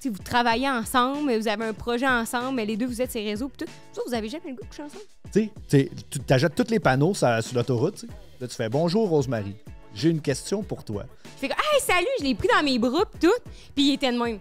si vous travaillez ensemble, vous avez un projet ensemble, mais les deux, vous êtes sur les réseaux, puis tout. Vous avez jamais le goût de coucher ensemble? Tu sais, tu t'achètes tous les panneaux sur l'autoroute, tu sais. Là, tu fais « Bonjour, Rosemary. J'ai une question pour toi. » Je fais comme « Hey, salut! » Je l'ai pris dans mes bras, puis tout. Puis il était de même.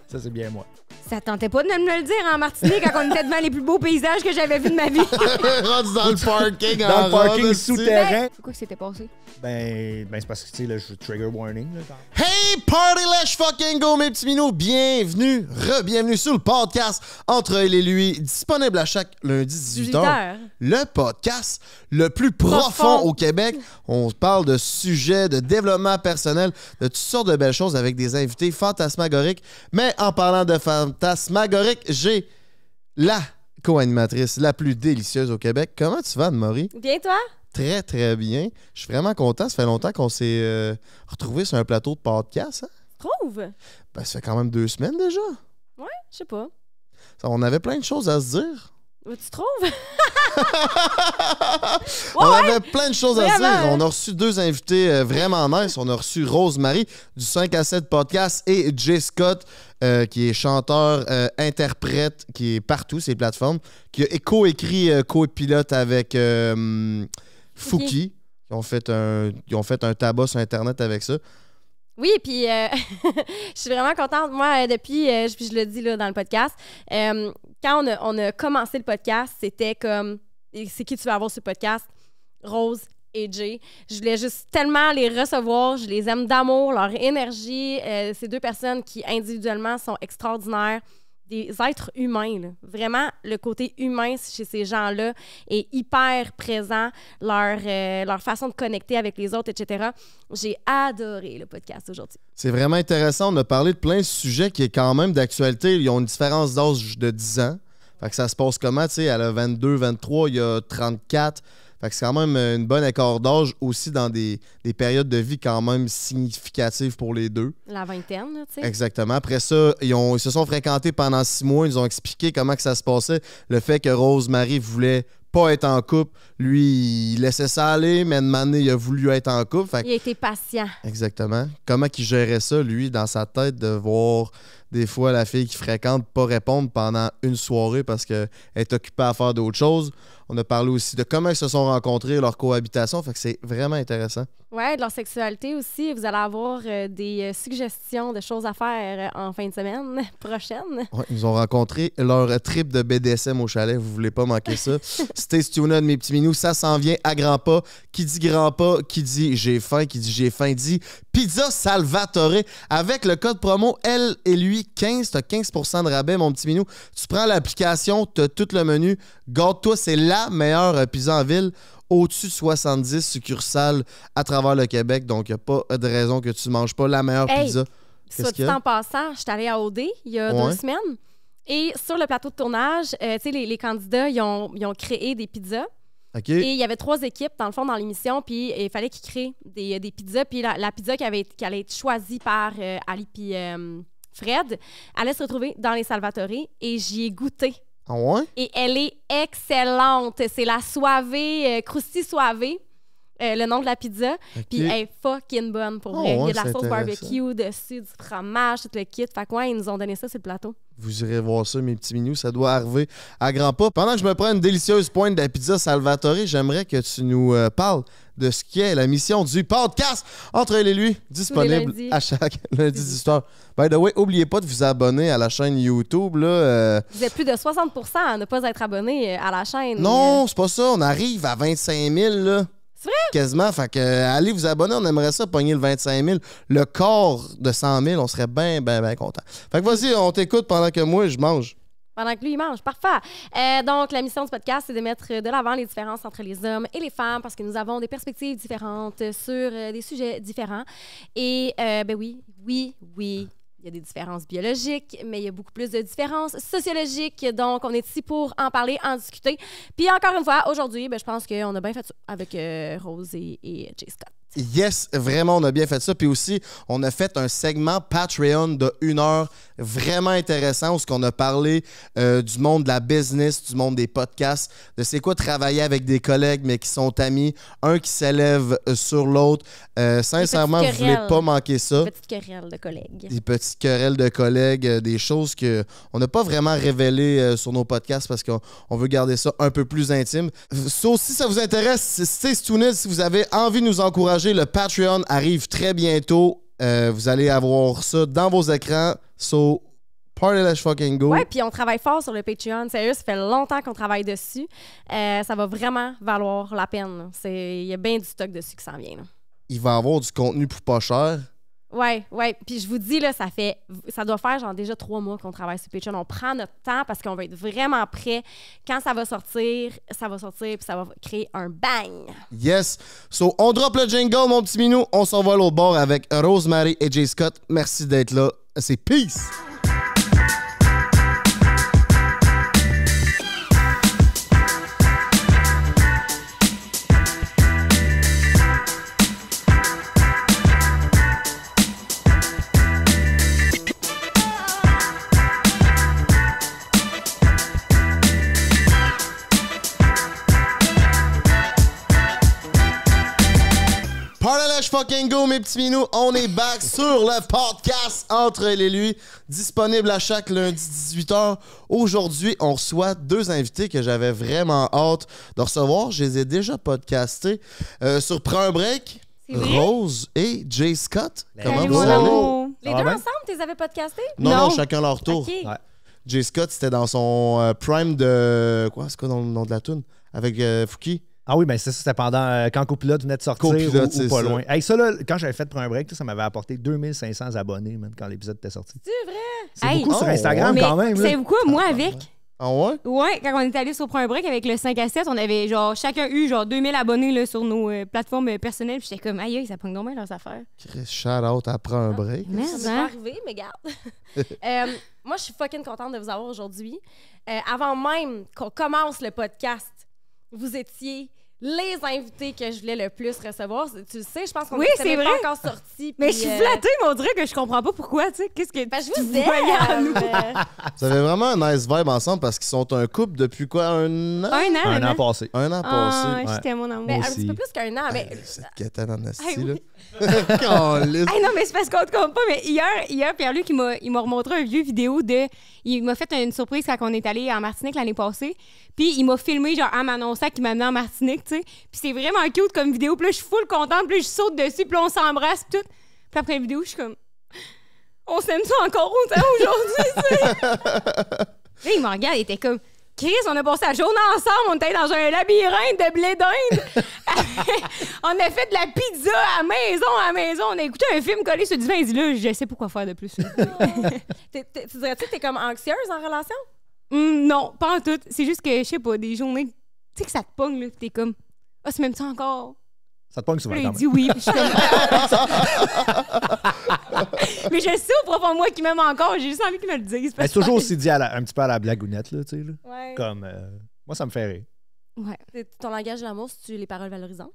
Ça, c'est bien moi. Ça tentait pas de me le dire en Martinique quand on était devant les plus beaux paysages que j'avais vus de ma vie. Rendu dans le parking. Dans le parking robe, souterrain. C'est quoi qui s'était passé? Ben c'est parce que, tu sais, là, je trigger warning. Là, quand... Hey, party, let's fucking go, mes petits minous. Bienvenue, re-bienvenue sur le podcast Entre elle et lui, disponible à chaque lundi 18h. Le podcast le plus profond au Québec. On parle de sujets, de développement personnel, de toutes sortes de belles choses avec des invités fantasmagoriques. Mais en parlant de fantasmagorique, j'ai la co-animatrice la plus délicieuse au Québec. Comment tu vas, Anne-Marie? Bien, toi? Très, très bien. Je suis vraiment content. Ça fait longtemps qu'on s'est retrouvés sur un plateau de podcast. Hein? Trouve? Ben, ça fait quand même 2 semaines déjà. Ouais, je sais pas. On avait plein de choses à se dire. Tu trouves? On avait plein de choses à se dire. Vraiment. On a reçu 2 invités vraiment nice. On a reçu Rosemary du 5 à 7 podcast et Jay Scott, qui est chanteur, interprète, qui est partout, ces plateformes, qui a co-écrit, co-pilote avec Fouki. Ils ont fait un tabac sur Internet avec ça. Oui, puis je suis vraiment contente. Moi, depuis, puis je le dis là, dans le podcast, quand on a commencé le podcast, c'était comme, c'est qui tu veux avoir sur le podcast? Rose et Jay. Je voulais juste tellement les recevoir. Je les aime d'amour, leur énergie. Ces 2 personnes qui, individuellement, sont extraordinaires. Des êtres humains, là. Vraiment, le côté humain chez ces gens-là est hyper présent, leur façon de connecter avec les autres, etc. J'ai adoré le podcast aujourd'hui. C'est vraiment intéressant. On a parlé de plein de sujets qui est quand même d'actualité. Ils ont une différence d'âge de 10 ans. Fait que ça se passe comment? Tu sais, elle a 22, 23, il y a 34. Fait que c'est quand même une bonne écart d'âge aussi dans des périodes de vie quand même significatives pour les deux. La vingtaine, là, tu sais. Exactement. Après ça, ils se sont fréquentés pendant 6 mois. Ils nous ont expliqué comment que ça se passait. Le fait que Rosemary voulait pas être en couple. Lui, il laissait ça aller, mais une année, il a voulu être en couple. Fait que... Il a été patient. Exactement. Comment il gérait ça, lui, dans sa tête, de voir des fois la fille qui fréquente pas répondre pendant une soirée parce qu'elle est occupée à faire d'autres choses. On a parlé aussi de comment ils se sont rencontrés, leur cohabitation. Fait que c'est vraiment intéressant. Ouais, de leur sexualité aussi. Vous allez avoir des suggestions de choses à faire en fin de semaine prochaine. Ouais, ils ont rencontré leur trip de BDSM au chalet. Vous voulez pas manquer ça. Stay tuned, mes petits minous. Ça s'en vient à grands pas. Qui dit grand pas, qui dit j'ai faim, qui dit j'ai faim, dit Pizza Salvatore. Avec le code promo Elle et lui 15, t'as 15% de rabais, mon petit minou. Tu prends l'application, t'as tout le menu. Garde-toi, c'est la meilleure pizza en ville. Au-dessus de 70 succursales à travers le Québec. Donc, il n'y a pas de raison que tu ne manges pas la meilleure pizza. Soit dit en passant, je suis allée à OD il y a 2 semaines. Et sur le plateau de tournage, tu sais, les candidats, ils ont créé des pizzas. OK. Et il y avait 3 équipes, dans le fond, dans l'émission. Puis il fallait qu'ils créent des pizzas. Puis la pizza qui allait être choisie par Ali puis Fred allait se retrouver dans les Salvatore. Et j'y ai goûté. Ah ouais? Et elle est excellente. C'est la Soave, Crousti Soave, le nom de la pizza. Okay. Puis elle est fucking bonne pour vrai. Ouais, il y a de la sauce intéressant. barbecue dessus, du fromage, tout le kit. Fait que ouais, ils nous ont donné ça sur le plateau. Vous irez voir ça, mes petits minous. Ça doit arriver à grands pas. Pendant que je me prends une délicieuse pointe de la pizza Salvatore, j'aimerais que tu nous parles de ce qui est la mission du podcast Entre elle et lui, disponible à chaque lundi 18h. By the way, n'oubliez pas de vous abonner à la chaîne YouTube. Là, Vous êtes plus de 60% à ne pas être abonné à la chaîne. Non, c'est pas ça. On arrive à 25 000, là. C'est vrai? Quasiment. Fait que allez vous abonner. On aimerait ça, pogner le 25 000. Le corps de 100 000, on serait bien, bien, bien content. Fait que vas-y, on t'écoute pendant que moi, je mange. Pendant que lui, il mange. Parfait. Donc, la mission du podcast, c'est de mettre de l'avant les différences entre les hommes et les femmes parce que nous avons des perspectives différentes sur des sujets différents. Et, ben oui, il y a des différences biologiques, mais il y a beaucoup plus de différences sociologiques. Donc, on est ici pour en parler, en discuter. Puis, encore une fois, aujourd'hui, ben, je pense qu'on a bien fait ça avec Rose et Jay Scott. Yes, vraiment, on a bien fait ça. Puis aussi, on a fait un segment Patreon de 1 heure vraiment intéressant où on a parlé du monde de la business, du monde des podcasts, de c'est quoi travailler avec des collègues mais qui sont amis, un qui s'élève sur l'autre. Sincèrement, vous ne voulez pas manquer ça. Des petites querelles de collègues. Des petites querelles de collègues, des choses qu'on n'a pas vraiment révélées sur nos podcasts parce qu'on veut garder ça un peu plus intime. So, si ça vous intéresse, stay tuned. Si vous avez envie de nous encourager, le Patreon arrive très bientôt. Vous allez avoir ça dans vos écrans. So, party let's fucking go. Ouais, puis on travaille fort sur le Patreon. Sérieux, ça fait longtemps qu'on travaille dessus. Ça va vraiment valoir la peine. Il y a bien du stock dessus qui s'en vient. Là. Il va y avoir du contenu pour pas cher. Ouais. Puis je vous dis, là, ça doit faire genre déjà 3 mois qu'on travaille sur Patreon. On prend notre temps parce qu'on va être vraiment prêt. Quand ça va sortir, puis ça va créer un bang. Yes. So, on drop le jingle, mon petit minou. On s'en va à l'autre bord avec Rosemary et Jay Scott. Merci d'être là. C'est peace. Fucking go, mes petits minous. On est back sur le podcast Entre elle et lui, disponible à chaque lundi 18h. Aujourd'hui, on reçoit 2 invités que j'avais vraiment hâte de recevoir. Je les ai déjà podcastés sur Prends un break. Rose et Jay Scott. Comment vous allez? Les deux ensemble, tu les avais podcastés? Non, chacun leur tour. Okay. Ouais. Jay Scott, c'était dans son prime de... Quoi? C'est quoi dans le nom de la toune? Avec Fouki. Ah oui, mais ça, c'était pendant quand Copilote venait de sortir ou pas loin. Hey, ça, là, quand j'avais fait pour un break, ça m'avait apporté 2500 abonnés man, quand l'épisode était sorti. C'est vrai? C'est beaucoup sur Instagram quand même. Savez-vous quoi, moi avec? Ah ouais? Ouais, quand on est allé sur Prends un break avec le 5 à 7, on avait genre chacun eu genre 2000 abonnés là, sur nos plateformes personnelles. Puis j'étais comme, aïe, ça pogne donc bien leurs affaires. Chris, shout out à Prends un break. Ça m'est pas arrivé, mais garde. Moi, je suis fucking contente de vous avoir aujourd'hui. Avant même qu'on commence le podcast, vous étiez les invités que je voulais le plus recevoir. Tu le sais, je pense qu'on n'est pas encore sortis. Mais je suis flattée, mais on dirait que je comprends pas pourquoi, tu sais. Qu'est-ce que je vous aime! Vous avez vraiment un nice vibe ensemble parce qu'ils sont un couple depuis quoi, 1 an? Un an passé. Un an passé. Je t'aime, mon amour. Mais un petit peu plus qu'un an. Mais... Cette quétaine en asti, là. Non, mais c'est parce qu'on te compte pas. Mais hier Pierre-Luc, il m'a remontré un vieux vidéo de... Il m'a fait une surprise quand on est allé en Martinique l'année passée. Puis il m'a filmé genre en m'annonçant qu'il m'amenait en Martinique, tu sais. Puis c'est vraiment cute comme vidéo. Puis là, je suis full contente. Puis là, je saute dessus. Puis là, on s'embrasse. Puis tout. Puis après la vidéo, je suis comme... On s'aime ça encore autant aujourd'hui, tu sais. Là, il me regarde. Il était comme... Chris, on a passé la journée ensemble. On était dans un labyrinthe de blé d'Inde. On a fait de la pizza à la maison. On a écouté un film collé sur du vin. Il dit là, je sais pas quoi faire de plus. Tu dirais-tu que t'es comme anxieuse en relation? Non, pas en tout. C'est juste que, je sais pas, des journées, tu sais que ça te pogne, là, pis t'es comme, ah, c'est même ça encore. Ça te pogne souvent. Là, il dit oui, pis je suis comme... Mais je sais au profond de moi qu'il m'aime encore, j'ai juste envie qu'il me le dise. C'est toujours aussi dit un petit peu à la blagounette, là, tu sais. Là. Ouais. Comme, moi, ça me fait rire. Ouais. Ton langage de l'amour, c'est-tu les paroles valorisantes?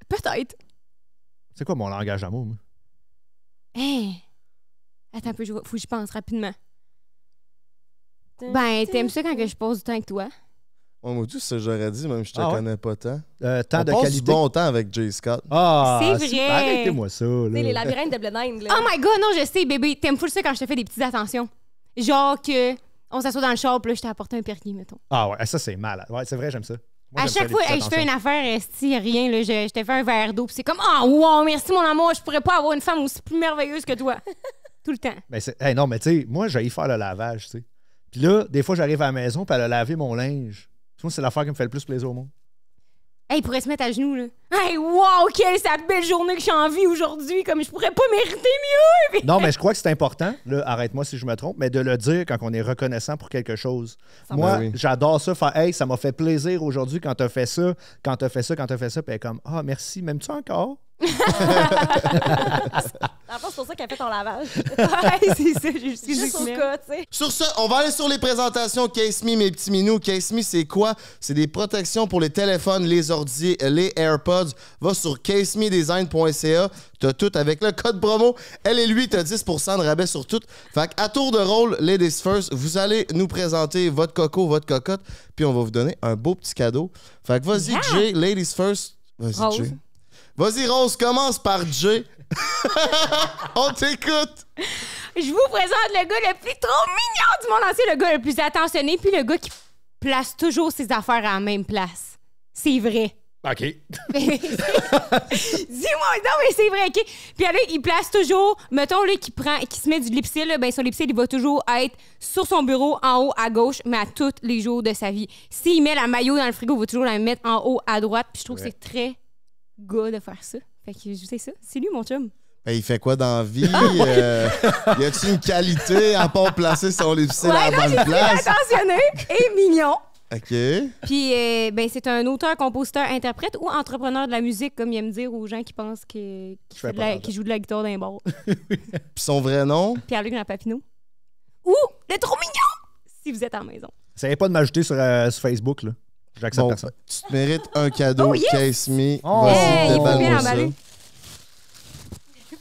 Peut-être. C'est quoi mon langage d'amour, moi? Hein? Attends un peu, faut que je pense rapidement. Ben, t'aimes ça quand que je passe du temps avec toi? Oh mon Dieu, c'est ça que j'aurais dit, même je te connais pas tant. Temps on de passe qualité. du bon temps avec Jay Scott. Ah, c'est vrai. Super, arrêtez-moi ça. Là. C'est les labyrinthes de blé d'Inde, là. Oh my God, non, je sais, bébé. T'aimes full ça quand je te fais des petites attentions. Genre que on s'assoit dans le char, puis là, je t'ai apporté un perquis, mettons. Ah ouais, ça, c'est malade. Ouais, c'est vrai, j'aime ça. Moi, à chaque fois, je fais une affaire, esti, rien, là, je te fais un verre d'eau, puis c'est comme, oh, wow, merci, mon amour, je pourrais pas avoir une femme aussi plus merveilleuse que toi. Tout le temps. Ben, non, mais tu sais, moi, j'ai faire le lavage, tu sais. Puis là, des fois, j'arrive à la maison, puis elle a lavé mon linge. Moi, c'est l'affaire qui me fait le plus plaisir au monde. Hey, il pourrait se mettre à genoux, là. Hey, wow, quelle c'est la belle journée que j'ai envie aujourd'hui, comme je pourrais pas mériter mieux. Non, mais je crois que c'est important, là, arrête-moi si je me trompe, mais de le dire quand on est reconnaissant pour quelque chose. Moi, j'adore ça, faire hey, ça m'a fait plaisir aujourd'hui quand t'as fait ça, quand t'as fait ça, puis elle est comme ah, merci, m'aimes-tu encore? En fait, c'est pour ça qu'elle fait ton lavage. Ouais, c'est ça, j'ai Juste au cas, tu sais. Sur ce, on va aller sur les présentations Case Me, mes petits minous. Case Me, c'est quoi? C'est des protections pour les téléphones, les ordi, les AirPods. Va sur casemedesign.ca. T'as tout avec le code promo. Elle et lui, t'as 10% de rabais sur tout. Fait qu'à tour de rôle, Ladies First, vous allez nous présenter votre coco, votre cocotte, puis on va vous donner un beau petit cadeau. Fait que vas-y, Jay, Ladies First. Vas-y, Rose. Jay. Vas-y, Rose, commence par Jay. On t'écoute. Je vous présente le gars le plus trop mignon du monde entier, le gars le plus attentionné, puis le gars qui place toujours ses affaires à la même place. C'est vrai. OK. Dis-moi, non, mais c'est vrai, OK? Puis là, il place toujours, mettons, là, qui se met du lipsil, là, ben son lipsil, il va toujours être sur son bureau, en haut, à gauche, mais à tous les jours de sa vie. S'il met la maillot dans le frigo, il va toujours la mettre en haut, à droite, puis je trouve que c'est très gars de faire ça. Fait que je sais ça. C'est lui, mon chum. Ben, il fait quoi dans la vie? Y a-t-il une qualité à part placer son lipstick à la bonne place? Attentionné et mignon. OK. Puis, ben, c'est un auteur, compositeur, interprète ou entrepreneur de la musique, comme il aime dire aux gens qui pensent qu'il joue de la guitare d'un bar. Puis son vrai nom? Pierre-Luc Papineau. Ou le trop mignon, si vous êtes en maison. Essayez pas de m'ajouter sur Facebook, là. J'accepte personne. Tu te mérites un cadeau. Oh, yes! Case Me. Oh! Vas-y, Il faut bien déballe-moi ça. l'emballer.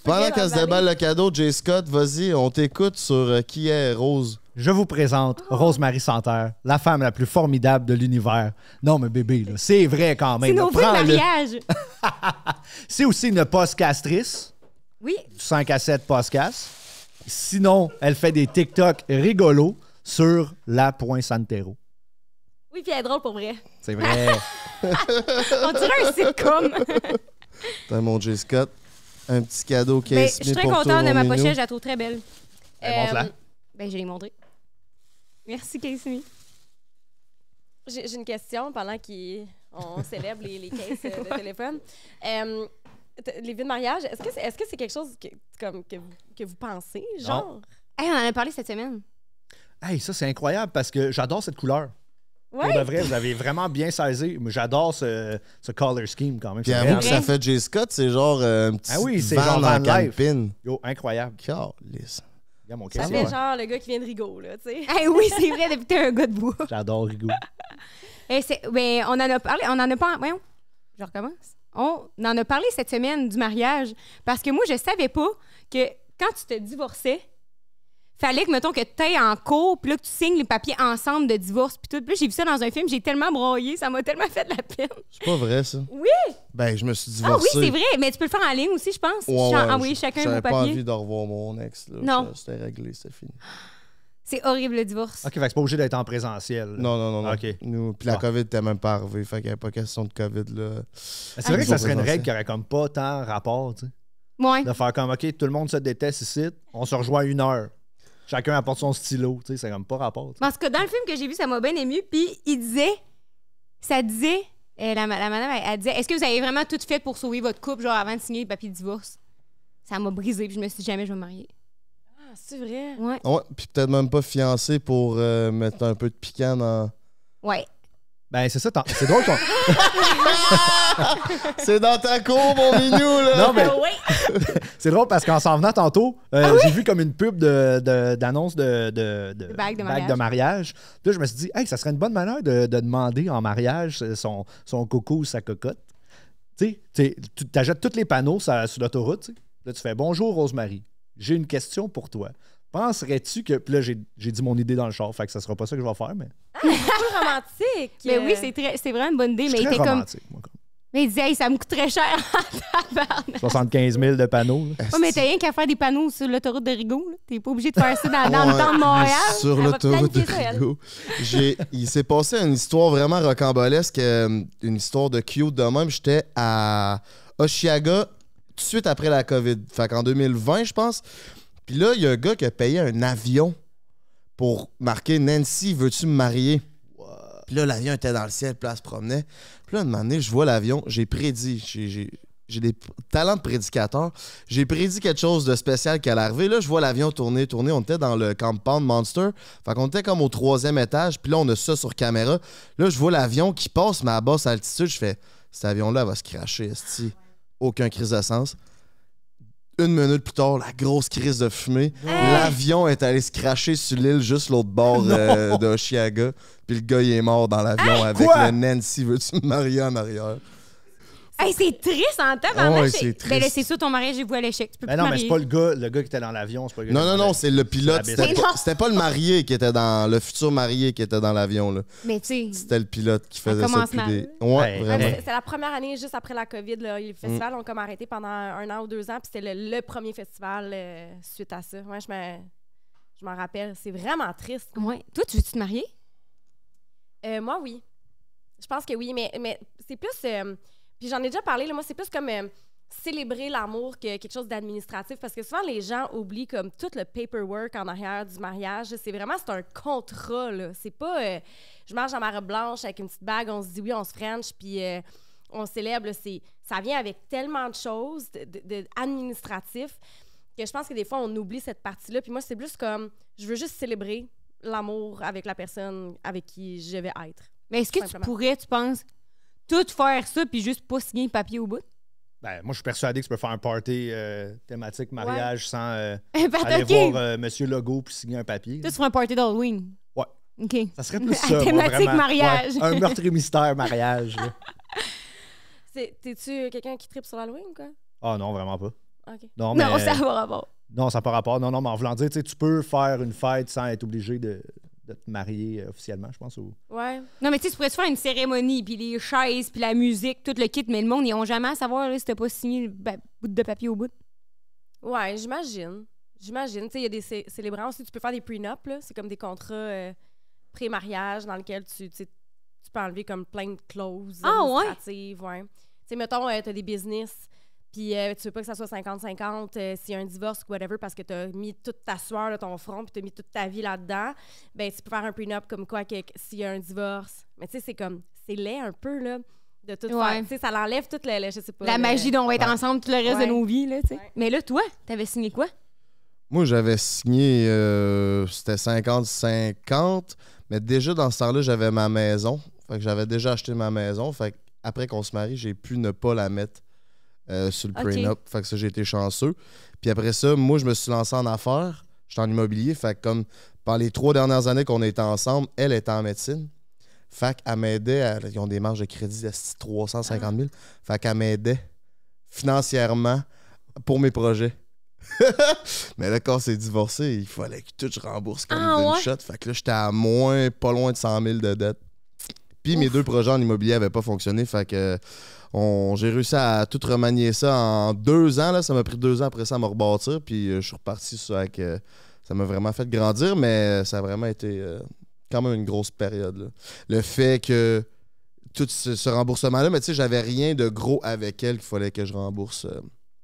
Pendant qu'elle se déballe le cadeau, Jay Scott, vas-y, on t'écoute sur qui est Rose. Je vous présente Rosemary Santerre, la femme la plus formidable de l'univers. Non, mais bébé, là, c'est vrai quand même. C'est nos vœux de Prends-le. mariage. C'est aussi une postcastrice, Oui. du 5 à 7 podcast. Sinon, elle fait des TikTok rigolos sur la.santero. Oui, puis elle est drôle pour vrai. C'est vrai. On dirait un sitcom. T'as mon Jay Scott. Un petit cadeau Ben, Case je suis Me très pour toi, contente de mon ma minou. pochette, je la trouve très belle. Montre-la. Ben, je l'ai montrée. Merci, Casey. J'ai une question pendant qu'on célèbre les cases de téléphone. Les vies de mariage, est-ce que c'est quelque chose que vous pensez, genre? Hey, on en a parlé cette semaine. Hey, ça, c'est incroyable parce que j'adore cette couleur. Ouais. Pour de vrai, vous avez vraiment bien saisi. Mais j'adore ce color scheme quand même. Puis C'est avoue vrai. que ça fait Jay Scott, c'est genre un petit Ah oui, c'est van genre en Van Life. camping. Yo, incroyable. Calisse. Regarde mon Ça casier, fait ouais. genre le gars qui vient de Rigaud, là, tu sais. Hey, oui, c'est vrai, depuis que t'es un gars de bois. J'adore Rigaud. Ben, on en a parlé, on en a pas... Voyons, je recommence. On en a parlé cette semaine du mariage parce que moi, je savais pas que quand tu te divorçais, fallait que, mettons, que tu ailles en cours, puis là, que tu signes les papiers ensemble de divorce, puis tout. Puis là, j'ai vu ça dans un film, j'ai tellement broyé, ça m'a tellement fait de la peine. C'est pas vrai, ça. Oui! Ben, je me suis Ah oui, divorcé. c'est vrai, mais tu peux le faire en ligne aussi, je pense. Ouais, ouais, Envoyer chacun vos j'avais pas papiers. envie de revoir mon ex. Là. Non. C'était réglé, c'était fini. C'est horrible, le divorce. OK, fait que c'est pas obligé d'être en présentiel. là. Non. OK. Nous, puis la Ah. COVID était même pas arrivée, fait qu'il n'y avait pas question de COVID, là. C'est vrai que ça serait une présentiel. règle qui aurait comme pas tant rapport, tu sais. Ouais. De faire comme, OK, tout le monde se déteste ici, on se rejoint à 1 heure. Chacun apporte son stylo, tu sais, c'est comme pas rapport. tu sais. Parce que dans le film que j'ai vu, ça m'a bien ému. Puis ça disait, la madame, elle disait, est-ce que vous avez vraiment tout fait pour sauver votre couple, genre avant de signer le papier de divorce? Ça m'a brisé, puis je me suis dit, jamais je vais me marier. Ah, c'est vrai? Ouais. Ouais, puis peut-être même pas fiancé pour mettre un peu de piquant dans... Ouais. Ben, c'est ça, c'est drôle qu'on. C'est dans ta cour, mon minou, là! Non, mais Oui. c'est drôle parce qu'en s'en venant tantôt, j'ai vu comme une pub d'annonce de bague de bague de mariage. Puis là, je me suis dit, hey, ça serait une bonne manière de demander en mariage son coco ou sa cocotte. Tu sais, tu t'achètes tous les panneaux sur l'autoroute. Tu sais. Là, tu fais bonjour, Rosemary. J'ai une question pour toi. Penserais-tu que. Puis là, j'ai dit mon idée dans le char, fait que ça sera pas ça que je vais faire, mais. C'est plus romantique. Mais oui, c'est vraiment une bonne idée. Je Mais suis il très était comme. romantique, moi, comme. Mais il disait, hey, ça me coûte très cher en tabarnak. 75 000 de panneaux. là. Ouais, mais t'as rien qu'à faire des panneaux sur l'autoroute de Rigaud. Là. T'es pas obligé de faire ça dans le temps de Montréal. Sur Elle va l'autoroute de planifier ça, elle. Rigaud. Il s'est passé une histoire vraiment rocambolesque, une histoire de cute de même. J'étais à Oshiaga tout de suite après la COVID. Fait qu'en 2020, je pense. Puis là, il y a un gars qui a payé un avion pour marquer « Nancy, veux-tu me marier? » Puis là, l'avion était dans le ciel, puis là, elle se promenait. Puis là, un moment donné, je vois l'avion, j'ai prédit, j'ai des talents de prédicateur, j'ai prédit quelque chose de spécial qui allait arriver. Là, je vois l'avion tourner, on était dans le compound Monster, fait qu'on était comme au 3e étage, puis là, on a ça sur caméra. Là, je vois l'avion qui passe, mais à basse altitude, je fais, cet avion-là va se cracher, esti. aucun crise de sens. 1 minute plus tard, la grosse crise de fumée. L'avion est allé se cracher sur l'île juste l'autre bord de Oshiaga. Puis le gars, il est mort dans l'avion avec Quoi? le Nancy, veux-tu me marier en arrière? Hey, c'est triste en tabarnak. Ouais, c'est triste. Ben là, c'est sûr, ton mariage est voué à l'échec. Tu peux Ben plus non, te mais c'est marier. pas le gars qui était dans l'avion. C'est pas le gars qui était Non, dans c'est le pilote. C'est la C'était business. c'était pas le marié qui était dans... Le futur marié qui était dans l'avion, là. Mais tu sais, C'était le pilote qui faisait ça commence depuis mal. des... Ouais, Ouais, vraiment. C'est la première année juste après la COVID. Là. Les festivals ont comme arrêté pendant 1 an ou 2 ans. Puis c'était le premier festival suite à ça. Ouais, je m'en rappelle. C'est vraiment triste. ouais. Toi, tu veux-tu te marier? Moi, oui. Je pense que oui. Mais c'est plus... puis j'en ai déjà parlé. Là, moi, c'est plus comme célébrer l'amour que quelque chose d'administratif. Parce que souvent, les gens oublient comme tout le paperwork en arrière du mariage. C'est un contrat. Là. C'est pas... je marche dans ma robe blanche avec une petite bague. On se dit oui, on se french. Puis... on célèbre, là, ça vient avec tellement de choses administratifs que je pense que des fois, on oublie cette partie-là. Puis moi, c'est plus comme, je veux juste célébrer l'amour avec la personne avec qui je vais être. Mais est-ce que tu Simplement. pourrais, tu penses, tout faire ça puis juste pas signer le papier au bout? Ben, moi, je suis persuadé que tu peux faire un party thématique mariage sans aller OK. voir Monsieur Legault puis signer un papier. Toi, tu feras un party d'Halloween. Ouais. OK. Ça serait plus ça, moi, Thématique vraiment. mariage. Ouais, un meurtre et mystère mariage. Là. T'es-tu quelqu'un qui tripe sur l'Halloween, quoi? Ah non, vraiment pas. OK. Non, mais, Non, ça va rapport. non, ça n'a pas rapport. Non, mais en voulant dire, tu sais, tu peux faire une fête sans être obligé de te marier officiellement, je pense. Ouais. Non, mais tu sais, tu pourrais te faire une cérémonie, puis les chaises, puis la musique, tout le kit, mais le monde, ils n'ont jamais à savoir là, si t'as pas signé le bout de papier au bout. Ouais, j'imagine. J'imagine. Tu sais, il y a des célébrants aussi. Tu peux faire des prenups, là. C'est comme des contrats pré-mariage dans lesquels tu peux enlever comme plein de clauses administratives. Ouais. Tu sais, mettons, tu as des business, puis tu veux pas que ça soit 50-50 s'il y a un divorce ou whatever parce que tu as mis toute ta sueur de ton front puis tu as mis toute ta vie là-dedans, ben tu peux faire un prenup comme quoi s'il y a un divorce. Mais tu sais, c'est laid un peu, là, de tout faire. Tu sais, ça l'enlève toute je sais pas. La magie dont on va être ensemble tout le reste de nos vies, là, tu sais. Ouais. Mais là, toi, t'avais signé quoi? Moi, j'avais signé, c'était 50-50, mais déjà dans ce temps-là, j'avais ma maison. Fait que j'avais déjà acheté ma maison. Fait que après qu'on se marie, j'ai pu ne pas la mettre sur le prenup. Fait que ça, j'ai été chanceux. Puis après ça, moi, je me suis lancé en affaires. J'étais en immobilier. Fait que comme pendant les 3 dernières années qu'on était ensemble, elle était en médecine. Fait qu'elle m'aidait. Ils ont des marges de crédit de 350 000. Fait qu'elle m'aidait financièrement pour mes projets. Mais là, quand on s'est divorcé, il fallait que tout je rembourse comme d'une shot. Fait que là, j'étais à pas loin de 100 000 de dette. Puis mes 2 projets en immobilier n'avaient pas fonctionné. Fait que j'ai réussi à tout remanier ça en 2 ans. Là. Ça m'a pris 2 ans après ça à me rebâtir. Puis je suis reparti sur ça avec... ça m'a vraiment fait grandir, mais ça a vraiment été quand même une grosse période. Là. Le fait que tout ce remboursement-là, mais tu sais, j'avais rien de gros avec elle qu'il fallait que je rembourse.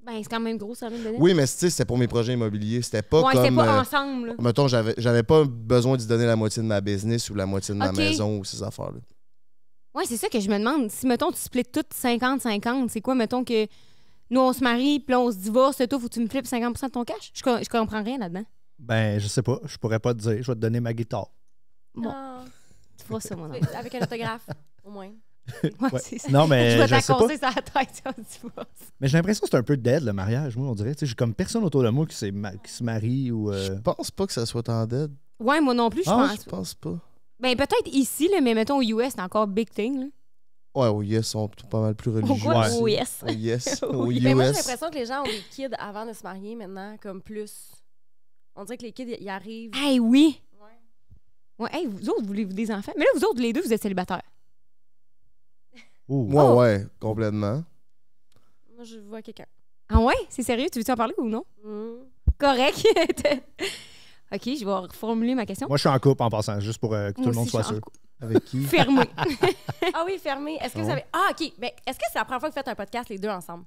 Ben, c'est quand même gros, ça, même. Oui, mais tu sais, c'était pour mes projets immobiliers. C'était pas ouais, comme... c'était pas ensemble, là. Mettons, j'avais pas besoin d'y donner la moitié de ma business ou la moitié de ma maison ou ces affaires-là. Ouais, c'est ça que je me demande. Si, mettons, tu splits tout 50-50, c'est quoi, mettons, que nous, on se marie, puis là, on se divorce, toi, faut que tu me flippes 50% de ton cash? Je comprends rien là-dedans. Ben, je sais pas. Je pourrais pas te dire. Je vais te donner ma guitare. Bon. Ah. Tu feras ça, mon Avec un autographe, au moins. Ouais, Ouais. c'est ça. Non, mais Je vais je sais pas. t'accorder sur la tête si on se divorce. Mais j'ai l'impression que c'est un peu dead, le mariage, moi, on dirait. Tu sais, j'ai comme personne autour de moi qui se marie ou... Je pense pas que ça soit en dead. Ouais, moi non plus, je Ah, pense. Je pense pas. Ben, peut-être ici, là, mais mettons, aux US, c'est encore big thing, là. Ouais, aux US, sont pas mal plus religieux. Quoi? aussi. Aux US. Aux US. Aux Oui. Mais moi, j'ai US. l'impression que les gens ont des kids avant de se marier maintenant, comme plus. On dirait que les kids, ils arrivent. Hey, oui! Ouais. Ouais, hey, vous autres, voulez-vous des enfants? Mais là, vous autres, les deux, vous êtes célibataires. Ouh. Moi, ouais, complètement. Moi, je vois quelqu'un. Ah ouais? C'est sérieux? Tu veux-tu en parler ou non? Correct. OK, je vais reformuler ma question. Moi, je suis en couple en passant, juste pour que tout Moi le monde aussi, soit je suis en sûr. couple. Avec qui? Fermé. Ah oui, fermé. Est-ce que Ah vous ouais? avez. Ah, OK. Ben, est-ce que c'est la première fois que vous faites un podcast, les deux ensemble?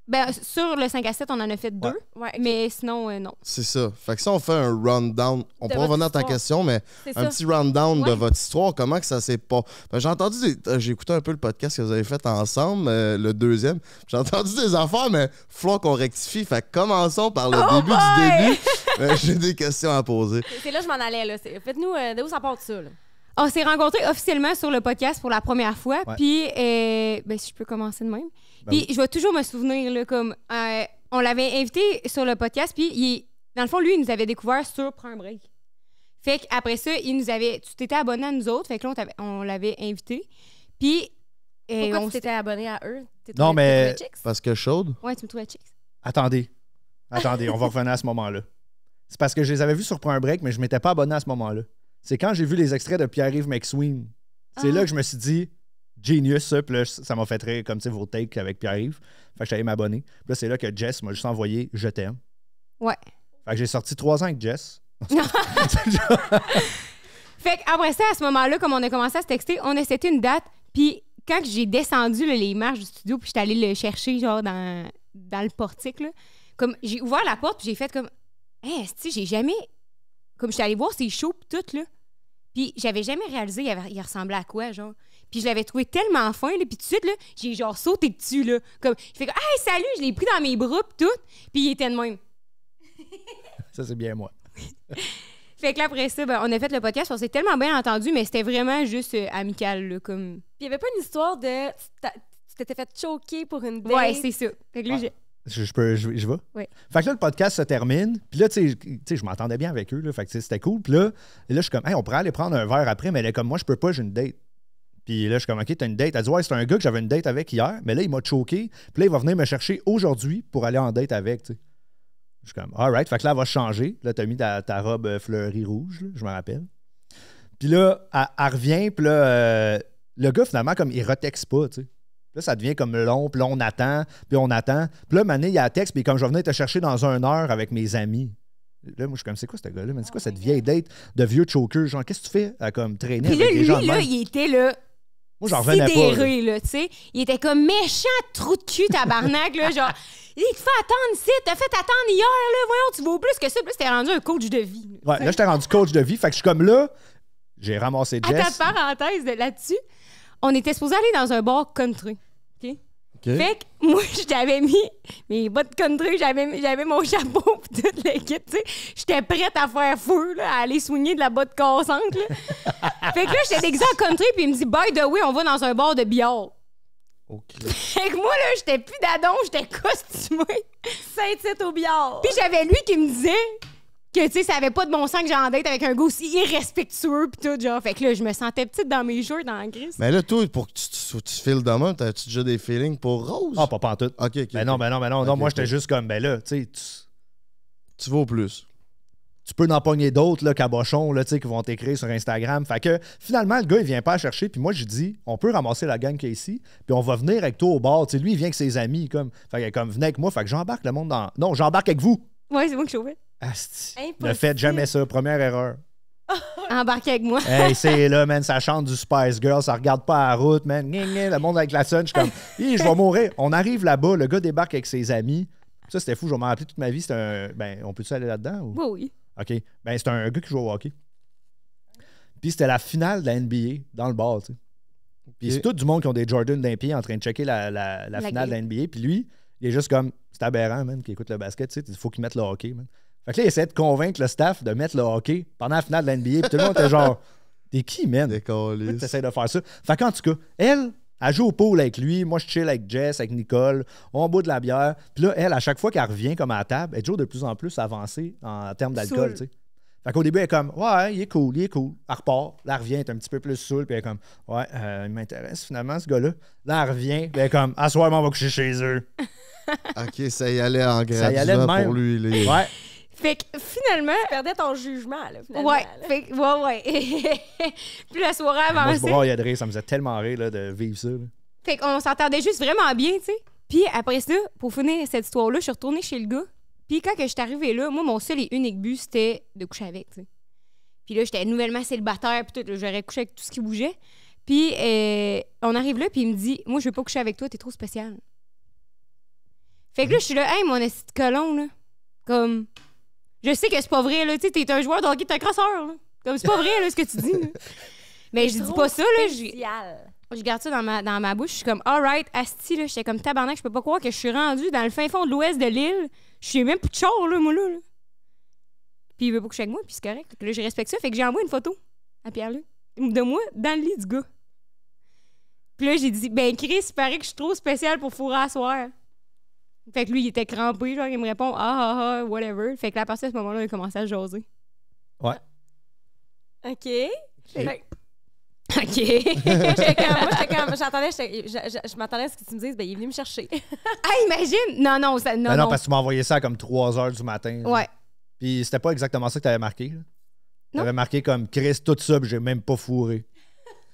Ben, sur le 5 à 7, on en a fait 2. Ouais, ok. Mais sinon, non. C'est ça. Fait que si on fait un rundown, on De pourra votre revenir à ta histoire. question, mais C'est un ça. petit rundown de Ouais. votre histoire, comment que ça s'est pas... Ben, j'ai entendu, j'ai écouté un peu le podcast que vous avez fait ensemble, le deuxième. J'ai entendu des affaires, mais faut qu'on rectifie. Fait que commençons par le début du début. J'ai des questions à poser. C'est là que je m'en allais, là. Faites-nous. De où ça part de ça, là? On s'est rencontrés officiellement sur le podcast pour la première fois. Ouais. Puis, si je peux commencer de même. Ben Puis, oui. je vais toujours me souvenir, là, comme on l'avait invité sur le podcast, puis dans le fond, lui, il nous avait découvert sur Prends un break. Fait qu'après ça, tu t'étais abonné à nous autres, fait que là, on l'avait invité. Puis, Pourquoi on tu t'étais abonné à eux? Non, mais- Parce que chaude. Ouais, tu me trouvais chicks. Attendez, on va revenir à ce moment-là. C'est parce que je les avais vus sur Prends un break, mais je ne m'étais pas abonné à ce moment-là. C'est quand j'ai vu les extraits de Pierre-Yves McSween. C'est là que je me suis dit, genius, ça. Puis là, ça m'a fait rire, comme vos takes avec Pierre-Yves. Fait que j'allais m'abonner. Puis là, c'est là que Jess m'a juste envoyé « Je t'aime ». Ouais. Fait que j'ai sorti 3 ans avec Jess. Fait qu'après ça, à ce moment-là, comme on a commencé à se texter, on a seté une date. Puis quand j'ai descendu là, les marches du studio, puis j'étais allée le chercher, genre, dans le portique, là, comme j'ai ouvert la porte, puis j'ai fait comme « Hey, esti, j'ai jamais... » Comme j'étais allée voir ses shows, puis tout, là. Puis j'avais jamais réalisé il ressemblait à quoi, genre. Puis je l'avais trouvé tellement fin, là. Puis tout de suite, là, j'ai genre sauté dessus, là. Comme, je fais comme « Hey, salut! » Je l'ai pris dans mes bras, puis tout. Puis il était de même. Ça, c'est bien moi. Fait que là, après ça, on a fait le podcast, on s'est tellement bien entendu, mais c'était vraiment juste amical, là, comme... Puis il n'y avait pas une histoire de... Tu t'étais fait choquer pour une date. Ouais, c'est ça. Fait que là, Ouais. Je vais? Oui. Fait que là, le podcast se termine. Puis là, tu sais, je m'entendais bien avec eux. Là, fait que tu sais, c'était cool. Puis là, je suis comme, hey, on pourrait aller prendre un verre après. Mais elle est comme, moi, je peux pas, j'ai une date. Puis là, je suis comme, OK, t'as une date. Elle dit, ouais, c'est un gars que j'avais une date avec hier. Mais là, il m'a choqué. Puis là, il va venir me chercher aujourd'hui pour aller en date avec, tu sais. Je suis comme, all right. Fait que là, elle va changer. Là, t'as mis ta robe fleurie rouge, là, je me rappelle. Puis là, elle revient. Puis là, le gars, finalement, comme, il retexte pas, tu sais. Là, ça devient comme long, puis là, on attend, puis on attend. Puis là, Mané, il y a un texte, puis comme je vais venir te chercher dans 1 heure avec mes amis. Là, moi, je suis comme, c'est quoi ce gars-là? C'est quoi cette vieille date de vieux choker? Genre, qu'est-ce que tu fais à comme traîner Puis avec là, des gens de lui, là, même? il était là, Moi, j'en revenais pas. Là. sidéré, là, tu sais. Il était comme méchant trou de cul, tabarnak, là, genre... Il te fait attendre ici, t'as fait attendre hier, là, voyons, tu vaux plus que ça. Puis là, c'était rendu un coach de vie. Ouais, là, j'étais rendu coach de vie. Fait que je suis comme là, j'ai ramassé À ta Jess. parenthèse là-dessus, on était supposé aller dans un bar country. OK? OK. Fait que moi, je t'avais mis mes bottes country, j'avais mon chapeau pis toute l'équipe, tu sais. J'étais prête à faire feu, là, à aller soigner de la botte cassante, là. Fait que là, j'étais déguisée en country puis il me dit « By the way, on va dans un bar de billard. » OK. Fait que moi, là, j'étais plus d'adon, j'étais costumée. Saint-Tite au billard. Puis j'avais lui qui me disait que, tu sais, ça avait pas de bon sens que j'ai en date avec un gars aussi irrespectueux pis tout, genre. Fait que là, je me sentais petite dans mes shorts dans la crise. Mais là, toi, pour que tu files de même, t'as-tu déjà des feelings pour Rose? Ah, pas pantoute. OK, OK. Ben non, OK. non. Ok, Moi, ok. j'étais juste comme, ben là, tu sais, Tu vaux plus. tu peux en pogner d'autres, là, cabochons, là, tu sais, qui vont t'écrire sur Instagram. Fait que finalement, le gars, il vient pas chercher. Puis moi, je dis, on peut ramasser la gang qui est ici, puis on va venir avec toi au bar. Tu sais, lui, il vient avec ses amis, comme. Fait que, comme, venez avec moi. Fait que j'embarque le monde dans. Non, j'embarque avec vous. Ouais, c'est moi qui chauffais. Asti. Impossible. Ne faites jamais ça. Première erreur. Embarquer avec moi. Hey, c'est là, man, ça chante du Spice Girl, ça regarde pas la route, man. Le monde avec la sun, je suis comme, hi, je vais mourir. On arrive là-bas, le gars débarque avec ses amis. Ça, c'était fou, je vais m'en rappeler toute ma vie. C'était un. Ben, on peut-tu aller là-dedans? Ou... Oui, oui. OK. Ben, c'était un gars qui joue au hockey. Puis c'était la finale de la NBA dans le bar, tu sais. Puis c'est tout du monde qui ont des Jordan d'un pied en train de checker la finale de la NBA. Puis lui, il est juste comme, c'est aberrant, man, qui écoute le basket, tu sais. Il faut qu'il mette le hockey, man. Fait que là, il essaie de convaincre le staff de mettre le hockey pendant la finale de la NBA. Puis tout le monde était genre, t'es qui, man? Pourquoi Décaliste. t'essaies de faire ça? Fait qu'en tout cas, elle joue au pool avec lui. Moi, je chill avec Jess, avec Nicole. On boit de la bière. Puis là, elle, à chaque fois qu'elle revient comme à la table, elle est toujours de plus en plus avancée en termes d'alcool, Saoul. tu sais. Fait qu'au début, elle est comme, ouais, il est cool. Elle repart. Là, elle revient, elle est un petit peu plus saoule. Puis elle est comme, ouais, il m'intéresse finalement, ce gars-là. Là, elle revient. Puis elle est comme, à soir, on va coucher chez eux. OK, ça y allait en Ça y allait de graduant même. pour lui. Les... Ouais. Fait que finalement. Tu perdais ton jugement, là, finalement. Ouais, là. fait que, ouais. Puis la soirée Moi, je avançait. broyais de rire. Ça me faisait tellement rire là, de vivre ça. Là. Fait qu'on s'entendait juste vraiment bien, tu sais. Puis après ça, pour finir cette histoire-là, je suis retournée chez le gars. Puis quand que je suis arrivée là, moi, mon seul et unique but, c'était de coucher avec, tu sais. Puis là, j'étais nouvellement célibataire, puis tout, là, j'aurais couché avec tout ce qui bougeait. Puis on arrive là, puis il me dit, moi, je veux pas coucher avec toi, t'es trop spécial. Fait que là, je suis là, hey, mon esti de colon, là. Comme, je sais que c'est pas vrai, là, tu sais, t'es un joueur de hockey, t'es un crosseur, là. Comme, c'est pas vrai, là, ce que tu dis, là. Mais je dis pas ça, là. Je garde ça dans ma bouche. Je suis comme, alright, asti, là. J'étais comme tabarnak. Je peux pas croire que je suis rendue dans le fin fond de l'ouest de l'île. Je suis même plus de char, là, moi, là. Puis il veut pas coucher avec moi, puis c'est correct. Fait que là, je respecte ça. Fait que j'ai envoyé une photo à Pierre-Luc de moi dans le lit du gars. Puis là, j'ai dit, ben Chris, il paraît que je suis trop spéciale pour fourrer à soir. Fait que lui, il était crampé, genre, il me répond, whatever. Fait que là, à partir de ce moment-là, il a commencé à jaser. Ouais. OK. OK. OK. Je m'attendais à ce que tu me dises, ben, il est venu me chercher. Ah, imagine! Non, non, ça, non, Ben non, non. parce que tu m'as envoyé ça à comme 3 h du matin. là. Ouais. Puis c'était pas exactement ça que t'avais marqué. Tu Non. avais marqué comme Chris, tout ça, puis j'ai même pas fourré.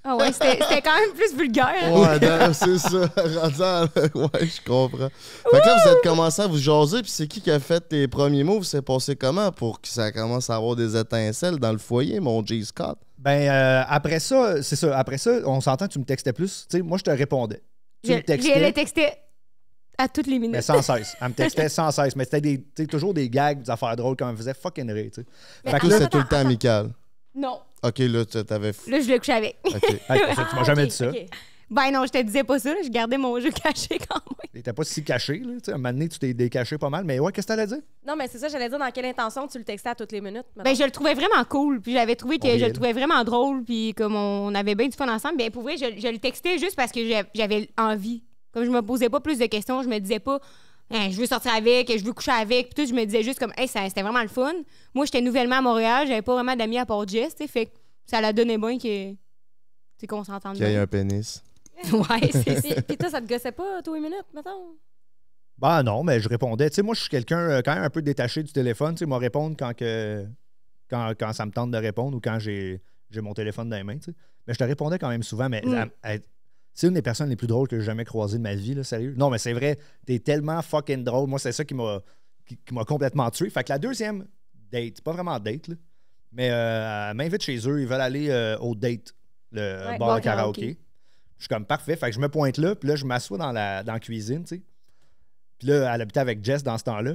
Ah ouais, c'était quand même plus vulgaire. Ouais, c'est ça. Ouais, je comprends. Fait que là, vous êtes commencé à vous jaser, puis c'est qui a fait les premiers mots? C'est passé comment pour que ça commence à avoir des étincelles dans le foyer, mon J. Scott? Ben, après ça, c'est ça. Après ça, on s'entend, tu me textais plus. Tu sais, moi, je te répondais. Tu me Je textais, le textais à toutes les minutes. mais sans cesse. Elle me textait sans cesse. Mais c'était toujours des gags, des affaires drôles, comme elle faisait fucking rire, tu sais. Mais Fait que Tout, là, c'est tout le temps amical. Non. OK, là, t'avais... Là, je le couchais avec. OK. hey, tu m'as jamais dit ça. OK. Ben non, je te disais pas ça. Là. Je gardais mon jeu caché quand même. T'étais pas si caché, là. Tu sais, à un moment donné, tu t'es décaché pas mal. Mais ouais, qu'est-ce que t'allais dire? Non, mais c'est ça, j'allais dire dans quelle intention tu le textais à toutes les minutes. mettons. Ben, je le trouvais vraiment cool. Puis j'avais trouvé que On je riait, le trouvais vraiment drôle. Puis comme on avait bien du fun ensemble, bien pour vrai, je le textais juste parce que j'avais envie. Comme je me posais pas plus de questions, je me disais pas, hein, je veux sortir avec, je veux coucher avec. Puis tout, je me disais juste comme, hey, c'était vraiment le fun. Moi, j'étais nouvellement à Montréal, j'avais pas vraiment d'amis à part Jess, tu sais. Fait que ça la donnait bien qu'on s'entende Qu'il y ait bien. un pénis. Ouais, c'est ça. Puis toi, ça te gossait pas, toi, une minute, mettons? Ben non, mais je répondais. Tu sais, moi, je suis quelqu'un quand même un peu détaché du téléphone. Tu sais, moi, répondre quand ça me tente de répondre ou quand j'ai mon téléphone dans les mains, tu sais. Mais je te répondais quand même souvent, mais c'est une des personnes les plus drôles que j'ai jamais croisées de ma vie, là, sérieux. Non, mais c'est vrai, t'es tellement fucking drôle. Moi, c'est ça qui m'a complètement tué. Fait que la deuxième date, pas vraiment date, là, mais elle m'invite chez eux, ils veulent aller au date, le Ouais, bar de karaoké. Je suis comme parfait, fait que je me pointe là, puis là, je m'assois dans la cuisine, tu sais. Puis là, elle habitait avec Jess dans ce temps-là.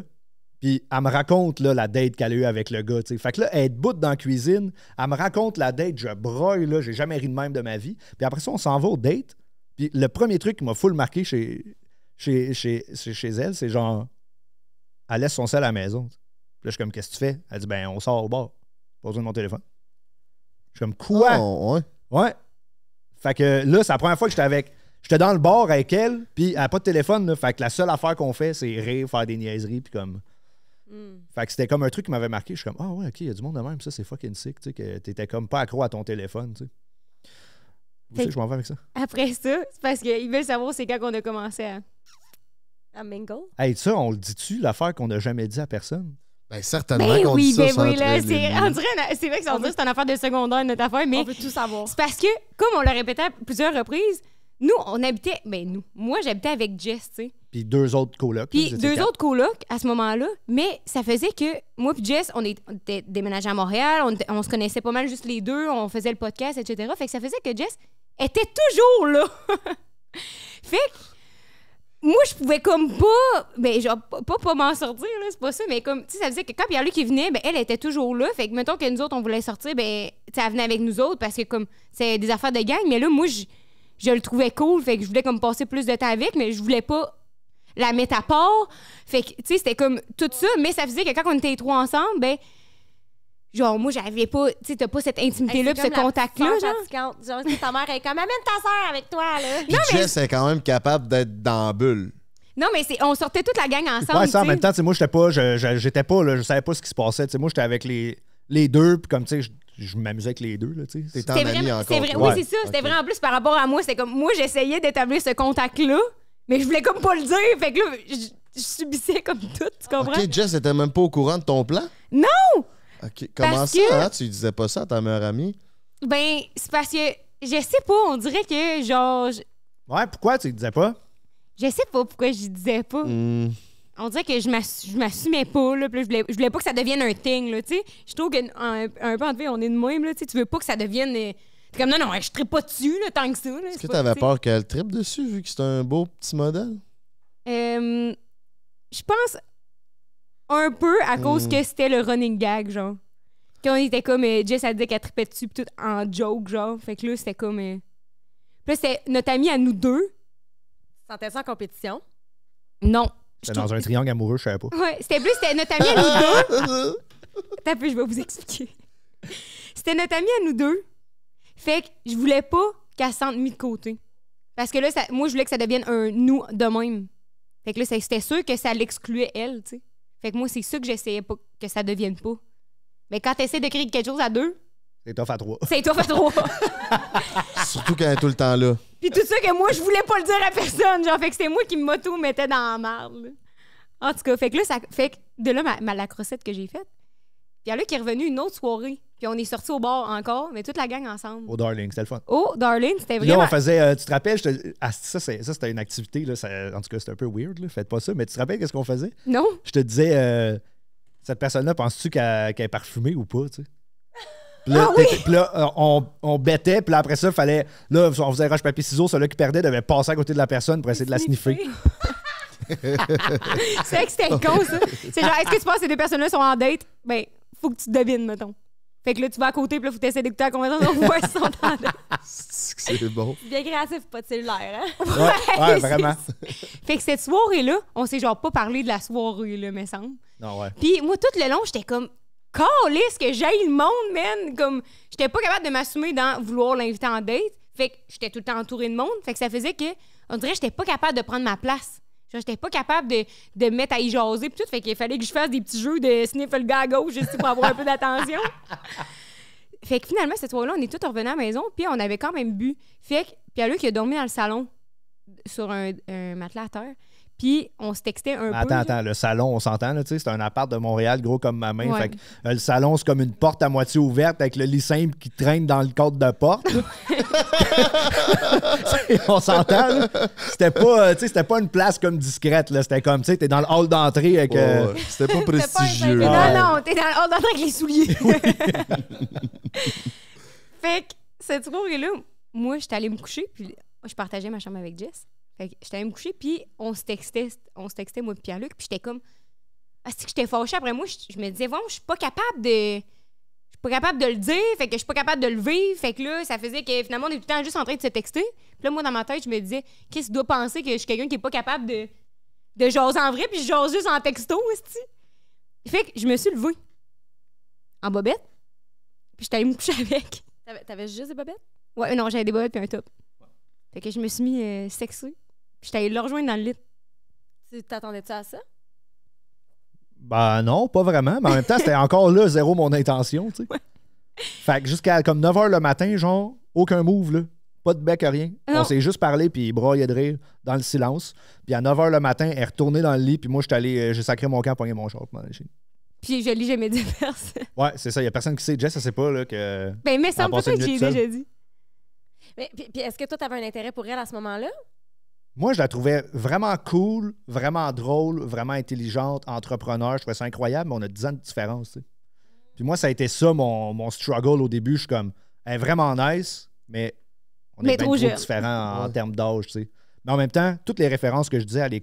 Puis elle me raconte là, la date qu'elle a eue avec le gars, tu sais. Fait que là, elle est debout dans la cuisine, elle me raconte la date, je broille, là, j'ai jamais ri de même de ma vie. Puis après ça, on s'en va au date. Puis le premier truc qui m'a full marqué chez elle, c'est genre, elle laisse son sel à la maison. Puis là, je suis comme, qu'est-ce que tu fais? Elle dit, ben, on sort au bar. Pas besoin de mon téléphone. Je suis comme, quoi? Oh, ouais. Ouais. Fait que là, c'est la première fois que j'étais dans le bar avec elle, puis elle n'a pas de téléphone, là. Fait que la seule affaire qu'on fait, c'est rire, faire des niaiseries, puis comme. Fait que c'était comme un truc qui m'avait marqué. Je suis comme, ah ouais, ok, il y a du monde de même, ça, c'est fucking sick, tu sais, que t'étais comme pas accro à ton téléphone, tu sais. Où c'est que je m'en vais avec ça? Après ça, c'est parce qu'ils veulent savoir c'est quand qu'on a commencé À mingle? Hey, ça, on le dit-tu, l'affaire qu'on n'a jamais dit à personne? Ben, certainement Ben qu'on oui, dit ça ben sans oui, là, entrer les c'est, mots. on dirait, c'est vrai que ça veut dire que c'est une affaire de secondaire, notre affaire, mais On veut tout savoir. c'est parce que, comme on l'a répété à plusieurs reprises, nous, on habitait, moi, j'habitais avec Jess, tu sais. Puis 2 autres colocs. Puis 2 autres colocs à ce moment-là, mais ça faisait que moi puis Jess, on était déménagés à Montréal, on se connaissait pas mal juste les deux, on faisait le podcast, etc. Fait que ça faisait que Jess était toujours là. Fait que moi, je pouvais comme pas, ben genre, pas m'en sortir, là, c'est pas ça, mais comme, tu sais, ça faisait que quand Pierre-Luc qui venait, ben elle était toujours là. Fait que, mettons que nous autres, on voulait sortir, ben, tu sais, elle venait avec nous autres parce que, comme, c'est des affaires de gang, mais là, moi, je le trouvais cool, fait que je voulais comme passer plus de temps avec, mais je voulais pas la mettre à part. Fait que, tu sais, c'était comme tout ça, mais ça faisait que quand on était les trois ensemble, ben, genre, moi, j'avais pas, tu sais, t'as pas cette intimité-là, puis ce contact-là, genre. Genre, ta mère est comme, amène ta soeur avec toi, là. Puis Jess est quand même capable d'être dans la bulle. Non, mais on sortait toute la gang ensemble. Ouais, ça, en tu sais. même temps, tu sais, moi, j'étais pas, là, je savais pas ce qui se passait. Tu sais, moi, j'étais avec les deux, puis comme, tu sais, je m'amusais avec les deux, là, tu sais. T'es en C'est ami vrai, encore. c'est vrai, toi. oui, c'est ça. C'était Ok. vraiment plus par rapport à moi. C'était comme, moi, j'essayais d'établir ce contact-là, mais je voulais comme pas le dire. Fait que là, je subissais comme tout, tu comprends? OK, Jess était même pas au courant de ton plan? Non! OK. Comment Parce ça, que- hein? Tu disais pas ça à ta meilleure amie? Ben, c'est parce que, je sais pas, on dirait que, genre, Ouais, pourquoi tu disais pas? je sais pas pourquoi je disais pas. Hmm. On dirait que je m'assumais pas, là. Puis là, je voulais pas que ça devienne un thing, là, tu sais. Je trouve qu'un un peu en fait, on est de même, là, tu sais. Tu veux pas que ça devienne. T'es comme, non, je trippe pas dessus, là, tant que ça. Là, Est-ce que t'avais peur qu'elle trippe dessus, vu que c'est un beau petit modèle? Je pense un peu à cause que c'était le running gag, genre. Quand on était comme, Jess a dit qu'elle trippait dessus, pis tout en joke, genre. Fait que là, c'était comme. Puis là, c'était notre amie à nous deux. Sentais ça en compétition? Non. C'était dans un triangle amoureux, je savais pas. Ouais, c'était notre amie à nous deux. Attends un peu, je vais vous expliquer. C'était notre amie à nous deux. Fait que je voulais pas qu'elle se sente mise de côté. Parce que là, moi, je voulais que ça devienne un nous de même. Fait que là, c'était sûr que ça l'excluait, elle, tu sais. Fait que moi, c'est ça que j'essayais pas que ça devienne pas. Mais quand t'essaies de créer quelque chose à 2... C'est tough à 3. C'est tough à 3. Surtout quand elle est tout le temps là. Puis tout ça que moi, je voulais pas le dire à personne. Genre, fait que c'était moi qui m'auto-mettais dans la merde, là. En tout cas, fait que là, ça fait que de là, la crossette que j'ai faite. Puis là, qui est revenu une autre soirée. Puis on est sortis au bar encore, mais toute la gang ensemble. Au Darling, c'était le fun. Oh, Darling, c'était Puis là, vraiment... on faisait, tu te rappelles, ça, c'était une activité, là, en tout cas, c'était un peu weird, là, faites pas ça, mais tu te rappelles qu'est-ce qu'on faisait? Non? Je te disais, cette personne-là, penses-tu qu'elle est parfumée ou pas, tu sais? Puis là, puis là, on bêtait, puis là, après ça, fallait, là, on faisait roche, papier, ciseaux, celui qui perdait devait passer à côté de la personne pour essayer de la sniffer. C'est vrai que c'était con, ça. C'est genre, est-ce que tu penses que ces deux personnes-là sont en date? Ben, faut que tu devines, mettons. Fait que là, tu vas à côté, puis là, faut que tu essaies d'écouter la conversation pour voir si sont en date. C'est bon. Bien créatif, pas de cellulaire, hein? Ouais, vraiment. Fait que cette soirée-là, on s'est genre pas parlé de la soirée, là, me semble. Non, ouais. Puis moi, tout le long, j'étais comme, calisse que j'aille le monde, man! Comme, j'étais pas capable de m'assumer dans vouloir l'inviter en date. Fait que j'étais tout le temps entourée de monde. Fait que ça faisait que, on dirait que j'étais pas capable de prendre ma place. Genre, j'étais pas capable de me mettre à y jaser pis tout. Fait qu'il fallait que je fasse des petits jeux de sniffer le gars à gauche juste pour avoir un peu d'attention. Fait que finalement, cette soirée-là, on est tous revenus à la maison puis on avait quand même bu. Fait que Pierre-Luc, il a dormi dans le salon sur un matelas à terre. Puis on se textait un peu. Attends, le salon, on s'entend, là, tu sais, c'est un appart de Montréal, gros comme ma main. Ouais. Fait que le salon, c'est comme une porte à moitié ouverte avec le lit simple qui traîne dans le cadre de porte. Là. On s'entend, là. C'était pas une place comme discrète, là. C'était comme, tu sais, t'es dans le hall d'entrée avec... Ouais. C'était pas prestigieux. Non, Ouais. non, t'es dans le hall d'entrée avec les souliers. Fait que cette soirée-là, moi, j'étais allée me coucher, puis je partageais ma chambre avec Jess. Fait que j'étais allée me coucher, puis on se textait moi et Pierre-Luc, puis j'étais comme... Ah, c'est que j'étais fâchée. Après moi, je me disais, bon, je suis pas capable de le dire, fait que je suis pas capable de le vivre. Fait que là, ça faisait que finalement, on est tout le temps juste en train de se texter. Puis là, moi, dans ma tête, je me disais, qu'est-ce que tu dois penser que je suis quelqu'un qui est pas capable de jaser en vrai, puis je jase juste en texto, esti. Fait que je me suis levée en bobette, puis j'étais allée me coucher avec. T'avais juste des bobettes? Ouais, non, j'avais des bobettes puis un top. Fait que je me suis mis sexy, puis j'étais allée le rejoindre dans le lit. Tu t'attendais-tu à ça? Ben non, pas vraiment, mais en même temps, c'était encore là, zéro mon intention, tu sais. Ouais. Fait que jusqu'à comme 9h le matin, genre, aucun move, là. Pas de bec, rien. Non. On s'est juste parlé, puis il braillait de rire dans le silence. Puis à 9h le matin, elle est retournée dans le lit, puis moi, j'ai sacré mon camp, pogné mon short. Puis je l'ai jamais dit à personne. Ouais, c'est ça. Il y a personne qui sait. Jess, ça sait pas, là, que... Ben, mais ça me passé peut-être que une j'ai nuit déjà dit. Mais, puis est-ce que toi, t'avais un intérêt pour elle à ce moment-là? Moi, je la trouvais vraiment cool, vraiment drôle, vraiment intelligente, entrepreneur. Je trouvais ça incroyable, mais on a 10 ans de différence, tu sais. Puis moi, ça a été ça, mon struggle au début. Je suis comme, elle est vraiment nice, mais on Mais est bien trop trop jeune. différents en termes d'âge, tu sais. Mais en même temps, toutes les références que je disais, elle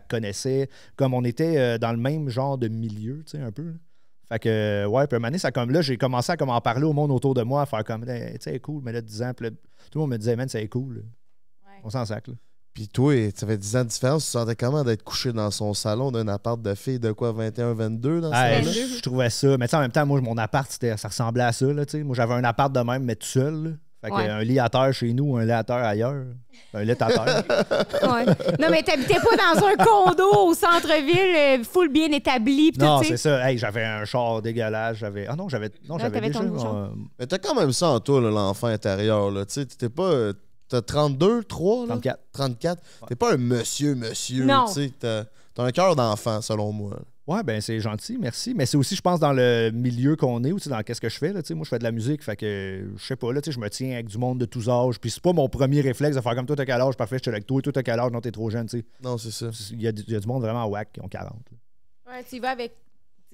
connaissait, comme on était dans le même genre de milieu, tu sais, un peu. Là. Fait que, ouais, puis un moment donné, ça comme là, j'ai commencé à comme en parler au monde autour de moi, à faire comme, hey, tu sais, elle est cool, mais là, 10 ans, puis là, tout le monde me disait, man, c'est cool. Là. Ouais. On s'en sac, là. Puis toi, ça fait 10 ans de différence. Tu sentais comment d'être couché dans son salon d'un appart de filles de quoi, 21, 22 dans ce Hey, temps-là? je trouvais ça. Mais tu sais, en même temps, moi, mon appart, ça ressemblait à ça. Là, tu sais. Moi, j'avais un appart de même, mais tout seul. Là. Fait que, Ouais. un lit à terre chez nous, un lit à terre ailleurs. Un lit à terre. Ouais. Non, mais t'habitais pas dans un condo au centre-ville, full bien établi. Pis Non, tout, tu c'est sais. ça. Hey, j'avais un char dégueulasse. J'avais t'avais déjà. ton char. Mais t'as quand même ça en toi, là, l'enfant intérieur. Là. Tu sais, t'es pas. T'as 32, 3, là? 34. 34. T'es pas un monsieur. Non. Tu sais, t'as un cœur d'enfant, selon moi. Ouais, ben c'est gentil, merci. Mais c'est aussi, je pense, dans le milieu qu'on est, ou tu sais, dans qu'est-ce que je fais. Là, tu sais, moi, je fais de la musique, fait que je sais pas, là, tu sais, je me tiens avec du monde de tous âges. Puis c'est pas mon premier réflexe de faire comme toi, t'as quel âge, parfait, je suis avec toi, t'as quel âge, non, t'es trop jeune, tu sais. Non, c'est ça. Il y a du monde vraiment whack qui ont 40. là. Ouais, tu y vas avec...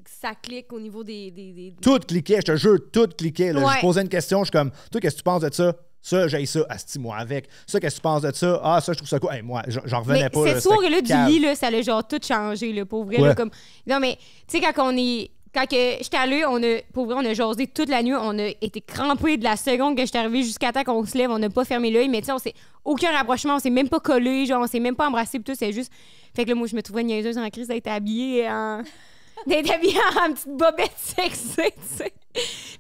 Ça clique au niveau des... Tout cliquait, je te jure, tout cliquait. Là. Ouais. Je posais une question, je suis comme, toi, qu'est-ce que tu penses de ça? Ça, j'ai ça. Asti, moi, avec. Ça, qu'est-ce que tu penses de ça? Ah, ça, je trouve ça cool. Hey, moi, j'en revenais Mais pas. cette là, soirée-là c'était du cave. lit, là, ça l'a genre tout changé, là, pour vrai. Ouais. Là, comme... Non, mais tu sais, quand que j'étais allée, pour vrai, on a jasé toute la nuit. On a été crampés de la seconde que j'étais arrivée jusqu'à temps qu'on se lève. On n'a pas fermé l'œil, mais tu sais, on s'est aucun rapprochement. On s'est même pas collé, genre, on s'est même pas embrassé. Pis tout, c'est juste. Fait que là, moi, je me trouvais niaiseuse en crise d'être habillée en. D'être habillée en petite bobette sexy, tu sais.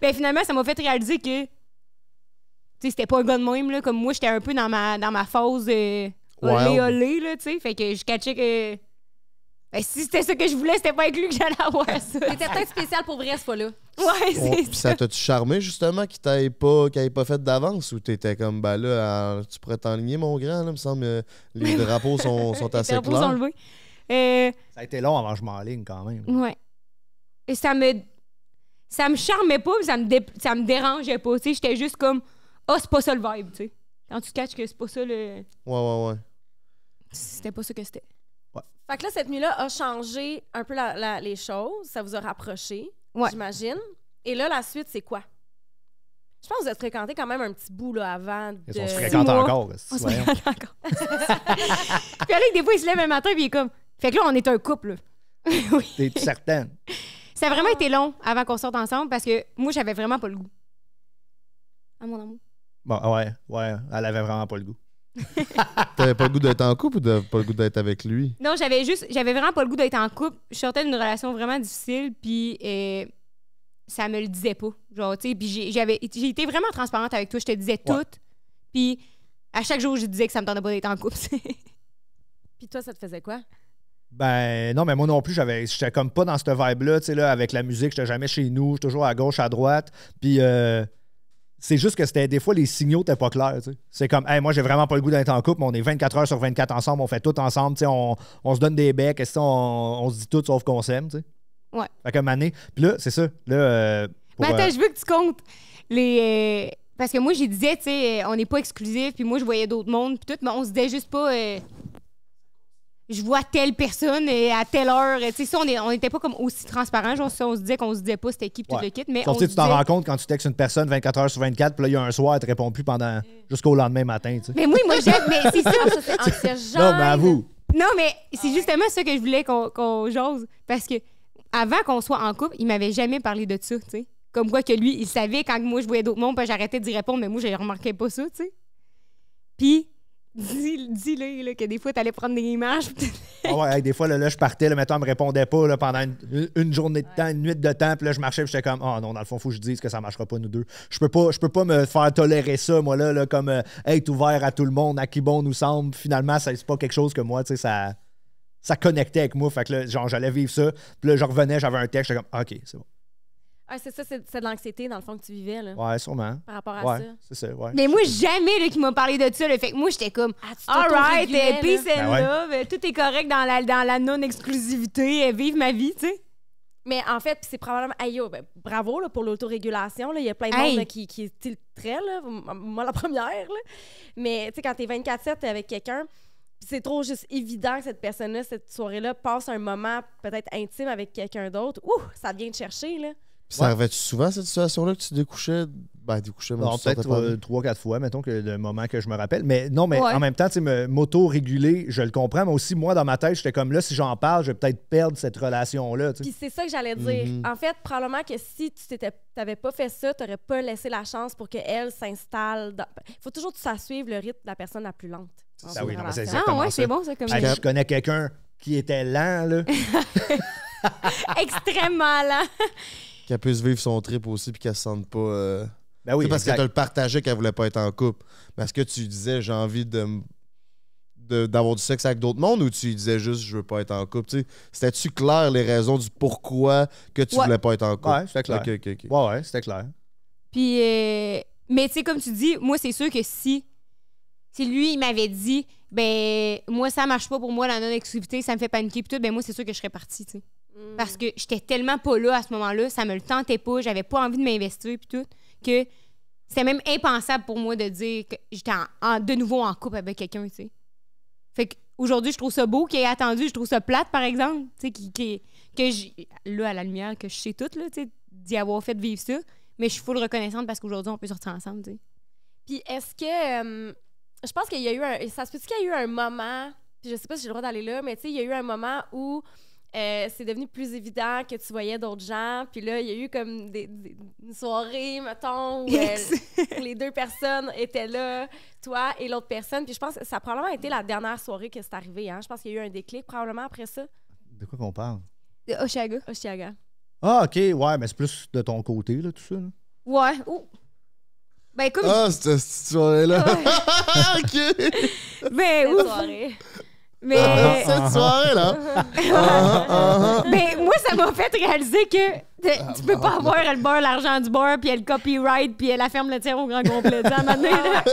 Ben finalement, ça m'a fait réaliser que sais, c'était pas un gars de même, là. Comme moi, j'étais un peu dans ma phase olé, là, tu sais. Fait que je catchais que... Ben, si c'était ça que je voulais, c'était pas avec lui que j'allais avoir ça. T'étais peut-être spécial pour vrai, ce fois-là. Ouais, c'est Puis ça t'a-tu charmé, justement, qu'il t'aille pas fait d'avance? Ou t'étais comme, ben là, tu pourrais t'enligner, mon grand, là, me semble, les drapeaux sont assez Les drapeaux sont clairs. levés. Ça a été long avant que je m'enligne, quand même. Ouais. Et ça me charmait pas, puis ça me dérangeait pas. Tu sais, j'étais juste comme, c'est pas ça le vibe, tu sais. Quand tu catches que c'est pas ça le... Ouais. C'était pas ça que c'était. Fait que là, cette nuit-là a changé un peu les choses. Ça vous a rapproché, j'imagine. Et là, la suite, c'est quoi? Je pense que vous êtes fréquentés quand même un petit bout là, avant de... Ils se fréquentent encore. On se fréquente encore. Puis là, des fois, il se lève un matin puis il est comme... Fait que là, on est un couple. Oui. T'es certaine? Ça a vraiment été long avant qu'on sorte ensemble parce que moi, j'avais vraiment pas le goût. À mon amour. Bon, ouais, elle avait vraiment pas le goût. T'avais pas le goût d'être en couple ou t'avais pas le goût d'être avec lui? Non, j'avais vraiment pas le goût d'être en couple. Je sortais d'une relation vraiment difficile, puis ça me le disait pas. Genre, tu sais, puis j'ai été vraiment transparente avec toi. Je te disais tout. Puis à chaque jour, je disais que ça me tentait pas d'être en couple. Puis toi, ça te faisait quoi? Ben non, mais moi non plus, j'étais comme pas dans cette vibe-là, tu sais, là, avec la musique, j'étais jamais chez nous, j'étais toujours à gauche, à droite. Puis c'est juste que c'était des fois, les signaux n'étaient pas clairs, tu sais. C'est comme, hey, moi, j'ai vraiment pas le goût d'être en couple, mais on est 24 heures sur 24 ensemble, on fait tout ensemble, tu sais, on se donne des becs, on se dit tout sauf qu'on s'aime, tu sais. Ouais. Fait que mané. Puis là, c'est ça. Là, Mais attends, je veux que tu comptes les... parce que moi, je disais, tu sais, on n'est pas exclusif, puis moi, je voyais d'autres mondes, puis tout, mais on se disait juste pas... je vois telle personne à telle heure. Tu sais, ça, on n'était pas comme aussi transparent. Genre, ça, on se disait qu'on se disait pas c'était qui, puis tout le kit. Mais sauf que tu t'en rends compte quand tu textes une personne 24 heures sur 24, puis là, il y a un soir, elle te répond plus jusqu'au lendemain matin, tu sais. Mais moi, j'aime. Mais c'est ça. Ça, c'est anxiogène. Non, mais avoue. Non, mais c'est justement ça que je voulais qu'on jase. Parce que avant qu'on soit en couple, il m'avait jamais parlé de ça, tu sais. Comme quoi que lui, il savait quand moi, je voyais d'autres mondes, puis j'arrêtais d'y répondre, mais moi, je remarquais pas ça, tu sais. Puis... Dis-le là, que des fois, t'allais prendre des images. Ah ouais, des fois, là, je partais, là, mettons, elle me répondait pas là, pendant une journée de temps, une nuit de temps, puis là, je marchais, puis j'étais comme, oh non, dans le fond, faut que je dise que ça marchera pas, nous deux. Je peux pas me faire tolérer ça, moi, là comme, être ouvert à tout le monde, à qui bon nous semble. Finalement, c'est pas quelque chose que moi, tu sais, ça connectait avec moi. Fait que là, genre, j'allais vivre ça, puis là, je revenais, j'avais un texte, j'étais comme, OK, c'est bon. Ah, c'est ça, c'est de l'anxiété, dans le fond, que tu vivais, là. Ouais, sûrement. Par rapport à ça. C'est ça, ouais. Mais moi, jamais là, qui m'a parlé de ça. Là. Fait que moi, j'étais comme, all right, peace and love, tout est correct dans la non-exclusivité, vive ma vie, tu sais. Mais en fait, c'est probablement... Aïe, bravo là, pour l'autorégulation. Il y a plein de monde là, qui tilterait, là. Moi, la première. Là. Mais tu sais, quand t'es 24/7 avec quelqu'un, c'est trop juste évident que cette personne-là, cette soirée-là, passe un moment peut-être intime avec quelqu'un d'autre. Ouh, ça vient te chercher, là. Puis ça arrivait-tu souvent, cette situation-là, que tu découchais? Ben, découchais, non, peut-être 3-4 fois, mettons, que le moment que je me rappelle. Mais non, mais en même temps, tu sais, m'auto-réguler, je le comprends, mais aussi, moi, dans ma tête, j'étais comme là, si j'en parle, je vais peut-être perdre cette relation-là. Puis c'est ça que j'allais dire. En fait, probablement que si tu t'avais pas fait ça, tu n'aurais pas laissé la chance pour qu'elle s'installe. Il faut toujours que tu fasses suivre le rythme de la personne la plus lente. Ah oui, non, mais c'est exactement ça. C'est bon, ça, comme je connais quelqu'un qui était lent, là. Extrêmement lent. Qu'elle puisse vivre son trip aussi puis qu'elle se sente pas... Ben oui, parce que tu le partageais qu'elle voulait pas être en couple. Mais est-ce que tu disais j'ai envie d'avoir du sexe avec d'autres mondes ou tu disais juste je veux pas être en couple? C'était-tu clair les raisons du pourquoi que tu voulais pas être en couple? Ouais, c'était clair. Okay. Ouais, c'était clair. Puis, mais tu sais, comme tu dis, moi, c'est sûr que si lui, il m'avait dit, ben, moi, ça marche pas pour moi, la non-exclusivité, ça me fait paniquer, puis tout, ben, moi, c'est sûr que je serais partie, tu sais. Parce que j'étais tellement pas là à ce moment-là, ça me le tentait pas, j'avais pas envie de m'investir, puis tout, que c'était même impensable pour moi de dire que j'étais de nouveau en couple avec quelqu'un, tu sais. Fait qu'aujourd'hui, je trouve ça beau qu'il ait attendu, je trouve ça plate, par exemple, tu sais, là, à la lumière, que je sais tout, là, tu sais, d'y avoir fait vivre ça, mais je suis full reconnaissante parce qu'aujourd'hui, on peut sortir ensemble, tu sais. Puis est-ce que... je pense qu'il y a eu ça se peut-dire qu'il y a eu un moment, puis je sais pas si j'ai le droit d'aller là, mais tu sais, il y a eu un moment où c'est devenu plus évident que tu voyais d'autres gens, puis là, il y a eu comme une soirée, mettons, où les deux personnes étaient là, toi et l'autre personne, puis je pense que ça a probablement été la dernière soirée que c'est arrivé, hein? Je pense qu'il y a eu un déclic probablement après ça. De quoi qu'on parle? De Oshiaga. Oshiaga. Ah, OK, ouais, mais c'est plus de ton côté, là, tout ça, là. Ouais. Oh. Ben, écoute, cette soirée-là. OK. ben, Cette ouf. soirée. Mais, Cette soirée-là. ben, moi, ça m'a fait réaliser que tu peux pas avoir le beurre, l'argent du beurre, puis le copyright, puis la ferme laitière au grand complet. À un moment donné, là,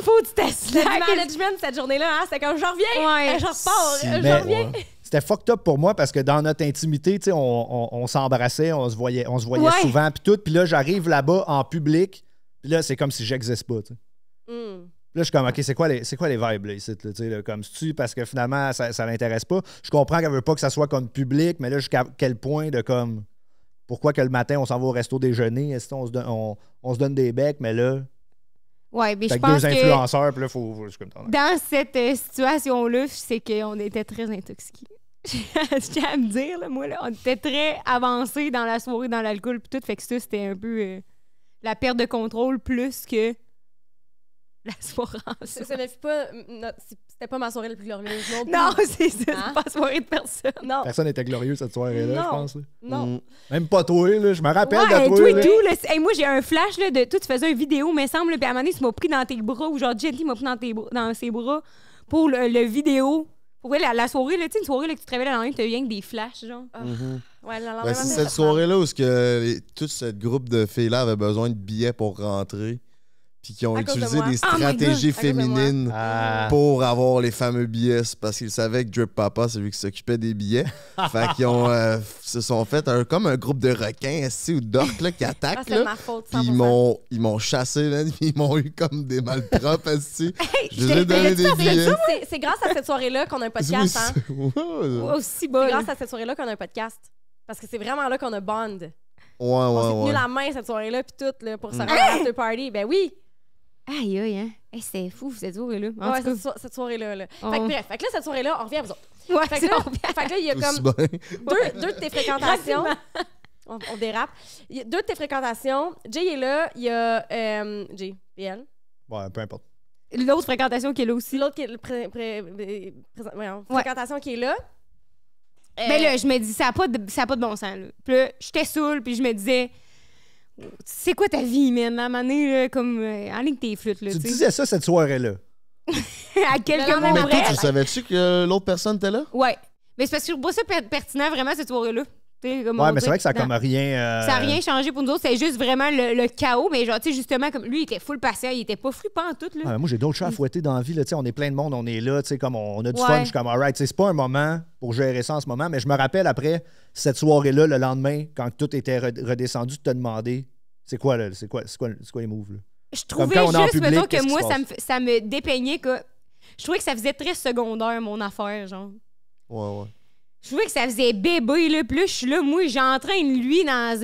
faut que tu Le t'assures. management cette journée-là, hein, c'était comme je reviens, Ouais. je repars, Si, je mais- reviens. C'était fucked up pour moi parce que dans notre intimité, tu sais, on s'embrassait, on se voyait Ouais. souvent, puis tout. Puis là, j'arrive là-bas en public, puis là, c'est comme si j'existe pas, tu sais. Mm. Là, je suis comme, OK, c'est quoi les vibes, là, ici, là, tu sais, là, comme si parce que finalement, ça l'intéresse pas. Je comprends qu'elle veut pas que ça soit comme public, mais là, jusqu'à quel point de comme, pourquoi que le matin, on s'en va au resto déjeuner, est-ce qu'on on se donne des becs, mais là, Ouais, mais je avec pense deux que influenceurs, puis là, je suis comme, dans cette situation-là, c'est qu'on était très intoxiqués. Je tiens à me dire, là, moi, là, on était très avancés dans la soirée, dans l'alcool, puis tout. Fait que ça, c'était un peu la perte de contrôle plus que la soirée en soi. Ce ne fut pas, c'était pas ma soirée la plus glorieuse. Non, plus. Non, c'est ça, Hein? c'est pas la soirée de personne. non, personne n'était glorieux cette soirée-là, Non. je pense. Là. non. Même pas toi, là. Je me rappelle Ouais, de toi. toi là. et tout. Là, hey, moi, j'ai un flash là, de toi, tu faisais une vidéo, me semble, là, puis à un moment donné, tu m'as pris dans tes bras, ou genre Gently m'a pris dans ses bras pour le vidéo. Pour vrai, la soirée, là, tu sais, une soirée là, que tu te réveilles la nuit, tu as rien que des flashs, genre. Ouais, le lendemain Ben, matin, c'est ça cette se soirée-là où tout ce groupe de filles-là avait besoin de billets pour rentrer, puis qui ont À cause de utilisé moi. des Oh my God, stratégies à cause de moi. féminines Ah. pour avoir les fameux billets. C'est parce qu'ils savaient que Drip Papa, c'est lui qui s'occupait des billets. Fait qu'ils ont, se sont fait comme un groupe de requins assis ou d'orques là, qui Ah, attaquent. c'était là. ma faute, Puis 100%. ils m'ont chassé, là, puis ils m'ont eu comme des malpropres assis. Je j'étais- les ai donné des billets. C'est grâce à cette soirée-là qu'on a un podcast, hein. Ouais, Aussi C'est bas. grâce à cette soirée-là qu'on a un podcast. Parce que c'est vraiment là qu'on a bond. ouais, On s'est tenu ouais. la main cette soirée-là, puis tout, là, pour se rendre à l'after party. Ben oui! Aïe, aïe, hein. Hey, c'est fou, cette soirée-là. En Ouais, tout cas, cette soirée-là. Là. Oh. Fait que bref, fait que là, cette soirée-là, on revient à vous autres. ouais, Fait que c'est là, bon. fait que là, il y a Tout comme aussi bien. deux de tes fréquentations. On dérape. Il y a deux de tes fréquentations. Jay est là. Il y a Jay, PL. Ouais, peu importe. L'autre fréquentation qui est là aussi. Puis l'autre qui est le fréquentation qui est là. Mais là, je me dis, ça a pas de bon sens. Là. Puis là, j'étais saoule, puis je me disais, c'est quoi ta vie, man? À un moment donné, là, comme, en ligne tes flûtes, là, Tu tu sais. disais ça cette soirée-là. À quelques Le mois Mais lendemain, toi, près. tu savais-tu que l'autre personne était là? Ouais. Mais c'est parce que je trouve pas ça pertinent, vraiment, cette soirée-là. Tu sais, comme Ouais, on mais dit, c'est vrai que ça a non. comme rien. Ça n'a rien changé pour nous autres, c'est juste vraiment le chaos. Mais genre, tu sais, justement, comme lui, il était full patient, il était pas flippant en tout, là. Ah, moi, j'ai d'autres chats à fouetter dans la vie. Là, tu sais, on est plein de monde, on est là, tu sais, comme on a du Ouais. fun. Je suis comme, alright, c'est pas un moment pour gérer ça en ce moment, mais je me rappelle après cette soirée-là, le lendemain, quand tout était redescendu, de te demander, c'est quoi, là, c'est quoi les moves, là? Je Comme trouvais quand on est en juste, public, mettons, que qu'est-ce qui moi, se ça me dépeignait, que je trouvais que ça faisait très secondaire, mon affaire, genre. Ouais, ouais. Je trouvais que ça faisait bébé, là. Puis là, je suis là, moi, j'entraîne lui dans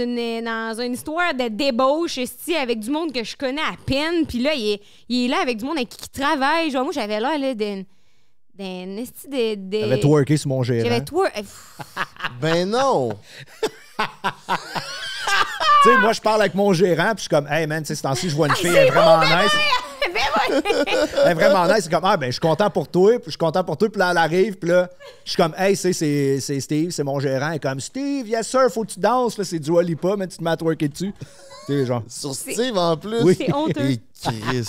une histoire de débauche, esti, avec du monde que je connais à peine. Puis là, il est là avec du monde avec qui il travaille. Genre, moi, j'avais l'air, là, d'un esti de... J'avais twerké sur mon gérant. J'avais twerké. Ben non! Tu sais, moi, je parle avec mon gérant, puis je suis comme, hey man, tu sais, ce temps-ci, je vois une fille, elle est vraiment nice. Elle est vraiment nice. C'est comme, ah, ben, je suis content pour toi, puis je suis content pour toi, puis là, elle arrive, puis là, je suis comme, hey, c'est Steve, c'est mon gérant. Elle est comme, Steve, yes sir, faut que tu danses, là, c'est du Lipa, mais tu te mets à twerker dessus. Tu sais, genre. Sur Steve en plus? Oui. C'est honteux. Et Chris.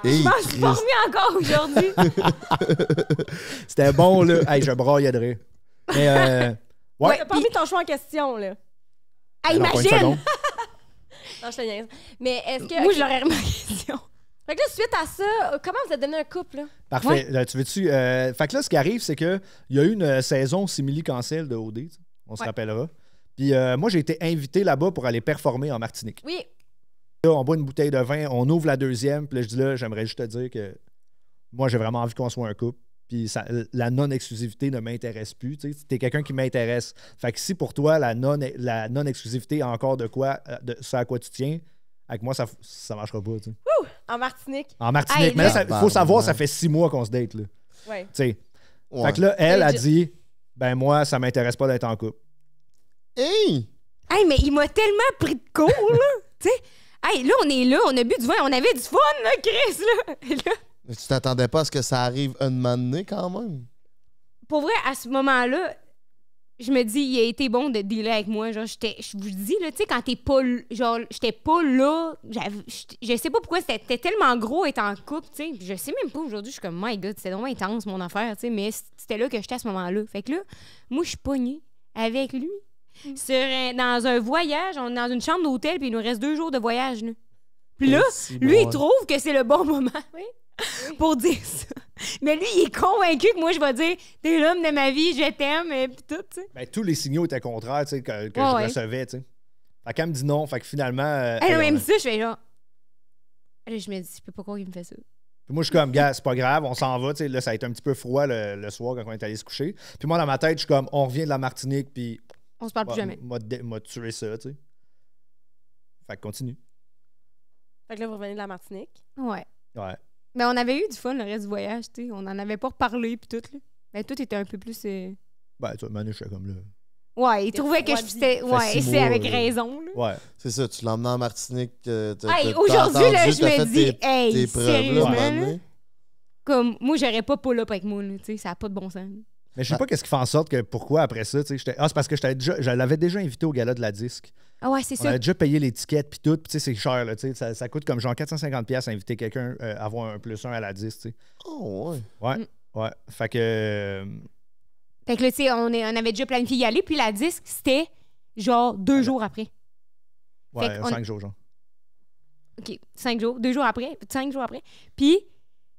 Et Je m'en suis pas Chris. remis encore aujourd'hui. C'était bon, là. Hey, je braillais de rire. Mais, ouais. T'as pas mis ton choix en question, là. Ah, Non, pas une imagine! seconde. Non, je te niaise. Mais est-ce que. Moi, je l'aurais remis en question. Fait que là, suite à ça, comment vous êtes donné un couple, là? Parfait. Ouais. Là, tu veux-tu. Fait que là, ce qui arrive, c'est qu'il y a eu une saison simili-cancel de OD. Tu sais. On se Ouais. rappellera. Puis moi, j'ai été invité là-bas pour aller performer en Martinique. Oui. Là, on boit une bouteille de vin, on ouvre la deuxième, puis là, je dis là, j'aimerais juste te dire que moi, j'ai vraiment envie qu'on soit un couple. Puis la non-exclusivité ne m'intéresse plus. Tu sais. T'es quelqu'un qui m'intéresse. Fait que si pour toi, la non-exclusivité a encore de quoi, de ce à quoi tu tiens, avec moi, ça marchera pas. Tu sais. En Martinique. En Martinique. Hey, mais là, là- il faut savoir, ça fait 6 mois qu'on se date. Là. Tu Ouais. sais. Ouais. Fait que là, elle a Hey, dit ben moi, ça m'intéresse pas d'être en couple. Hey! Hey, mais il m'a tellement pris de court, là. Tu sais, hey, là, on est là, on a bu du vin, on avait du fun, là, Chris, là. Et là, Mais tu t'attendais pas à ce que ça arrive un moment donné, quand même? pour vrai, à ce moment-là, je me dis, il a été bon de dealer avec moi. Genre, je vous dis, là, tu sais, quand t'es pas... Genre, j'étais pas là. Je sais pas pourquoi c'était tellement gros être en couple, tu sais. Je sais même pas aujourd'hui, je suis comme, my God, c'était vraiment intense, mon affaire, tu sais. Mais c'était là que j'étais à ce moment-là. Fait que là, moi, je suis pognée avec lui dans un voyage. On est dans une chambre d'hôtel, puis il nous reste 2 jours de voyage, là. Puis là, lui, il trouve que c'est le bon moment pour dire ça. Mais lui, il est convaincu que moi, je vais dire « T'es l'homme de ma vie, je t'aime », et puis tout, tu sais. Ben, tous les signaux étaient contraires, tu sais, que je recevais, tu sais. Fait qu'elle me dit non, fait que finalement... même ça, je fais genre... Là, je me dis, je peux pas croire qu'il me fait ça. Puis moi, je suis comme, gars, c'est pas grave, on s'en va, tu sais. Là, ça a été un petit peu froid le soir quand on est allé se coucher. Puis moi, dans ma tête, je suis comme, on revient de la Martinique, puis... On se parle plus jamais. M'a tué ça, tu sais. Fait que continue. Fait que là, vous revenez de la Martinique. Ouais. Ouais. Mais on avait eu du fun le reste du voyage, tu sais. On en avait pas reparlé, puis tout, là. Mais tout était un peu plus... Ben, tu vois, Manu, je suis comme là. Ouais, il trouvait que j'étais... Ouais, et c'est avec raison, là. Ouais. C'est ça, tu l'emmenais en Martinique. Hey, aujourd'hui, là, je me dis, hey, sérieusement, là, comme, moi, j'aurais pas pull-up avec moi, là, tu sais, ça a pas de bon sens. Mais je sais pas qu'est-ce qui fait en sorte que pourquoi après ça, tu sais, c'est parce que je l'avais déjà invité au gala de la disque. Ah ouais, c'est On ça. avait déjà payé l'étiquette puis tout, puis tu sais, c'est cher, là, tu sais, ça coûte comme genre 450$ à inviter quelqu'un à avoir un +1 à la disque, tu sais. Oh, ouais. Ouais, ouais. Fait que... Fait que là, tu sais, on avait déjà planifié y aller, puis la disque, c'était genre 2 jours après. Ouais, 5 jours, genre. OK, 5 jours, 2 jours après, 5 jours après. Puis,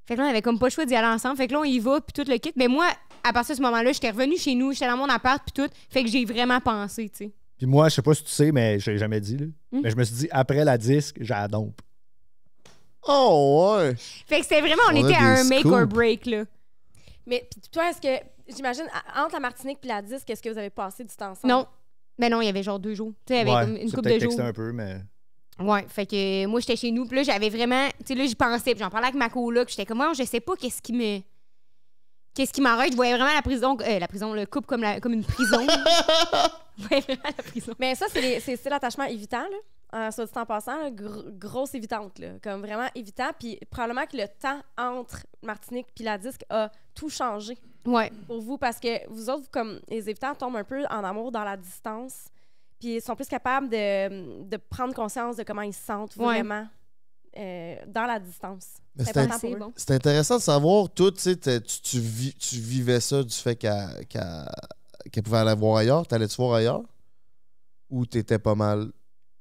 fait que là, on avait comme pas le choix d'y aller ensemble. Fait que là, on y va, puis tout le kit. Mais moi, à partir de ce moment-là, j'étais revenue chez nous, j'étais dans mon appart, puis tout. Fait que j'ai vraiment pensé, tu sais. Puis moi, je sais pas si tu sais, mais je l'ai jamais dit, là. Mais je me suis dit, après la disque, j'ai la dompe. Oh, ouais. Fait que c'était vraiment, on était à un make or break, là. Mais puis toi, est-ce que, j'imagine, entre la Martinique et la disque, est-ce que vous avez passé du temps ensemble? Non. Mais non, il y avait genre 2 jours. Tu sais, avec une couple de jours. Texté un peu, mais... Ouais, fait que moi, j'étais chez nous, puis là, j'avais vraiment... Tu sais, là, j'y pensais, puis j'en parlais avec ma coloc, j'étais comme, moi, je sais pas qu'est-ce qui m'arrête. Je voyais vraiment la prison, le couple comme une prison. Je voyais vraiment la prison. Mais ça, c'est l'attachement évitant, là. Soit dit en passant, là, grosse évitante, là. Comme vraiment évitant. Puis probablement que le temps entre Martinique puis la disque a tout changé Ouais. pour vous. Parce que vous autres, comme les évitants, tombent un peu en amour dans la distance. Puis ils sont plus capables de prendre conscience de comment ils se sentent vraiment dans la distance. C'est important pour eux. Bon. C'est intéressant de savoir, toi, tu sais, tu vivais ça du fait qu'elle pouvait aller voir ailleurs. T'allais-tu voir ailleurs? Ou t'étais pas mal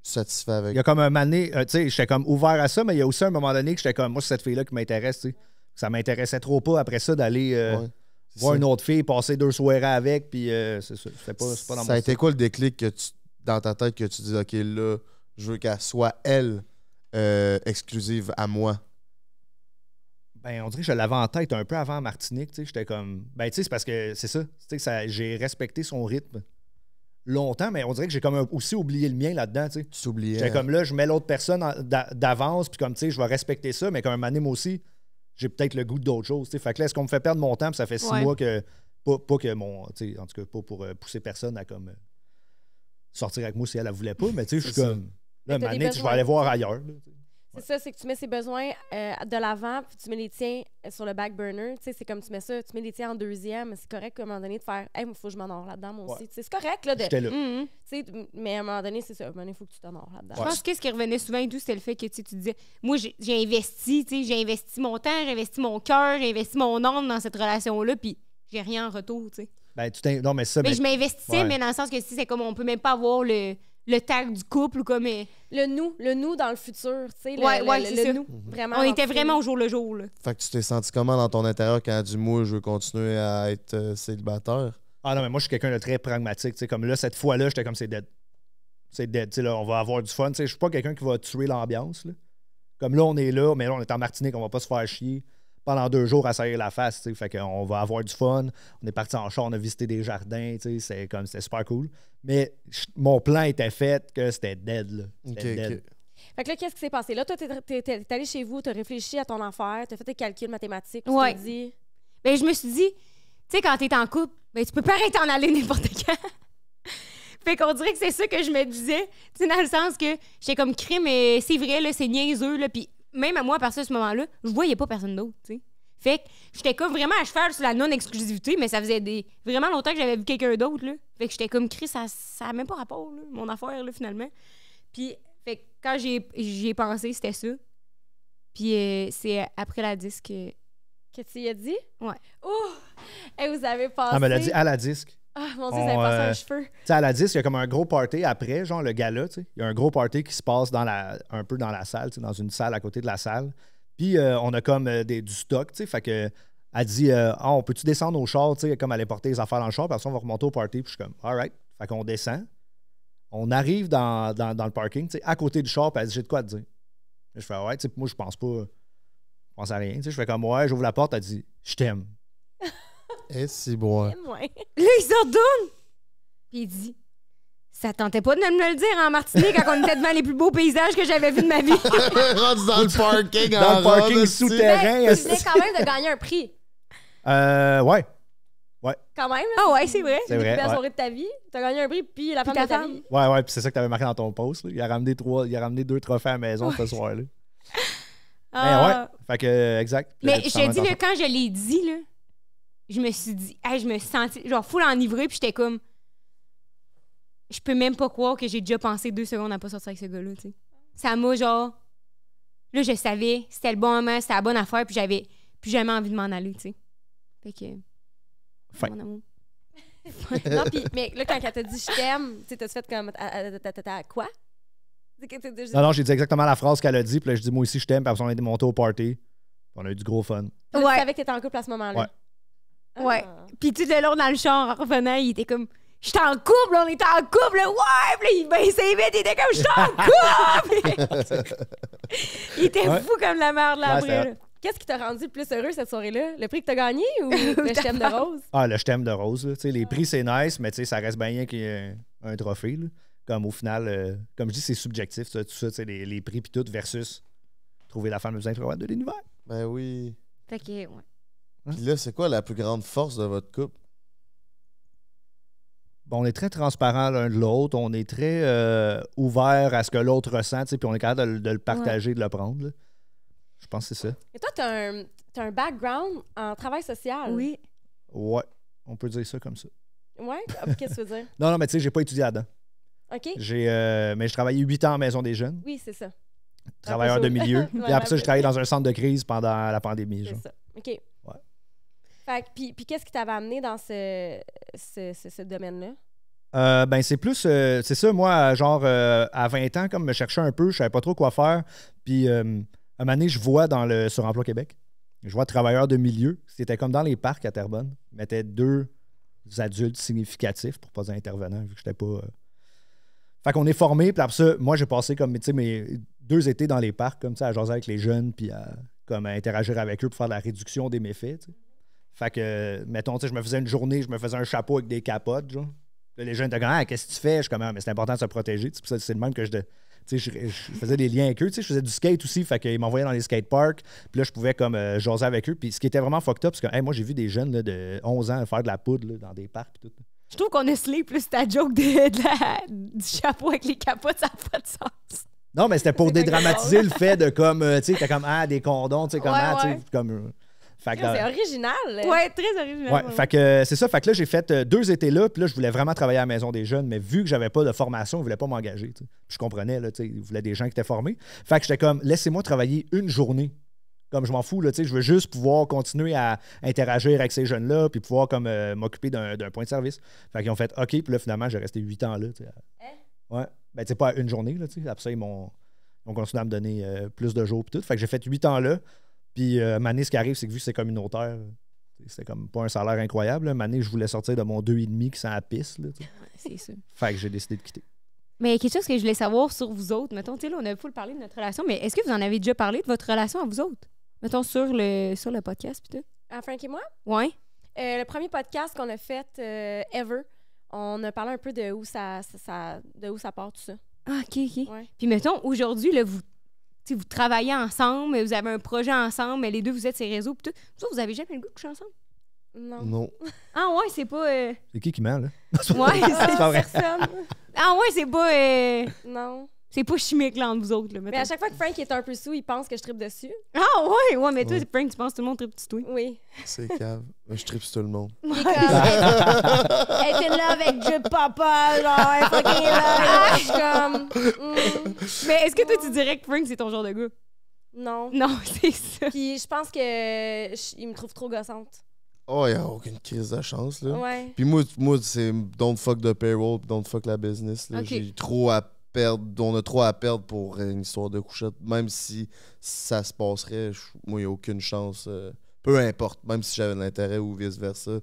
satisfait avec? Il y a comme un moment donné, tu sais, j'étais comme ouvert à ça, mais il y a aussi un moment donné que j'étais comme, moi, c'est cette fille-là qui m'intéresse, tu sais. Ça m'intéressait trop pas après ça d'aller voir une autre fille, passer 2 soirées avec, puis c'est ça. C'est pas dans mon Ça a été style. quoi le déclic dans ta tête que tu dis, OK, là, je veux qu'elle soit, elle, exclusive à moi? Ben, on dirait que je l'avais en tête un peu avant Martinique, tu sais. J'étais comme, ben, tu sais, c'est parce que c'est ça. Tu sais, j'ai respecté son rythme longtemps, mais on dirait que j'ai comme aussi oublié le mien là-dedans, tu sais. Tu t'oubliais. J'étais comme là, je mets l'autre personne d'avance, puis comme, tu sais, je vais respecter ça, mais comme un moment donné, moi aussi, j'ai peut-être le goût d'autre chose, tu sais. Fait que là, est-ce qu'on me fait perdre mon temps, puis ça fait 6 mois que, pas que mon, tu sais, en tout cas, pas pour pousser personne à comme sortir avec moi si elle la voulait pas, mais tu sais, je suis comme, là, un moment donné, je vais aller voir ailleurs, là, C'est ça, c'est que tu mets ses besoins de l'avant, puis tu mets les tiens sur le back burner. Tu sais, c'est comme tu mets ça, tu mets les tiens en deuxième. C'est correct à un moment donné de faire « Hey, il faut que je m'honore là-dedans, moi aussi. » C'est correct, là. J'étais là. Mm-hmm. Tu sais, mais à un moment donné, c'est ça. À un moment donné, il faut que tu t'honores là-dedans. Je pense que ce qui revenait souvent et tout, c'était le fait que tu disais, moi, j'ai investi, tu sais, j'ai investi mon temps, j'ai investi mon cœur, j'ai investi mon âme dans cette relation-là, puis j'ai rien en retour, tu sais. Ben, non, mais ça, Mais je m'investissais, mais dans le sens que si c'est comme on peut même pas avoir le tag du couple ou comme. Le nous dans le futur, tu sais. c'est ça. Nous. Vraiment. On était vraiment au jour le jour, là. Fait que tu t'es senti comment dans ton intérieur quand tu as dit, moi, je veux continuer à être célibataire? Ah non, mais moi, je suis quelqu'un de très pragmatique. Tu sais, comme là, cette fois-là, j'étais comme c'est dead. C'est dead. Tu sais, là, on va avoir du fun. Tu sais, je suis pas quelqu'un qui va tuer l'ambiance. Là. Comme là, on est là, mais là, on est en Martinique, on va pas se faire chier pendant 2 jours à salir la face. Tu sais, fait qu'on va avoir du fun. On est parti en char, on a visité des jardins. Tu sais, c'était super cool. Mais mon plan était fait que c'était dead. Là. C'était dead. OK. Fait que là, qu'est-ce qui s'est passé? Là, toi, t'es allé chez vous, t'as réfléchi à ton affaire, t'as fait tes calculs mathématiques, tu t'es dit... Ben, je me suis dit, tu sais, quand t'es en couple, ben, tu peux pas arrêter en aller n'importe quand. Fait qu'on dirait que c'est ça que je me disais, tu sais, dans le sens que j'étais comme crime, mais c'est vrai, là, c'est niaiseux, là, puis même à moi, à partir de ce moment-là, je voyais pas personne d'autre, tu sais. Fait que j'étais comme vraiment à cheval sur la non-exclusivité, mais ça faisait vraiment longtemps que j'avais vu quelqu'un d'autre, là. Fait que j'étais comme, Chris, ça a même pas rapport, là, mon affaire, là, finalement. Puis, fait que quand j'y ai pensé, c'était ça. Puis c'est après la disque que tu y as dit? Ouais. Oh! Et vous avez passé... Non, mais elle a dit à la disque. Ah, mon Dieu, vous avez passé un cheveu. Tu sais, à la disque, il y a comme un gros party après, genre le gala, tu sais. Il y a un gros party qui se passe un peu dans la salle, tu sais, dans une salle à côté de la salle. Puis on a comme du stock, tu sais. Fait que elle dit on peut-tu descendre au char, tu sais, comme aller porter les affaires dans le char, parce qu'on va remonter au party. Puis je suis comme, all right. Fait qu'on descend. On arrive dans le parking, tu sais, à côté du char, puis elle dit, j'ai de quoi te dire. Je fais, ouais, tu sais, moi, je pense à rien. Tu sais, je fais comme, ouais, j'ouvre la porte, elle dit, je t'aime. Et si bon. Ouais. Là, il se retourne. Puis il dit, ça tentait pas de me le dire en Martinique quand on était devant les plus beaux paysages que j'avais vus de ma vie. Rendu dans le parking, Dans le parking robe, souterrain. Ben, tu venais quand même de gagner un prix. Ouais. Quand même. Ah ouais, c'est vrai. C'est Une des vrai, plus belles ouais. soirées de ta vie. T'as gagné un prix, puis la femme ta de ta femme. vie. Ouais, puis c'est ça que t'avais marqué dans ton post. Là. Il a ramené 2 trophées à la maison ce soir-là. Ah. Ouais. Fait que, exact. Mais Puis, je te dis, là, quand je l'ai dit, là, je me suis dit, hey, je me sentais genre full enivrée, puis j'étais comme, je peux même pas croire que j'ai déjà pensé 2 secondes à pas sortir avec ce gars-là, tu sais. Ça m'a genre, là, je savais, c'était le bon moment, c'était la bonne affaire, puis j'avais plus jamais envie de m'en aller, tu sais. Fait que, Fin. mon amour. Non, puis, mais là, quand elle t'a dit je t'aime, tu sais, t'as fait comme. Quoi? Non, j'ai dit exactement la phrase qu'elle a dit. Puis là, je dis, moi aussi, je t'aime. Puis après, on a été monté au party. Puis on a eu du gros fun. Tu Ouais. savais que t'étais en couple à ce moment-là. Ouais. Ah. Ouais. Puis tout le long dans le char, en revenant, il était comme, j'étais en couple, on était en couple, là, ouais! Puis là, il baissait vite, il était comme, j'étais en couple! Il était Ouais. fou comme la merde, là, Ouais, après, c'était là. Qu'est-ce qui t'a rendu le plus heureux cette soirée-là? Le prix que t'as gagné ou le je t'aime de rose? Ah, le je t'aime de Rose. Là. Tu sais, les prix, c'est nice, mais tu sais, ça reste bien qu'il y ait un trophée. Là. Comme au final, comme je dis, c'est subjectif, ça, tout ça, tu sais, les prix puis tout, versus trouver la femme la plus incroyable de l'univers. Ben oui. Fait que, ouais. Puis là, c'est quoi la plus grande force de votre couple? Bon, on est très transparent l'un de l'autre. On est très ouvert à ce que l'autre ressent, tu sais, puis on est capable de le partager, de le prendre. Là. Je pense que c'est ça. Et toi, t'as un background en travail social. Oui. Ouais, on peut dire ça comme ça. Ouais? Ah, qu'est-ce que tu veux dire? Non, mais tu sais, j'ai pas étudié là-dedans. OK? Mais je travaillais 8 ans en maison des jeunes, Oui, c'est ça. travailleur de milieu. Puis Ouais, après ça, ouais. je travaillais dans un centre de crise pendant la pandémie. C'est Genre. ça. OK. Fait que, puis qu'est-ce qui t'avait amené dans ce domaine-là? Ben c'est plus, c'est ça, moi, genre à 20 ans, comme me cherchais un peu, je savais pas trop quoi faire. Puis à un moment donné, je vois dans le Sur Emploi Québec, je vois travailleurs de milieu. C'était comme dans les parcs à Terrebonne. Ils mettaient 2 adultes significatifs pour pas dire intervenants, vu que j'étais pas. Fait qu'on est formés, puis après ça, moi j'ai passé comme, tu sais, mes 2 étés dans les parcs, comme ça, à jaser avec les jeunes, puis à interagir avec eux pour faire de la réduction des méfaits, tu sais. Fait que, mettons, tu sais, je me faisais une journée, je me faisais un chapeau avec des capotes, genre. Là, les jeunes étaient comme, qu'est-ce que tu fais? Je suis comme, mais c'est important de se protéger. Tu sais, c'est le même que je faisais des liens avec eux. Tu sais, je faisais du skate aussi, fait qu'ils m'envoyaient dans les skateparks. Puis là, je pouvais comme jaser avec eux. Puis ce qui était vraiment fucked up, c'est que moi, j'ai vu des jeunes là, de 11 ans faire de la poudre là, dans des parcs. Puis tout. Je trouve qu'on a slay plus ta joke du chapeau avec les capotes, ça n'a pas de sens. Non, mais c'était pour C'est pas dédramatiser le fait de comme, tu sais, t'as comme, des condoms, tu sais, comment, Ouais, tu ouais. sais, comme. Fait que, C'est original. Ouais, très original. ouais, fait que c'est ça. Fait que là, j'ai fait 2 étés là, puis là, je voulais vraiment travailler à la maison des jeunes, mais vu que j'avais pas de formation, ils voulaient pas m'engager. Tu sais. Je comprenais, là, tu sais, ils voulaient des gens qui étaient formés. Fait que j'étais comme, laissez-moi travailler une journée. Comme je m'en fous, là, tu sais, je veux juste pouvoir continuer à interagir avec ces jeunes-là, puis pouvoir comme m'occuper d'un point de service. Fait qu'ils ont fait OK, puis là, finalement, j'ai resté 8 ans là. Tu sais. Ouais. Ben, tu sais, pas une journée, là, tu sais. Après ça, ils m'ont continué à me donner plus de jours, puis tout. Fait que j'ai fait 8 ans là. Puis, Mané, ce qui arrive, c'est que vu que c'est communautaire, c'était comme pas un salaire incroyable. Mané, je voulais sortir de mon 2,5 qui sent la pisse. Là, tu sais. C'est ça. Fait que j'ai décidé de quitter. Mais quelque chose que je voulais savoir sur vous autres, mettons, tu sais, là, on a full parlé de notre relation, mais est-ce que vous en avez déjà parlé de votre relation à vous autres? Mettons, sur le podcast, puis tout. À Frank et moi? Ouais. Le premier podcast qu'on a fait ever, on a parlé un peu de où ça part, tout ça. Ah, OK. Ouais. Puis mettons, aujourd'hui, là, vous travaillez ensemble, vous avez un projet ensemble, mais les deux, vous êtes sur les réseaux, puis tout. Vous avez jamais le goût de coucher ensemble? Non. Non. Ah ouais, c'est pas... C'est qui ment, là? Ouais, C'est pas vrai. Personne. Ah ouais, c'est pas... Non. C'est pas chimique, là, entre vous autres, là, Mais mettons. à chaque fois que Frank est un peu sous, il pense que je tripe dessus. Ah, ouais, mais toi, Frank, tu penses que tout le monde tripe dessus, toi? Oui. C'est cave. Moi, je tripe sur tout le monde. Il est comme, elle est in love avec Drip Papa, genre, elle est fucking là. Je suis comme, Mais est-ce que toi, tu dirais que Frank, c'est ton genre de gars? non. Non, c'est ça. Puis je pense que il me trouve trop gossante. Oh, il n'y a aucune crise de chance, là. Ouais. Puis moi c'est don't fuck the payroll, don't fuck la business. Là. Ok. J'ai trop à perdre, on a trop à perdre pour une histoire de couchette. Même si ça se passerait, moi, il n'y a aucune chance. Peu importe, même si j'avais de l'intérêt ou vice-versa,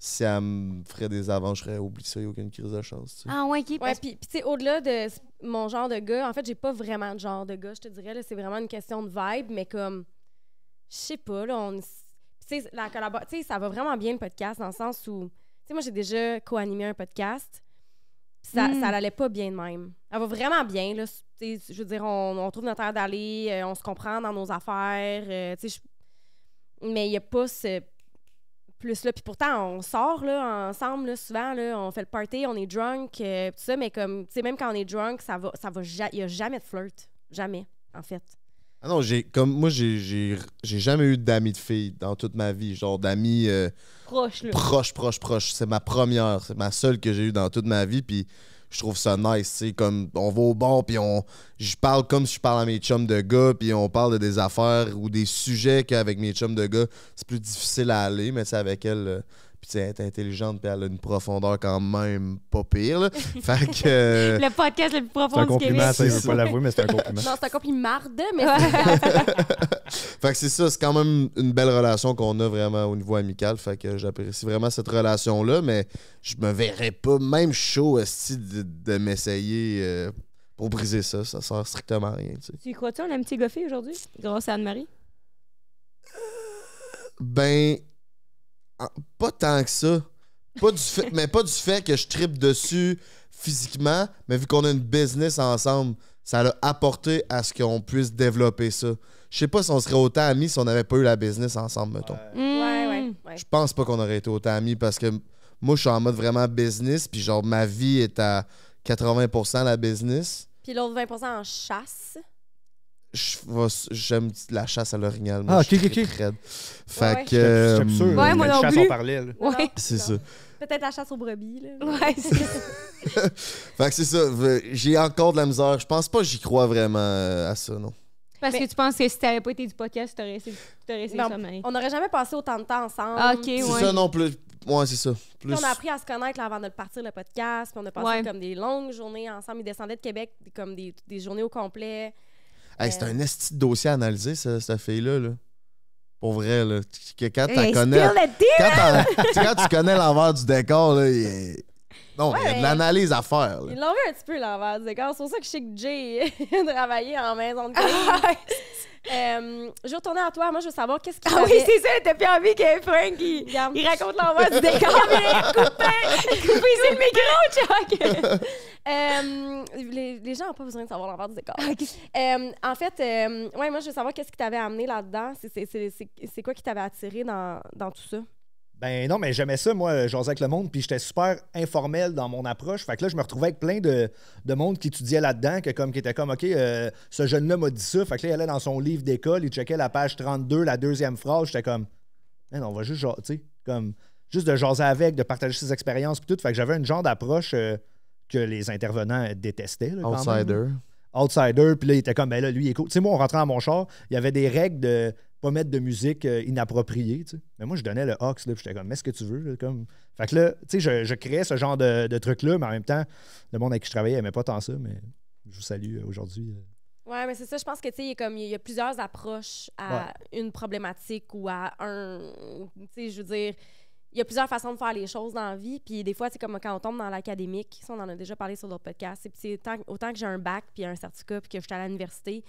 si elle me ferait des avances, je serais oublié ça, il n'y a aucune crise de chance. Tu sais. Ah, ouais, OK. Ouais, puis tu sais, au-delà de mon genre de gars, en fait, j'ai pas vraiment de genre de gars, je te dirais, là, c'est vraiment une question de vibe, mais comme, je sais pas, là, tu sais, la collaboration, tu sais, ça va vraiment bien le podcast dans le sens où, tu sais, moi, j'ai déjà co-animé un podcast, pis ça allait pas bien de même. Elle va vraiment bien, là, tu sais, je veux dire, on trouve notre air d'aller, on se comprend dans nos affaires, tu sais, mais il y a pas ce plus-là. Puis pourtant, on sort, là, ensemble, là, souvent, là, on fait le party, on est drunk, tout ça, mais comme, tu sais, même quand on est drunk, il y a jamais de flirt. Jamais, en fait. Ah non, j'ai jamais eu d'amis de filles dans toute ma vie. Genre d'amis Proche, là. proches. C'est ma première, c'est ma seule que j'ai eue dans toute ma vie. Puis je trouve ça nice, tu sais, comme on va au bar, puis je parle comme si je parle à mes chums de gars, puis on parle de des affaires ou des sujets qu'avec mes chums de gars, c'est plus difficile à aller, mais tu sais, avec elle, puis tu sais, elle est intelligente, puis elle a une profondeur quand même pas pire, là. Fait que... Le podcast le plus C'est un profond du compliment, Québec. ça, il veut pas l'avouer, mais c'est un compliment. Non, c'est un compliment marde, mais Fait que c'est ça, c'est quand même une belle relation qu'on a vraiment au niveau amical. Fait que j'apprécie vraiment cette relation-là, mais je me verrais pas même chaud esti, de m'essayer pour briser ça. Ça sert strictement à rien, tu sais. Tu y crois-tu, on a un petit goffé aujourd'hui, grâce à Anne-Marie? Ben, pas tant que ça. Pas du fait, mais pas du fait que je trippe dessus physiquement, mais vu qu'on a une business ensemble, ça l'a apporté à ce qu'on puisse développer ça. Je sais pas si on serait autant amis si on n'avait pas eu la business ensemble, mettons. ouais. Je pense pas qu'on aurait été autant amis parce que moi, je suis en mode vraiment business, puis genre, ma vie est à 80% la business. Puis l'autre 20% en chasse. J'aime la chasse à l'orignal. Ah, Moi, ok, je suis ok. très raide. Fait Ouais. que... J'étais sûr. Ouais, moi quelle non chasse plus. on parlait, là. Non, Ouais. C'est non. ça. Peut-être la chasse aux brebis, là. Ouais, c'est ça. Fait que c'est ça. J'ai encore de la misère. Je pense pas que j'y crois vraiment à ça, non. Parce Mais- que tu penses que si t'avais pas été du podcast, t'aurais essayé Non, ça, mais... on n'aurait jamais passé autant de temps ensemble. Ah, ok, C'est ouais. ça non plus. Ouais, c'est ça. Puis on a appris à se connaître là, avant de le partir le podcast. Puis on a passé Ouais. comme des longues journées ensemble. Ils descendaient de Québec comme des journées au complet. Hey, c'est un esti de dossier à analyser, cette fille-là. Là. Pour vrai, là. Quand tu Hey, connais. spill the tea! Quand tu connais l'envers du décor, là, non, il y a de mais- l'analyse à faire. Là. Ils l'ont vu un petit peu l'envers du décor. C'est pour ça que je sais que Jay a travaillé en maison de crise. Je vais retourner à toi. Moi, je veux savoir qu'est-ce qui Ah oui, t'avait- c'est ça, t'as plus envie que Frank, Regarde. il raconte l'envers du décor. Coupez ici le micro, Chuck! Les gens n'ont pas besoin de savoir l'envers du décor. En fait, ouais, moi, je veux savoir qu'est-ce qui t'avait amené là-dedans. C'est quoi qui t'avait attiré dans tout ça? Ben non, mais j'aimais ça, moi, jaser avec le monde, puis j'étais super informel dans mon approche. Fait que là, je me retrouvais avec plein de monde qui étudiait là-dedans, qui était comme, OK, ce jeune-là m'a dit ça. Fait que là, il allait dans son livre d'école, il checkait la page 32, la deuxième phrase. J'étais comme, man, on va juste, tu sais, comme, juste de jaser avec, de partager ses expériences, puis tout. Fait que j'avais une genre d'approche que les intervenants détestaient. Là, quand même. Outsider. Outsider, puis là, il était comme, ben là, lui, il est cool. Tu sais, moi, on rentrait dans mon char, il y avait des règles de pas mettre de musique inappropriée, tu sais. Mais moi, je donnais le Ox, là, puis j'étais comme, mets ce que tu veux, là, comme... Fait que là, tu sais, je créais ce genre de truc-là, mais en même temps, le monde avec qui je travaillais n'aimait pas tant ça, mais je vous salue aujourd'hui. Ouais, mais c'est ça, je pense que, tu sais, il y a plusieurs approches à une problématique ou à un... Tu sais, je veux dire, il y a plusieurs façons de faire les choses dans la vie, puis des fois, c'est comme quand on tombe dans l'académique, ça, on en a déjà parlé sur d'autres podcasts, et puis c'est autant que j'ai un bac, puis un certificat, puis que je suis à l'université,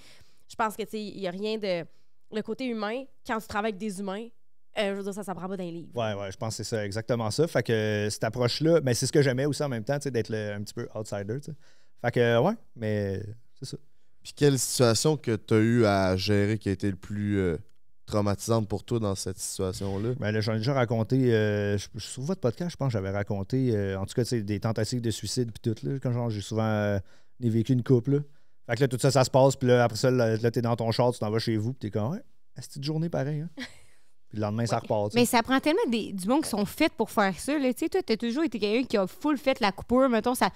je pense que, tu sais, il y a rien de... Le côté humain, quand tu travailles avec des humains, je veux dire, ça s'apprend pas dans les livres. Ouais, je pense que c'est ça, exactement ça. Fait que cette approche-là, mais c'est ce que j'aimais aussi en même temps, tu sais, d'être un petit peu outsider, tu sais. Fait que, ouais, mais c'est ça. Puis quelle situation que tu as eu à gérer qui a été le plus traumatisante pour toi dans cette situation-là? Ben là, j'en ai déjà raconté, sur votre podcast, je pense que j'avais raconté, en tout cas, tu sais, des tentatives de suicide puis tout, là, quand genre, j'ai souvent vécu une couple, là. Fait que là, tout ça, ça se passe. Puis là, après ça, là, t'es dans ton char, tu t'en vas chez vous. Puis t'es comme, ouais, c'est une journée pareil. Hein? Puis le lendemain, ça repart. Mais ça prend tellement du monde qui sont faits pour faire ça. Tu sais, toi, t'as toujours été quelqu'un qui a full fait la coupure. Mettons, ça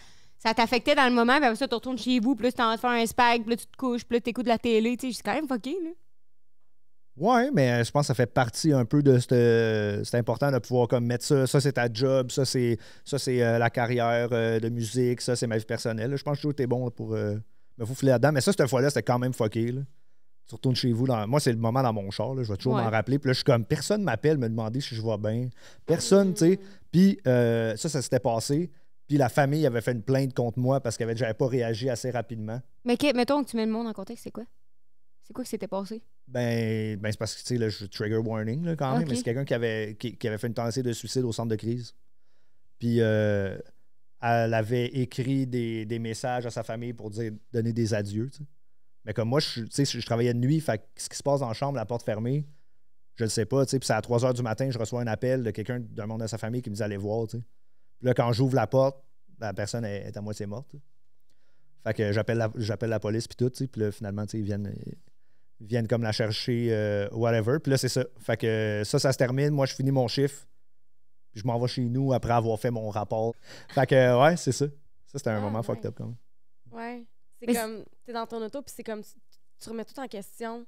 t'affectait dans le moment, puis après ça, tu retournes chez vous, puis là, tu t'en vas te faire un spag, puis là, tu te couches, puis là, t'écoutes la télé. Tu sais, c'est quand même fucké, là. Ouais, mais je pense que ça fait partie un peu de c'est important de pouvoir comme mettre ça. Ça, c'est ta job. Ça, c'est la carrière de musique. Ça, c'est ma vie personnelle. Je pense que t'es bon pour me faufiler là-dedans. Mais ça, cette fois-là, c'était quand même fucké, là. Tu retournes chez vous. Moi, c'est le moment dans mon char. Là, je vais toujours m'en rappeler. Puis là, je suis comme, personne ne m'appelle me demander si je vais bien. Personne, tu sais. Puis ça s'était passé. Puis la famille avait fait une plainte contre moi parce que j'avais pas réagi assez rapidement. Mais mettons que tu mets le monde en contexte, c'est quoi? C'est quoi qui s'était passé? Ben c'est parce que, tu sais, là, je trigger warning là, quand même. Okay. Mais c'est quelqu'un qui avait fait une tentative de suicide au centre de crise. Puis elle avait écrit des messages à sa famille pour donner des adieux, tu sais. Mais comme moi, je travaillais de nuit, fait que ce qui se passe dans la chambre, la porte fermée, je le sais pas, tu sais. Puis c'est à 3 h du matin, je reçois un appel de quelqu'un d'un membre de sa famille qui me dit allez voir, tu sais. Puis là, quand j'ouvre la porte, la personne est à moitié morte. T'sais. Fait que j'appelle la police puis tout, tu sais. Puis là, finalement, tu sais, ils viennent comme la chercher, whatever. Puis là, c'est ça. Fait que ça se termine. Moi, je finis mon chiffre. Puis je m'en vais chez nous après avoir fait mon rapport. Fait que, ouais, c'est ça. Ça, c'était un moment fucked up quand même. Ouais. C'est comme, t'es dans ton auto, puis c'est comme, tu remets tout en question,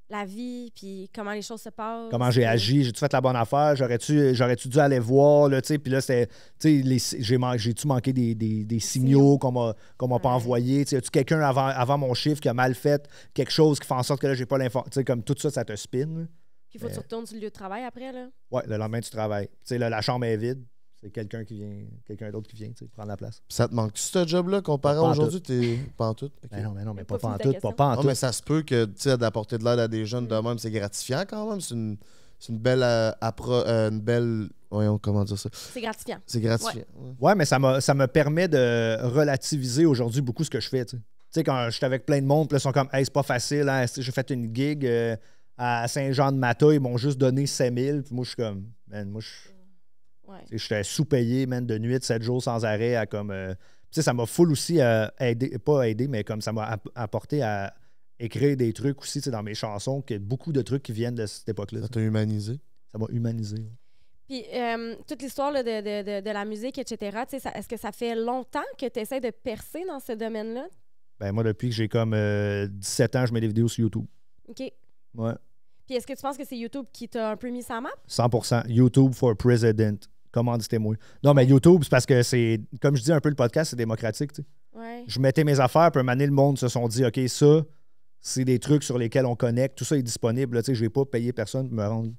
la vie, puis comment les choses se passent. Comment j'ai agi, j'ai-tu fait la bonne affaire, j'aurais-tu dû aller voir, là, tu sais, puis là, c'était, tu sais, j'ai-tu manqué des signaux qu'on m'a pas envoyés, tu sais, y a-tu quelqu'un avant mon chiffre qui a mal fait quelque chose qui fait en sorte que là, j'ai pas l'information, tu sais, comme tout ça, ça te spin. Là. Puis il faut que tu retournes sur le lieu de travail après, là. Ouais, le lendemain, tu travailles. Tu sais, là, la chambre est vide. C'est quelqu'un d'autre qui vient prendre la place. Ça te manque-tu ce job-là comparé à aujourd'hui? T'es pas en tout? Okay. Non, mais pas en tout. Pas en tout. Mais ça se peut que d'apporter de l'aide à des jeunes de même, c'est gratifiant quand même. C'est une belle une belle. Voyons, comment dire ça? C'est gratifiant. C'est gratifiant. Ouais, mais ça me permet de relativiser aujourd'hui beaucoup ce que je fais. Tu sais, quand je suis avec plein de monde, puis ils sont comme, hey, c'est pas facile, hein, j'ai fait une gig à Saint-Jean-de-Mata, ils m'ont juste donné 5 000, puis moi, je suis comme, man, moi, j'étais sous-payé, man, de nuit, 7 jours sans arrêt, à comme. Tu sais, ça m'a full aussi aidé, pas aidé, mais comme ça m'a apporté à écrire des trucs aussi, tu sais, dans mes chansons, qu'il y a beaucoup de trucs qui viennent de cette époque-là. Ça t'a humanisé? Ça m'a humanisé. Ouais. Puis, toute l'histoire là, de la musique, etc., est-ce que ça fait longtemps que tu essaies de percer dans ce domaine-là? Ben, moi, depuis que j'ai comme 17 ans, je mets des vidéos sur YouTube. OK. Ouais. Puis, est-ce que tu penses que c'est YouTube qui t'a un peu mis sa map? 100%. YouTube for President. Commanditez-moi. Non, mais YouTube, c'est parce que c'est, comme je dis un peu, le podcast, c'est démocratique. Tu sais. Ouais. Je mettais mes affaires, puis un moment donné, le monde se sont dit, OK, ça, c'est des trucs sur lesquels on connecte. Tout ça est disponible. Là, tu sais, je vais pas payer personne pour me rendre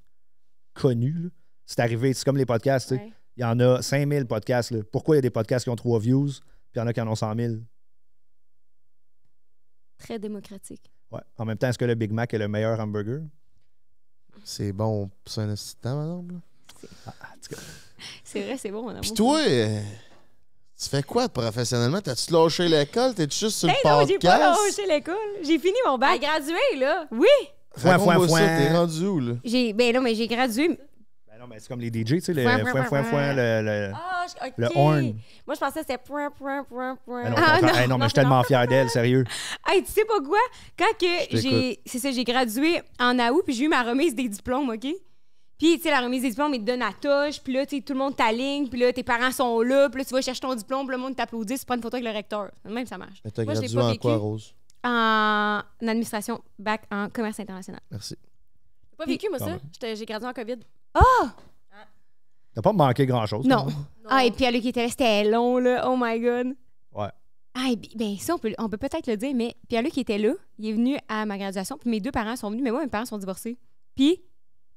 connu. Là. C'est arrivé. C'est comme les podcasts. Tu sais. Il y en a 5000 podcasts. Là. Pourquoi il y a des podcasts qui ont 3 views, puis il y en a qui en ont 100 000? Très démocratique. Ouais. En même temps, est-ce que le Big Mac est le meilleur hamburger? C'est bon, c'est un assistant, madame. C'est vrai, c'est bon, mon amour. Puis toi, tu fais quoi professionnellement? T'as-tu lâché l'école? T'es-tu juste sur le Non, podcast? j'ai pas lâché l'école. J'ai fini mon bac. Gradué, là. Oui. Raconte-moi ça, t'es rendu où, là? Ben non, mais j'ai gradué. Ben non, mais c'est comme les DJ, tu sais, le OK. le horn. Moi, je pensais que c'était point. Ben non, non, mais je suis tellement fier d'elle, sérieux. Hey, tu sais pas quoi? Quand que j'ai gradué en août, puis j'ai eu ma remise des diplômes, OK? Puis, tu sais, la remise des diplômes, ils te donnent à touche, puis là, tu sais, tout le monde t'aligne, puis là, tes parents sont là, puis là, tu vas chercher ton diplôme, puis le monde t'applaudit, tu prends une photo avec le recteur. Même, ça marche. Mais t'as Moi, je l'ai gradué pas en vécu. quoi, Rose? En administration, bac en commerce international. Merci. J'ai pas vécu, moi, Quand ça. même. J'ai gradué en COVID. T'as pas manqué grand-chose. Non. quand même. Ah, et Pierre-Luc qui était là, c'était long, là. Oh my God. Ouais. Ah, ben ça, on peut peut-être le dire, mais Pierre-Luc qui était là, il est venu à ma graduation, puis mes 2 parents sont venus, mais moi, mes parents sont divorcés. Puis,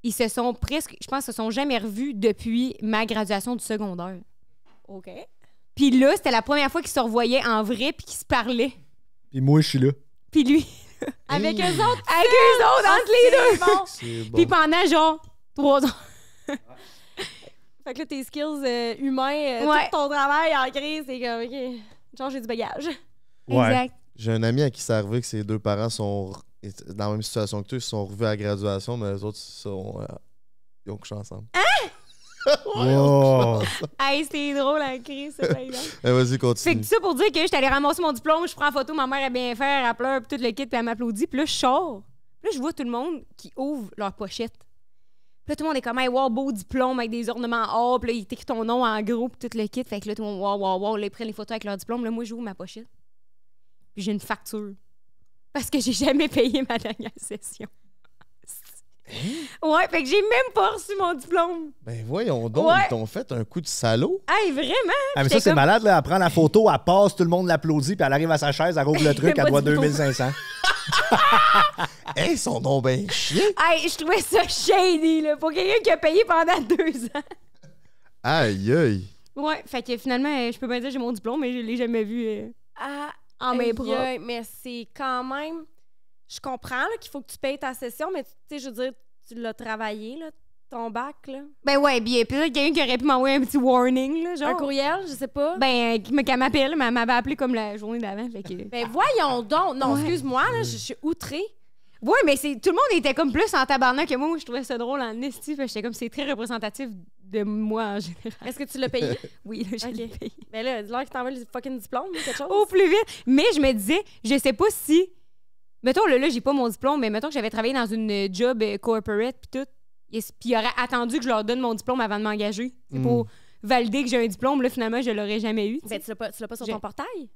ils se sont presque, je pense, se sont jamais revus depuis ma graduation du secondaire. OK. Puis là, c'était la première fois qu'ils se revoyaient en vrai, puis qu'ils se parlaient. Puis moi, je suis là. Puis lui, Avec eux autres. avec eux autres, entre les deux. Bon. C'est bon. Puis pendant, genre, 3 ans. Fait que là, tes skills humains, Ouais. tout ton travail en crise, c'est comme, OK, genre, j'ai du bagage. Ouais. Exact. J'ai un ami à qui c'est arrivé que ses 2 parents sont dans la même situation que toi, ils se sont revus à la graduation, mais les autres ils ont couché ensemble. Wow. Hey, c'est drôle à écrire, ça, par exemple. Vas-y, Fait continue. que ça pour dire que j'étais allée ramasser mon diplôme, je prends en photo, ma mère est bien faire, elle pleure, puis tout le kit, puis elle m'applaudit. Puis là, je sors. Puis là, je vois tout le monde qui ouvre leur pochette. Puis là, tout le monde est comme, hey, wow, beau diplôme avec des ornements or. Puis là, il t'écrit ton nom en gros, puis tout le kit. Fait que là, tout le monde, wow. Là, ils prennent les photos avec leur diplôme. Là, moi, j'ouvre ma pochette. Puis j'ai une facture. Parce que j'ai jamais payé ma dernière session. Ouais, fait que j'ai même pas reçu mon diplôme. Ben voyons donc, Ouais. ils t'ont fait un coup de salaud. Hey, vraiment? Ah, mais J'étais ça, c'est comme- malade, là. Elle prend la photo, elle passe, tout le monde l'applaudit, puis elle arrive à sa chaise, elle rouvre le truc, Pas elle doit de diplôme. 2500. Hey, ils sont donc ben chiens. Hey, je trouvais ça shady, là, pour quelqu'un qui a payé pendant 2 ans. Aïe, aïe. Ouais, fait que finalement, je peux bien dire que j'ai mon diplôme, mais je l'ai jamais vu Ah, en main propre. aïe, mais c'est quand même... Je comprends là, qu'il faut que tu payes ta session, mais tu sais, je veux dire, tu l'as travaillé, là, ton bac, là. Ben ouais, bien. Puis là, quelqu'un qui aurait pu m'envoyer un petit warning, là, genre. Un courriel, je sais pas. Ben, qu'elle m'appelle, mais elle m'avait appelé comme la journée d'avant, fait que... Ben voyons donc. Non, Ouais. excuse-moi, là, je suis outrée. Ouais, mais tout le monde était comme plus en tabarnak que moi. Moi, je trouvais ça drôle en esti. Fait que j'étais comme, c'est très représentatif de moi en général. Est-ce que tu l'as payé? Oui, là, je Ok. l'ai payé. Ben là, dis-leur qu'il t'envoie le fucking diplôme ou quelque chose. Au plus vite. Mais je me disais, je sais pas si... Mettons, là, j'ai pas mon diplôme, mais mettons que j'avais travaillé dans une job corporate puis tout. Puis il aurait attendu que je leur donne mon diplôme avant de m'engager. C'est pour valider que j'ai un diplôme. Là, finalement, je l'aurais jamais eu. tu sais. Ben, tu l'as pas sur J'ai- ton portail?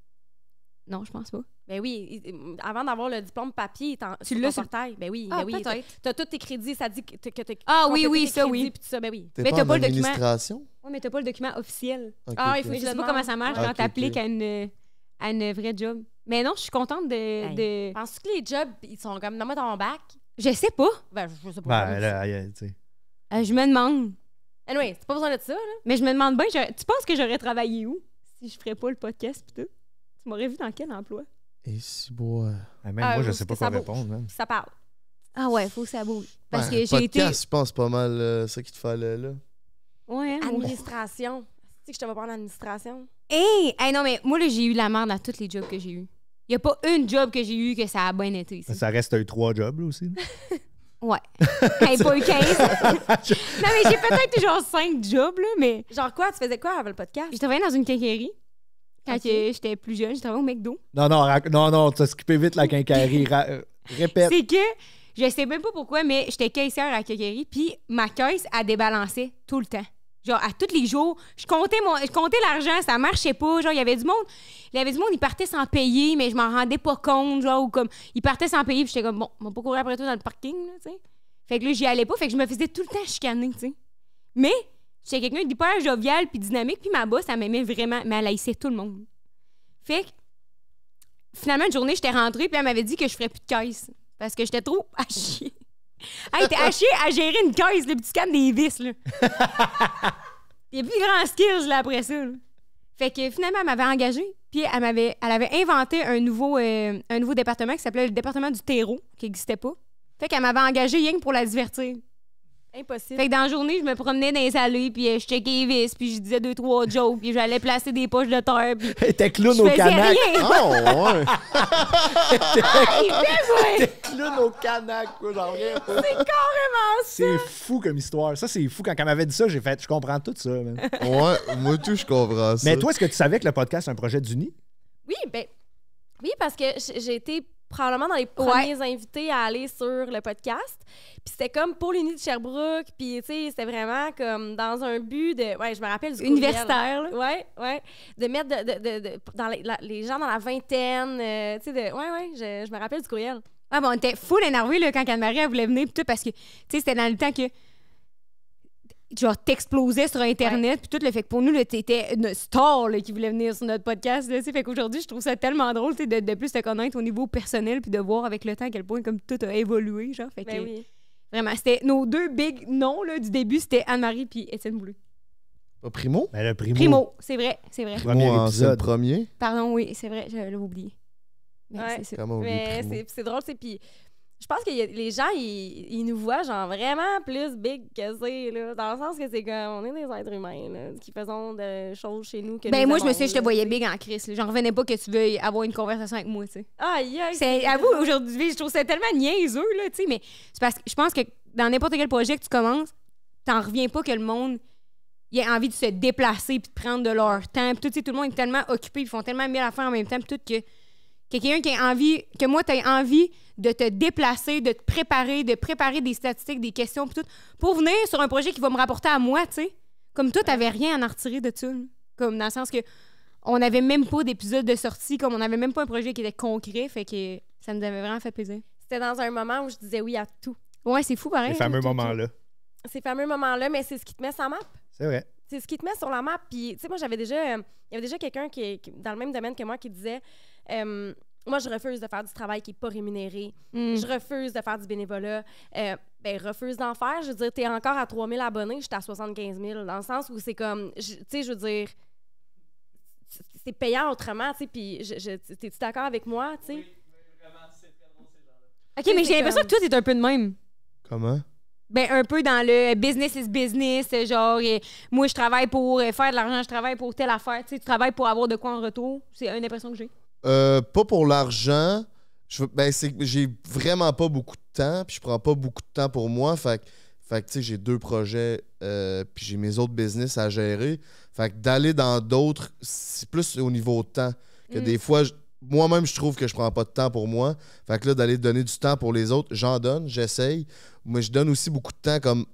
Non, je pense pas. Ben oui, avant d'avoir le diplôme papier, Tu sur l'as ton sur- portail. Ben oui, Ah, ben oui. peut-être. T'as tous tes crédits, ça dit que t'as Ah oui, complété oui, tes ça, crédits, oui. puis tout ça, ben oui. T'es Mais pas t'as en pas le document. administration? Ouais, mais t'as pas le document officiel. Ok, Ah, il ok. faut Mais que je sais pas demande. comment ça marche Ah, quand ok, t'appliques ok. à une vraie job. Mais non, je suis contente de... Penses-tu que les jobs, ils sont comme, donne-moi ton bac? Je sais pas. Ben, je sais pas. Ben, là, tu sais. Je me demande. Anyway, c'est pas besoin de ça, là. Mais je me demande bien, tu penses que j'aurais travaillé où si je ferais pas le podcast pis tout? Tu m'aurais vu dans quel emploi? Et si bois. Même Ah, moi, je ou sais que pas ça quoi bouge. répondre. Hein. Puis ça parle. Ah ouais, faut que ça bouge. Parce Ben, que j'ai été... podcast, je pense pas mal ça qu'il te fallait là. Ouais, hein, moi. Administration. Tu sais que je te vais prendre l'administration? Hey, non, mais moi, là, j'ai eu la merde dans tous les jobs que j'ai eu. Il y a pas une job que j'ai eu que ça a bien été ici. Ça reste eu 3 jobs, là, aussi. Ouais. Hey, pas eu 15. Non, mais j'ai peut-être genre 5 jobs, là, mais... Genre quoi? Tu faisais quoi avant le podcast? J'ai travaillé dans une quincaillerie. Quand Ok. j'étais plus jeune, j'ai travaillé au McDo. Non, t'as skippé vite la quincaillerie. Répète. C'est que, je sais même pas pourquoi, mais j'étais caissière à la quincaillerie, puis ma caisse, elle débalançait tout le temps. Genre, à tous les jours, je comptais l'argent, ça marchait pas. Genre, il y avait du monde, ils partaient sans payer, mais je m'en rendais pas compte. Genre, ou comme, ils partaient sans payer, puis j'étais comme, bon, on va pas courir après toi dans le parking, là, tu sais. Fait que là, j'y allais pas, fait que je me faisais tout le temps chicaner, tu sais. Mais, j'étais quelqu'un d'hyper jovial puis dynamique, puis ma boss, elle m'aimait vraiment, mais elle haïssait tout le monde. Fait que, finalement, une journée, j'étais rentrée, puis elle m'avait dit que je ferais plus de caisse. Parce que j'étais trop à chier. Hey, t'es à chier à gérer une caisse, le petit scannes des vis, là. Il y a plus grand skills, là, après ça, là. Fait que finalement, elle m'avait engagée, puis elle avait inventé un nouveau département qui s'appelait le département du terreau, qui n'existait pas. Fait qu'elle m'avait engagée rien que pour la divertir. Impossible. Fait que dans la journée, je me promenais dans les allées, puis je checkais les vis, puis je disais 2-3 jokes, puis j'allais placer des poches de terre, puis Elle était clown je au faisais Canac. rien. Oh, ouais. Hey, fais-moi! T'es clown au Canac, quoi, j'en reviens pas. C'est carrément ça! C'est fou comme histoire. Ça, c'est fou. Quand elle m'avait dit ça, j'ai fait, je comprends tout ça. man. Ouais, moi tout, je comprends ça. Mais toi, est-ce que tu savais que le podcast, c'est un projet d'Uni? Oui, parce que j'ai été probablement dans les premiers invités à aller sur le podcast. Puis c'était comme pour l'Uni de Sherbrooke. Puis, tu sais, c'était vraiment comme dans un but de... Ouais, je me rappelle du courriel. Universitaire, là. Ouais. De mettre dans les gens dans la vingtaine. Tu sais, je me rappelle du courriel. Ah bon, on était full énervés là, quand Anne-Marie elle voulait venir pis tout parce que tu sais c'était dans le temps que genre t'explosais sur internet puis tout le fait que pour nous là, t'étais une star là, qui voulait venir sur notre podcast là, tu sais, fait qu'aujourd'hui je trouve ça tellement drôle tu sais, de plus te connaître au niveau personnel puis de voir avec le temps à quel point comme tout a évolué genre fait que Ben oui. vraiment c'était nos deux big noms là, du début c'était Anne-Marie puis Étienne Boulay. Pas Primo? Ben, le Primo, c'est vrai. Premier Primo, c'est le épisode. premier. Pardon, oui, c'est vrai, je l'avais oublié. Mais Ouais. c'est ça. Comment oublier Mais Primo? c'est drôle, tu sais. Puis je pense que les gens, ils nous voient genre vraiment plus big que c'est, là. Dans le sens que c'est comme, on est des êtres humains, là, qui faisons des choses chez nous que Ben nous moi je me aimons, suis je te là, voyais tu sais. big en crise. J'en revenais pas que tu veuilles avoir une conversation avec moi, tu sais. Aïe, aïe. C'est à vous aujourd'hui, je trouve ça tellement niaiseux là, tu sais, mais c'est parce que je pense que dans n'importe quel projet que tu commences, t'en reviens pas que le monde ils aient envie de se déplacer puis de prendre de leur temps. Puis tout le monde est tellement occupé, ils font tellement mille affaires en même temps. Puis tout que quelqu'un qui a envie, que moi, tu as envie de te déplacer, de préparer des statistiques, des questions, puis tout, pour venir sur un projet qui va me rapporter à moi, tu sais. Comme toi, t'avais rien à en retirer de ça. Comme dans le sens que on n'avait même pas d'épisode de sortie, comme on n'avait même pas un projet qui était concret, fait que ça nous avait vraiment fait plaisir. C'était dans un moment où je disais oui à tout. Ouais, c'est fou, pareil. Les fameux moments-là. Ces fameux moments-là, mais c'est ce qui te met sur la map. C'est vrai. C'est ce qui te met sur la map. Puis, tu sais, moi, il y avait déjà quelqu'un qui dans le même domaine que moi qui disait moi, je refuse de faire du travail qui n'est pas rémunéré. Je refuse de faire du bénévolat. Refuse d'en faire. Je veux dire, t'es encore à 3000 abonnés, j'étais à 75 000. Dans le sens où c'est comme, tu sais, je veux dire, c'est payant autrement, tu sais. Puis, t'es-tu d'accord avec moi, tu sais? Oui, vraiment, c'est très drôle, ces gens-là. OK, mais j'ai l'impression que toi, t'es un peu de même. Comment? Ben, un peu dans le business is business, genre, moi, je travaille pour faire de l'argent, je travaille pour telle affaire. Tu sais, tu travailles pour avoir de quoi en retour. C'est une impression que j'ai. Pas pour l'argent. J'ai vraiment pas beaucoup de temps, puis je prends pas beaucoup de temps pour moi. Fait que tu sais, j'ai 2 projets, puis j'ai mes autres business à gérer. Fait que d'aller dans d'autres, c'est plus au niveau de temps. Que des fois, moi-même, je trouve que je prends pas de temps pour moi. Fait que là, d'aller donner du temps pour les autres, j'en donne, j'essaye. Mais je donne aussi beaucoup de temps comme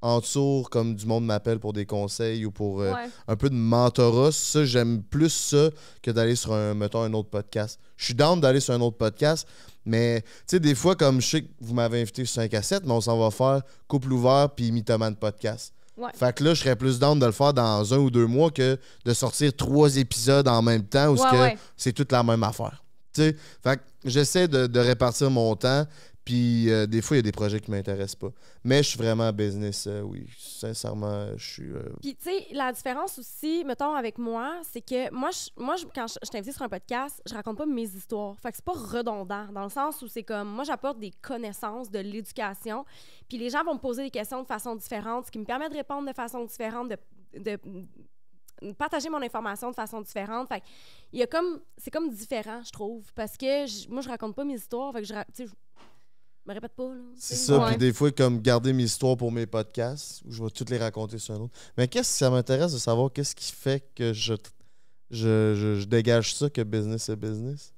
en tour, comme du monde m'appelle pour des conseils ou pour un peu de mentorat. Ça, j'aime plus ça que d'aller sur un autre podcast. Je suis down d'aller sur un autre podcast, mais tu sais, des fois, comme je sais que vous m'avez invité sur 5 à 7, mais on s'en va faire Couple ouvert puis Mythoman podcast. Ouais. Fait que là, je serais plus down de le faire dans 1 ou 2 mois que de sortir 3 épisodes en même temps où c'est toute la même affaire. T'sais? Fait que j'essaie de répartir mon temps. Puis des fois, il y a des projets qui ne m'intéressent pas. Mais je suis vraiment business, oui. Sincèrement, je suis... Puis, tu sais, la différence aussi, mettons, avec moi, c'est que moi, quand je t'invite sur un podcast, je raconte pas mes histoires. Fait que c'est pas redondant, dans le sens où c'est comme... Moi, j'apporte des connaissances, de l'éducation, puis les gens vont me poser des questions de façon différente, ce qui me permet de répondre de façon différente, de partager mon information de façon différente. Fait que il y a comme... C'est comme différent, je trouve, parce que moi, je raconte pas mes histoires, fait que je me répète pas, là. C'est ça, puis des fois, comme garder mes histoires pour mes podcasts, où je vais toutes les raconter sur un autre. Mais qu'est-ce que ça m'intéresse de savoir qu'est-ce qui fait que je dégage ça, que business est business?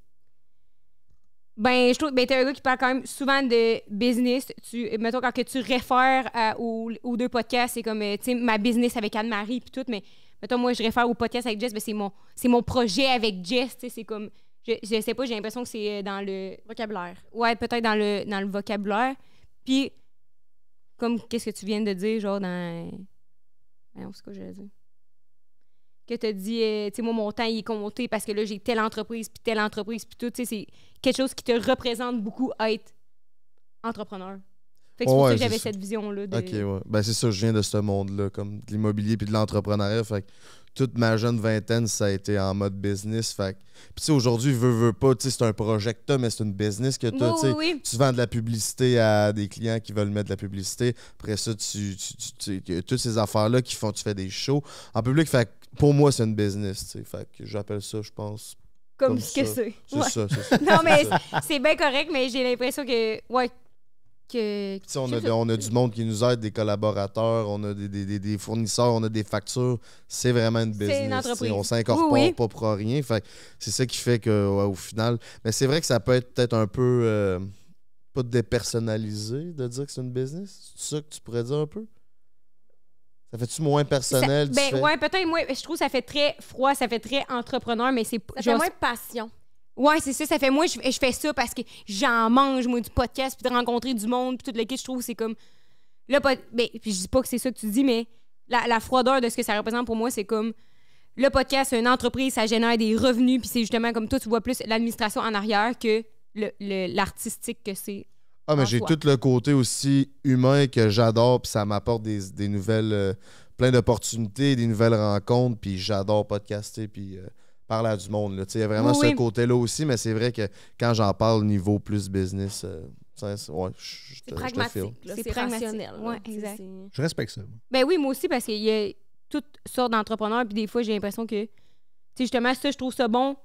Ben, je trouve que t'es un gars qui parle quand même souvent de business. Mettons, quand que tu réfères aux 2 podcasts, c'est comme, tu sais, ma business avec Anne-Marie puis tout, mais mettons, moi, je réfère au podcast avec Jess, ben, c'est mon projet avec Jess, tu sais, c'est comme... Je sais pas, j'ai l'impression que c'est dans le... Vocabulaire. Ouais, peut-être dans le vocabulaire. Puis, comme qu'est-ce que tu viens de dire, genre dans... c'est quoi que je veux dire? Que t'as dit, tu sais, moi, mon temps, il est compté parce que là, j'ai telle entreprise, puis tout. Tu sais, c'est quelque chose qui te représente beaucoup être entrepreneur. Fait que c'est pour ça que j'avais cette vision-là. OK, ouais. Ben, c'est ça, je viens de ce monde-là, comme de l'immobilier puis de l'entrepreneuriat. Fait que toute ma jeune vingtaine, ça a été en mode business. Fait que... Puis, tu sais, aujourd'hui, veux pas, tu sais, c'est un projet que t'as, mais c'est une business que t'as. Oui. Tu vends de la publicité à des clients qui veulent mettre de la publicité. Après ça, tu toutes ces affaires-là qui font, tu fais des shows en public. Fait que pour moi, c'est une business, tu sais. Fait que j'appelle ça, je pense. Comme ce que c'est. C'est ça, c'est ça. Non, mais c'est bien correct, mais j'ai l'impression que, on a du monde qui nous aide, des collaborateurs, on a des fournisseurs, on a des factures. C'est vraiment une business. C'est une entreprise. On s'incorpore pas pour rien. Fait, c'est ça qui fait que, au final... Mais c'est vrai que ça peut être peut-être un peu... pas dépersonnalisé de dire que c'est une business. C'est ça que tu pourrais dire un peu? Ça fait-tu moins personnel? Ouais, peut-être. Moi, je trouve que ça fait très froid, ça fait très entrepreneur, mais c'est... Ça fait moins passion. Ouais, c'est ça. Ça fait moi, je fais ça parce que j'en mange, moi, du podcast, puis de rencontrer du monde, puis tout le kit, je trouve que c'est comme... Là, puis je dis pas que c'est ça que tu dis, mais la froideur de ce que ça représente pour moi, c'est comme... Le podcast, c'est une entreprise, ça génère des revenus, puis c'est justement comme toi, tu vois plus l'administration en arrière que l'artistique que c'est. Ah, mais j'ai tout le côté aussi humain que j'adore, puis ça m'apporte des nouvelles... plein d'opportunités, des nouvelles rencontres, puis j'adore podcaster, puis... parler à du monde. Il y a vraiment ce côté-là aussi, mais c'est vrai que quand j'en parle niveau plus business, c'est pragmatique. C'est rationnel. Ouais, exact. Je respecte ça. Ben oui, moi aussi, parce qu'il y a toutes sortes d'entrepreneurs, puis des fois, j'ai l'impression que, justement, ça, je trouve ça bon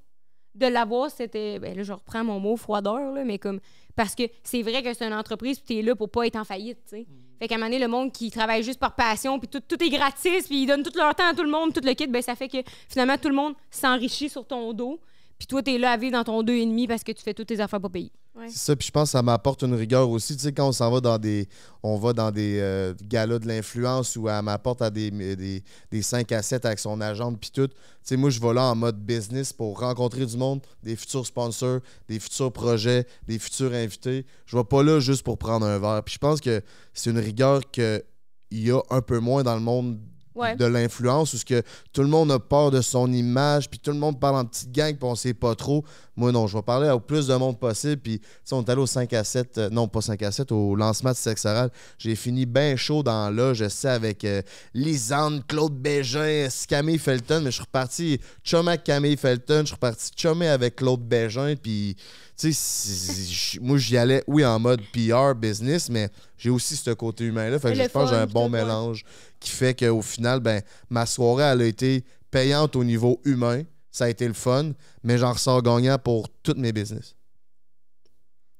de l'avoir, c'était... Ben là, je reprends mon mot froideur, là, mais comme... Parce que c'est vrai que c'est une entreprise, puis t'es là pour pas être en faillite, tu sais. Fait qu'à un moment donné, le monde qui travaille juste par passion, puis tout est gratis, puis ils donnent tout leur temps à tout le monde, tout le kit, ben ça fait que finalement, tout le monde s'enrichit sur ton dos. Puis toi, t'es là à vivre dans ton 2,5 parce que tu fais toutes tes affaires pas payées. Ouais. C'est ça, puis je pense que ça m'apporte une rigueur aussi. Tu sais, quand on s'en va dans des... On va dans des galas de l'influence où elle m'apporte à des 5 à 7 avec son agente puis tout. Tu sais, moi, je vais là en mode business pour rencontrer du monde, des futurs sponsors, des futurs projets, des futurs invités. Je vais pas là juste pour prendre un verre. Puis je pense que c'est une rigueur qu'il y a un peu moins dans le monde Ouais. de l'influence, où ce que tout le monde a peur de son image, puis tout le monde parle en petite gang, puis on sait pas trop. Moi, non, je vais parler au plus de monde possible. Puis, tu sais, on est allé au 5 à 7, non, pas 5 à 7, au lancement de Sexe Oral. J'ai fini bien chaud dans là, je sais, avec Lisande, Claude Bégin, Camille Felton, mais je suis reparti chumé avec Camille Felton, je suis reparti chumé avec Claude Bégin, puis, tu sais, moi, j'y allais, oui, en mode PR, business, mais j'ai aussi ce côté humain-là. Fait que Le je pense que j'ai un fun, bon tout, ouais. mélange qui fait qu'au final, ben, ma soirée, elle a été payante au niveau humain. Ça a été le fun, mais j'en ressors gagnant pour tous mes business.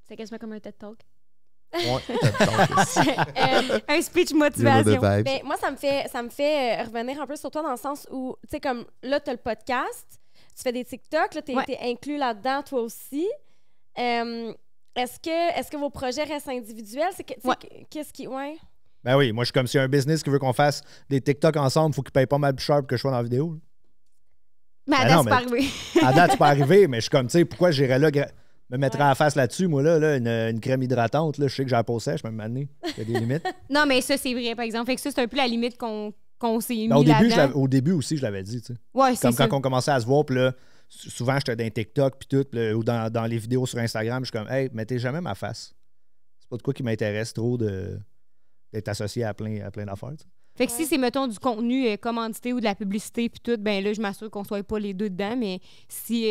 C'est quasiment comme un TED Talk. Ouais, t'as Un speech de motivation. vibes. Ben, moi, ça me fait revenir un peu sur toi dans le sens où, tu sais, comme là, tu as le podcast, tu fais des TikTok, là, tu Ouais. été inclus là-dedans, toi aussi. Est-ce que vos projets restent individuels? C'est que, tu sais, Ouais. qu'est-ce qui. Ouais. Ben oui, moi, je suis comme si un business qui veut qu'on fasse des TikTok ensemble, il faut qu'il paye pas mal plus cher pour que je sois dans la vidéo. Mais Ben à date, non, c'est pas mais- arrivé. À date, c'est pas arrivé, mais je suis comme, tu sais, pourquoi j'irais là, me mettrais en face là-dessus, moi, là, une crème hydratante, là, je sais que j'ai la peau sèche, je peux me m'amener. Il y a des limites. Non, mais ça, c'est vrai, par exemple. Fait que ça, c'est un peu la limite qu'on s'est mis Ben, là-dedans. au début aussi, je l'avais dit, tu sais. Ouais, c'est Comme ça. quand on commençait à se voir, puis là, souvent, j'étais dans les TikTok, puis tout, puis là, ou dans les vidéos sur Instagram, je suis comme, hey, mettez jamais ma face. C'est pas de quoi qui m'intéresse trop d'être associé à plein d'affaires, tu sais. Fait que si c'est, mettons, du contenu commandité ou de la publicité puis tout, ben là, je m'assure qu'on soit pas les deux dedans, mais si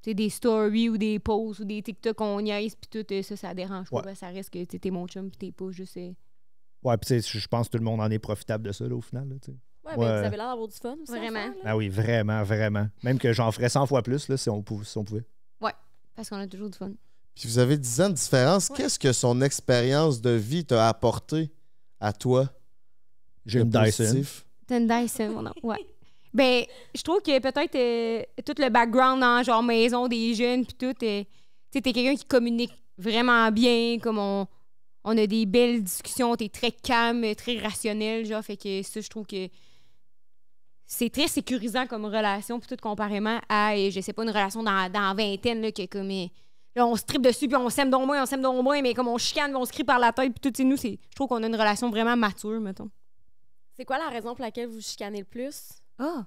tu sais, des stories ou des posts ou des TikTok on niaise puis tout, ça dérange pas. Ouais. Ben, ça reste que t'es mon chum puis t'es pas juste... Ouais, puis tu sais, je pense que tout le monde en est profitable de ça, là, au final, là, tu sais. Ouais, Ouais. ben, vous avez l'air d'avoir du fun aussi. à Vraiment. faire, là. Ah oui, vraiment, vraiment. Même que j'en ferais 100 fois plus, là, si on pouvait. Parce qu'on a toujours du fun. Puis vous avez 10 ans de différence. Ouais. Qu'est-ce que son expérience de vie t'a apporté à toi? J'ai de une Dyson. positif? T'as une Dyson, mon nom. Ouais. Ben, je trouve que peut-être tout le background dans genre maison des jeunes puis tout, tu sais, t'es quelqu'un qui communique vraiment bien, comme on a des belles discussions, t'es très calme, très rationnel, genre, fait que ça, je trouve que c'est très sécurisant comme relation, puis tout comparément à, je sais pas, une relation dans la vingtaine, là, que comme... là, on se tripe dessus, puis on s'aime donc moins, mais comme on chicane, puis on se crie par la tête, puis tout, tu sais, nous, je trouve qu'on a une relation vraiment mature, mettons. C'est quoi la raison pour laquelle vous chicanez le plus? Ah!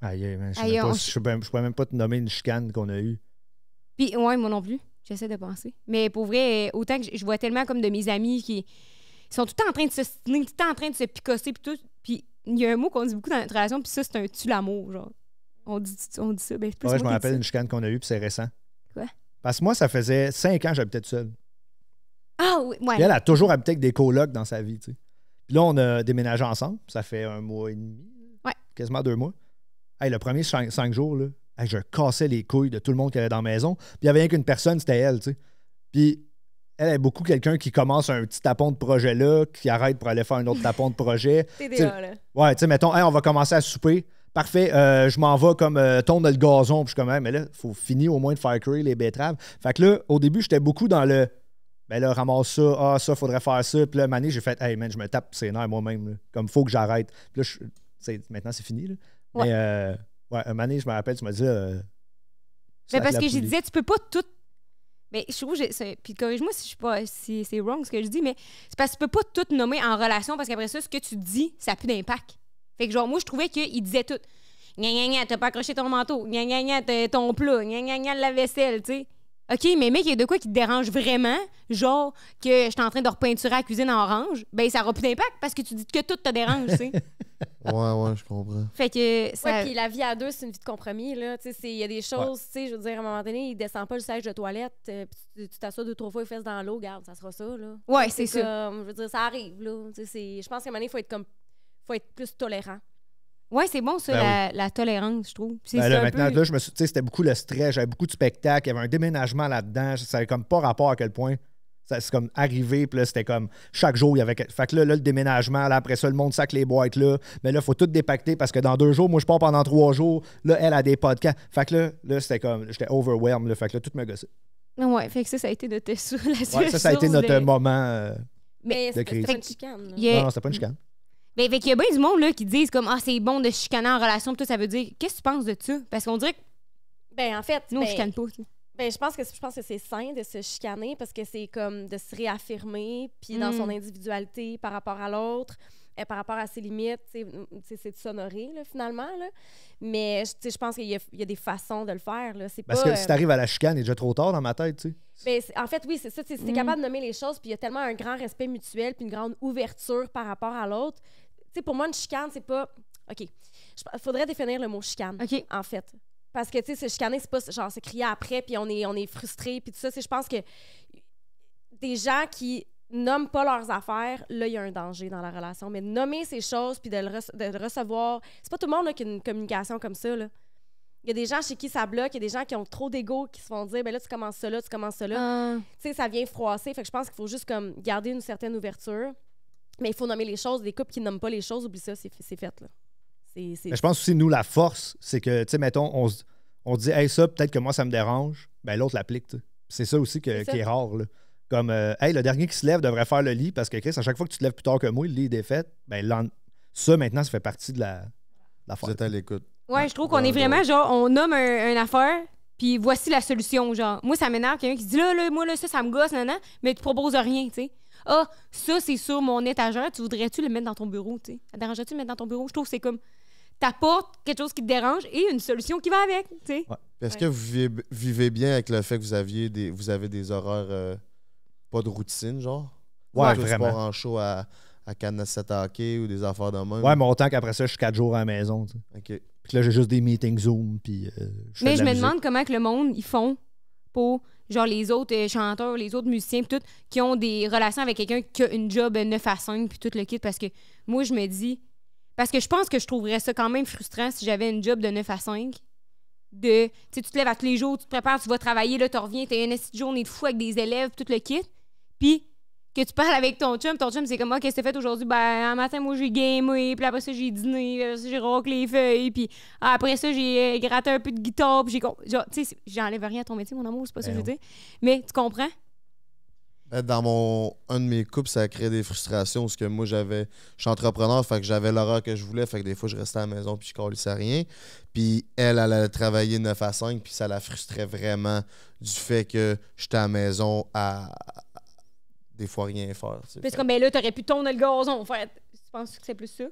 Aïe, man, Aïe, je pourrais même pas te nommer une chicane qu'on a eue. Puis, ouais, moi non plus. J'essaie de penser. Mais pour vrai, autant que je vois tellement comme de mes amis qui sont tout le temps en train de se stiner, tout le temps en train de se picosser, puis tout. Puis, il y a un mot qu'on dit beaucoup dans notre relation, puis ça, c'est un tue-l'amour, genre. On dit ça. Ben, c'est plus Ouais, je me moi qui rappelle dis une chicane qu'on a eue, puis c'est récent. Quoi? Parce que moi, ça faisait 5 ans que j'habitais tout seul. ça. Ah oui, ouais. Puis elle a toujours habité avec des colocs dans sa vie, tu sais. Puis là, on a déménagé ensemble. Ça fait 1 mois et demi. Ouais. Quasiment 2 mois. Hey, le premier 5 jours, là, hey, je cassais les couilles de tout le monde qui allait dans la maison. Puis il y avait rien qu'une personne, c'était elle, tu sais. Puis elle est beaucoup quelqu'un qui commence un petit tapon de projet là, qui arrête pour aller faire un autre tapon de projet. TDA, là. Ouais, tu sais, mettons, hey, on va commencer à souper. Parfait, je m'en vais comme tourne le gazon. Puis je suis comme, hey, mais là, il faut finir au moins de faire cuire les betteraves. Fait que là, au début, j'étais beaucoup dans le. Ben là, ramasse ça, ça, faudrait faire ça. Puis là, mané, j'ai fait, hey man, je me tape ses nerfs moi-même. Là. Comme, faut que j'arrête. Puis là, maintenant, c'est fini. Là. Ouais. Mais, ouais, un mané, je me rappelle, tu m'as dit, Mais parce que je disais, tu peux pas tout. Mais je trouve, puis corrige-moi si je suis pas, si c'est wrong ce que je dis, mais c'est parce que tu peux pas tout nommer en relation parce qu'après ça, ce que tu dis, ça a plus d'impact. Fait que genre, moi, je trouvais qu'il disait tout. Gna gna gna, t'as pas accroché ton manteau. Gna gna gna, t'as ton plat. Gna gna gna, la vaisselle, tu sais. OK, mais mec, il y a de quoi qui te dérange vraiment, genre que je suis en train de repeinturer la cuisine en orange, ben ça aura plus d'impact parce que tu dis que tout te dérange, tu sais. Ouais, je comprends. Fait que ça... Ouais, puis la vie à deux, c'est une vie de compromis, là. Tu sais, il y a des choses, tu sais, je veux dire, à un moment donné, il descend pas le siège de toilette, puis tu t'assois 2-3 fois les fesses dans l'eau, garde, ça sera ça, là. Ouais, c'est ça. Comme, je veux dire, ça arrive, là. Tu sais, je pense qu'à un moment donné, faut être plus tolérant. Ouais, c'est bon, ça, Ben la tolérance, je trouve. C'est Ben là, un maintenant, peu... là, c'était beaucoup le stress, j'avais beaucoup de spectacles, il y avait un déménagement là-dedans, ça avait comme pas rapport à quel point. C'est comme arrivé, puis là, c'était comme chaque jour, il y avait. Fait que là, le déménagement, là, après ça, le monde sac les boîtes là. Mais là, il faut tout dépacter parce que dans 2 jours, moi, je pars pendant 3 jours. Là, elle a des podcasts. Fait que là c'était comme. J'étais overwhelmed, là. Fait que là, tout me gossait. Ouais, fait que ça a été notre la Ouais, ça a été notre moment. Mais de c'est crise. pas une chicane. là. Il y a- Non, c'était pas une chicane. Ben, fait qu'il y a bien du monde là, qui disent comme ah c'est bon de se chicaner en relation, puis tout ça veut dire qu'est-ce que tu penses de ça? Parce qu'on dirait que Ben, en fait, nous on ben, chicane pas. tu sais. ben, je pense que c'est sain de se chicaner parce que c'est comme de se réaffirmer, puis dans son individualité par rapport à l'autre, par rapport à ses limites, c'est de s'honorer, là, finalement. Là. Mais je pense qu'il y a des façons de le faire. Là. C'est Parce pas, que si t'arrives à la chicane, il est déjà trop tard dans ma tête, tu sais. ben, en fait, oui, c'est ça. Si t'es capable de nommer les choses, puis il y a tellement un grand respect mutuel, puis une grande ouverture par rapport à l'autre. Tu sais, pour moi, une chicane, c'est pas. OK. Il faudrait définir le mot chicane, OK. en fait. Parce que, tu sais, se chicaner, c'est pas genre se crier après, puis on est frustré, puis tout ça. Je pense que des gens qui nomment pas leurs affaires, là, il y a un danger dans la relation. Mais nommer ces choses, puis de le recevoir, c'est pas tout le monde là, qui a une communication comme ça, là. Il y a des gens chez qui ça bloque, il y a des gens qui ont trop d'ego, qui se font dire, ben là, tu commences ça là, tu commences ça là. Tu sais, ça vient froisser. Fait que je pense qu'il faut juste comme garder une certaine ouverture. Mais il faut nommer les choses. Des couples qui nomment pas les choses, oublie ça, c'est fait, là. Mais je pense aussi, nous, la force, c'est que, tu sais, mettons, on dit, hey, ça, peut-être que moi, ça me dérange. Ben, l'autre l'applique, tu sais. C'est ça aussi qui est rare, là. Comme, hey, le dernier qui se lève devrait faire le lit parce que, Chris, à chaque fois que tu te lèves plus tard que moi, le lit est défait. Ben, ça, maintenant, ça fait partie de la Vous force. êtes à l'écoute. Ouais, je trouve qu'on est vraiment genre on nomme un affaire. Puis voici la solution, genre. Moi, ça m'énerve quelqu'un qui dit là, moi, là, ça me gosse, nan, mais tu proposes rien, tu sais. Ah, ça, c'est sur mon étagère, tu voudrais-tu le mettre dans ton bureau, tu sais? Ça te dérangerait-tu de le mettre dans ton bureau? Je trouve que c'est comme t'apportes quelque chose qui te dérange et une solution qui va avec, tu sais. Ouais. Est-ce que vous vivez bien avec le fait que vous avez des horaires pas de routine, genre? Ouais, Tous vraiment. sport en show à Cannes hockey ou des affaires de même? Ouais, mais autant qu'après ça, je suis 4 jours à la maison, tu sais. OK. Puis là, j'ai juste des meetings Zoom, puis je fais Mais de je la me musique. demande comment que le monde, ils font pour, genre, les autres chanteurs, les autres musiciens, pis tout, qui ont des relations avec quelqu'un qui a une job 9 à 5, puis tout le kit, parce que moi, je me dis... Parce que je pense que je trouverais ça quand même frustrant si j'avais une job de 9 à 5. Tu sais, tu te lèves à tous les jours, tu te prépares, tu vas travailler, là, tu reviens, t'as une journée de fou avec des élèves, tout le kit, puis que tu parles avec ton chum, c'est comme, qu'est-ce que t'as fait aujourd'hui? Ben, un matin, moi, j'ai gamé, puis après ça, j'ai dîné, après ça, j'ai raclé les feuilles, puis après ça, j'ai gratté un peu de guitare, puis genre, tu sais, j'enlève rien à ton métier, mon amour, c'est pas ça que je veux dire. Mais tu comprends? Dans un de mes couples, ça a créé des frustrations parce que moi, je suis entrepreneur, fait que j'avais l'horaire que je voulais, fait que des fois, je restais à la maison puis je calissais rien. Puis elle allait travailler 9 à 5, puis ça la frustrait vraiment du fait que j'étais à la maison à des fois rien faire. Tu sais. Puis c'est comme, ben là, t'aurais pu tourner le gazon, en fait. Tu penses que c'est plus ça?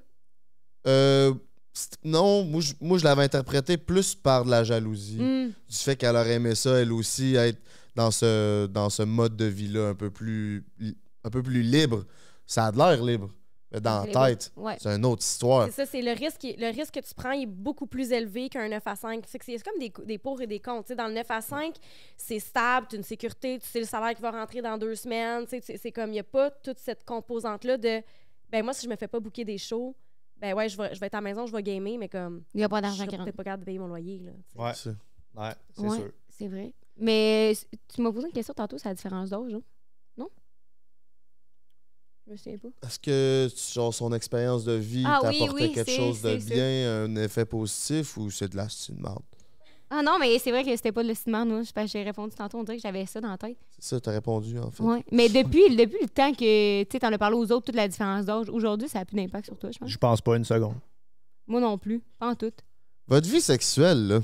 Non, moi, je l'avais interprété plus par de la jalousie. Du fait qu'elle aurait aimé ça, elle aussi, être dans ce mode de vie-là un peu plus libre. Ça a de l'air libre. Mais dans la tête, Ouais. c'est une autre histoire. C'est ça, c'est le risque que tu prends est beaucoup plus élevé qu'un 9 à 5. C'est comme des pour et des contre. Tu sais, dans le 9 à 5, c'est stable, tu as une sécurité, tu sais le salaire qui va rentrer dans 2 semaines. Tu sais, c'est comme, il n'y a pas toute cette composante-là de, ben moi, si je me fais pas booker des shows, ben ouais, je vais être à la maison, je vais gamer, mais comme, Il n'y a pas je d'argent serai qui rentre. peut-être pas capable de payer mon loyer. Là, tu sais. Ouais, Ça. ouais, c'est Ouais, sûr. c'est vrai. Mais tu m'as posé une question tantôt sur la différence d'âge, hein? Non? Je me souviens pas. Est-ce que genre, son expérience de vie Ah oui, t'apportait oui, quelque c'est- chose de c'est bien, un effet positif ou c'est de la merde? Ah non, mais c'est vrai que c'était pas de l'estimement, moi. J'ai répondu tantôt, on dirait que j'avais ça dans la tête. C'est ça, t'as répondu en fait. Ouais. Mais depuis le temps que tu en as parlé aux autres, toute la différence d'âge, aujourd'hui, ça n'a plus d'impact sur toi, je pense. Je pense pas une seconde. Moi non plus, pas en tout. Votre vie sexuelle, là,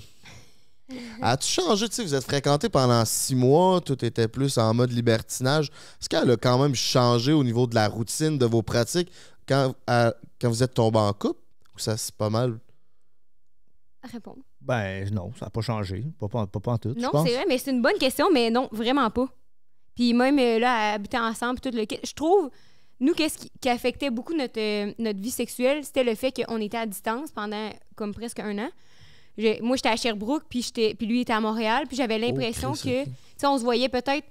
as-tu changé? Tu sais, vous êtes fréquentés pendant 6 mois, tout était plus en mode libertinage. Est-ce qu'elle a quand même changé au niveau de la routine, de vos pratiques, quand vous êtes tombé en couple? Ou ça, c'est pas mal? Répondre. Ben non, ça n'a pas changé. Pas en tout, je Non, pense. c'est vrai, mais c'est une bonne question, mais non, vraiment pas. Puis même là, à habiter ensemble, tout le kit, je trouve, nous, qu'est-ce qui affectait beaucoup notre vie sexuelle, c'était le fait qu'on était à distance pendant comme presque 1 an. Moi, j'étais à Sherbrooke, puis lui était à Montréal, puis j'avais l'impression Christ, que, ok. tu sais, on se voyait peut-être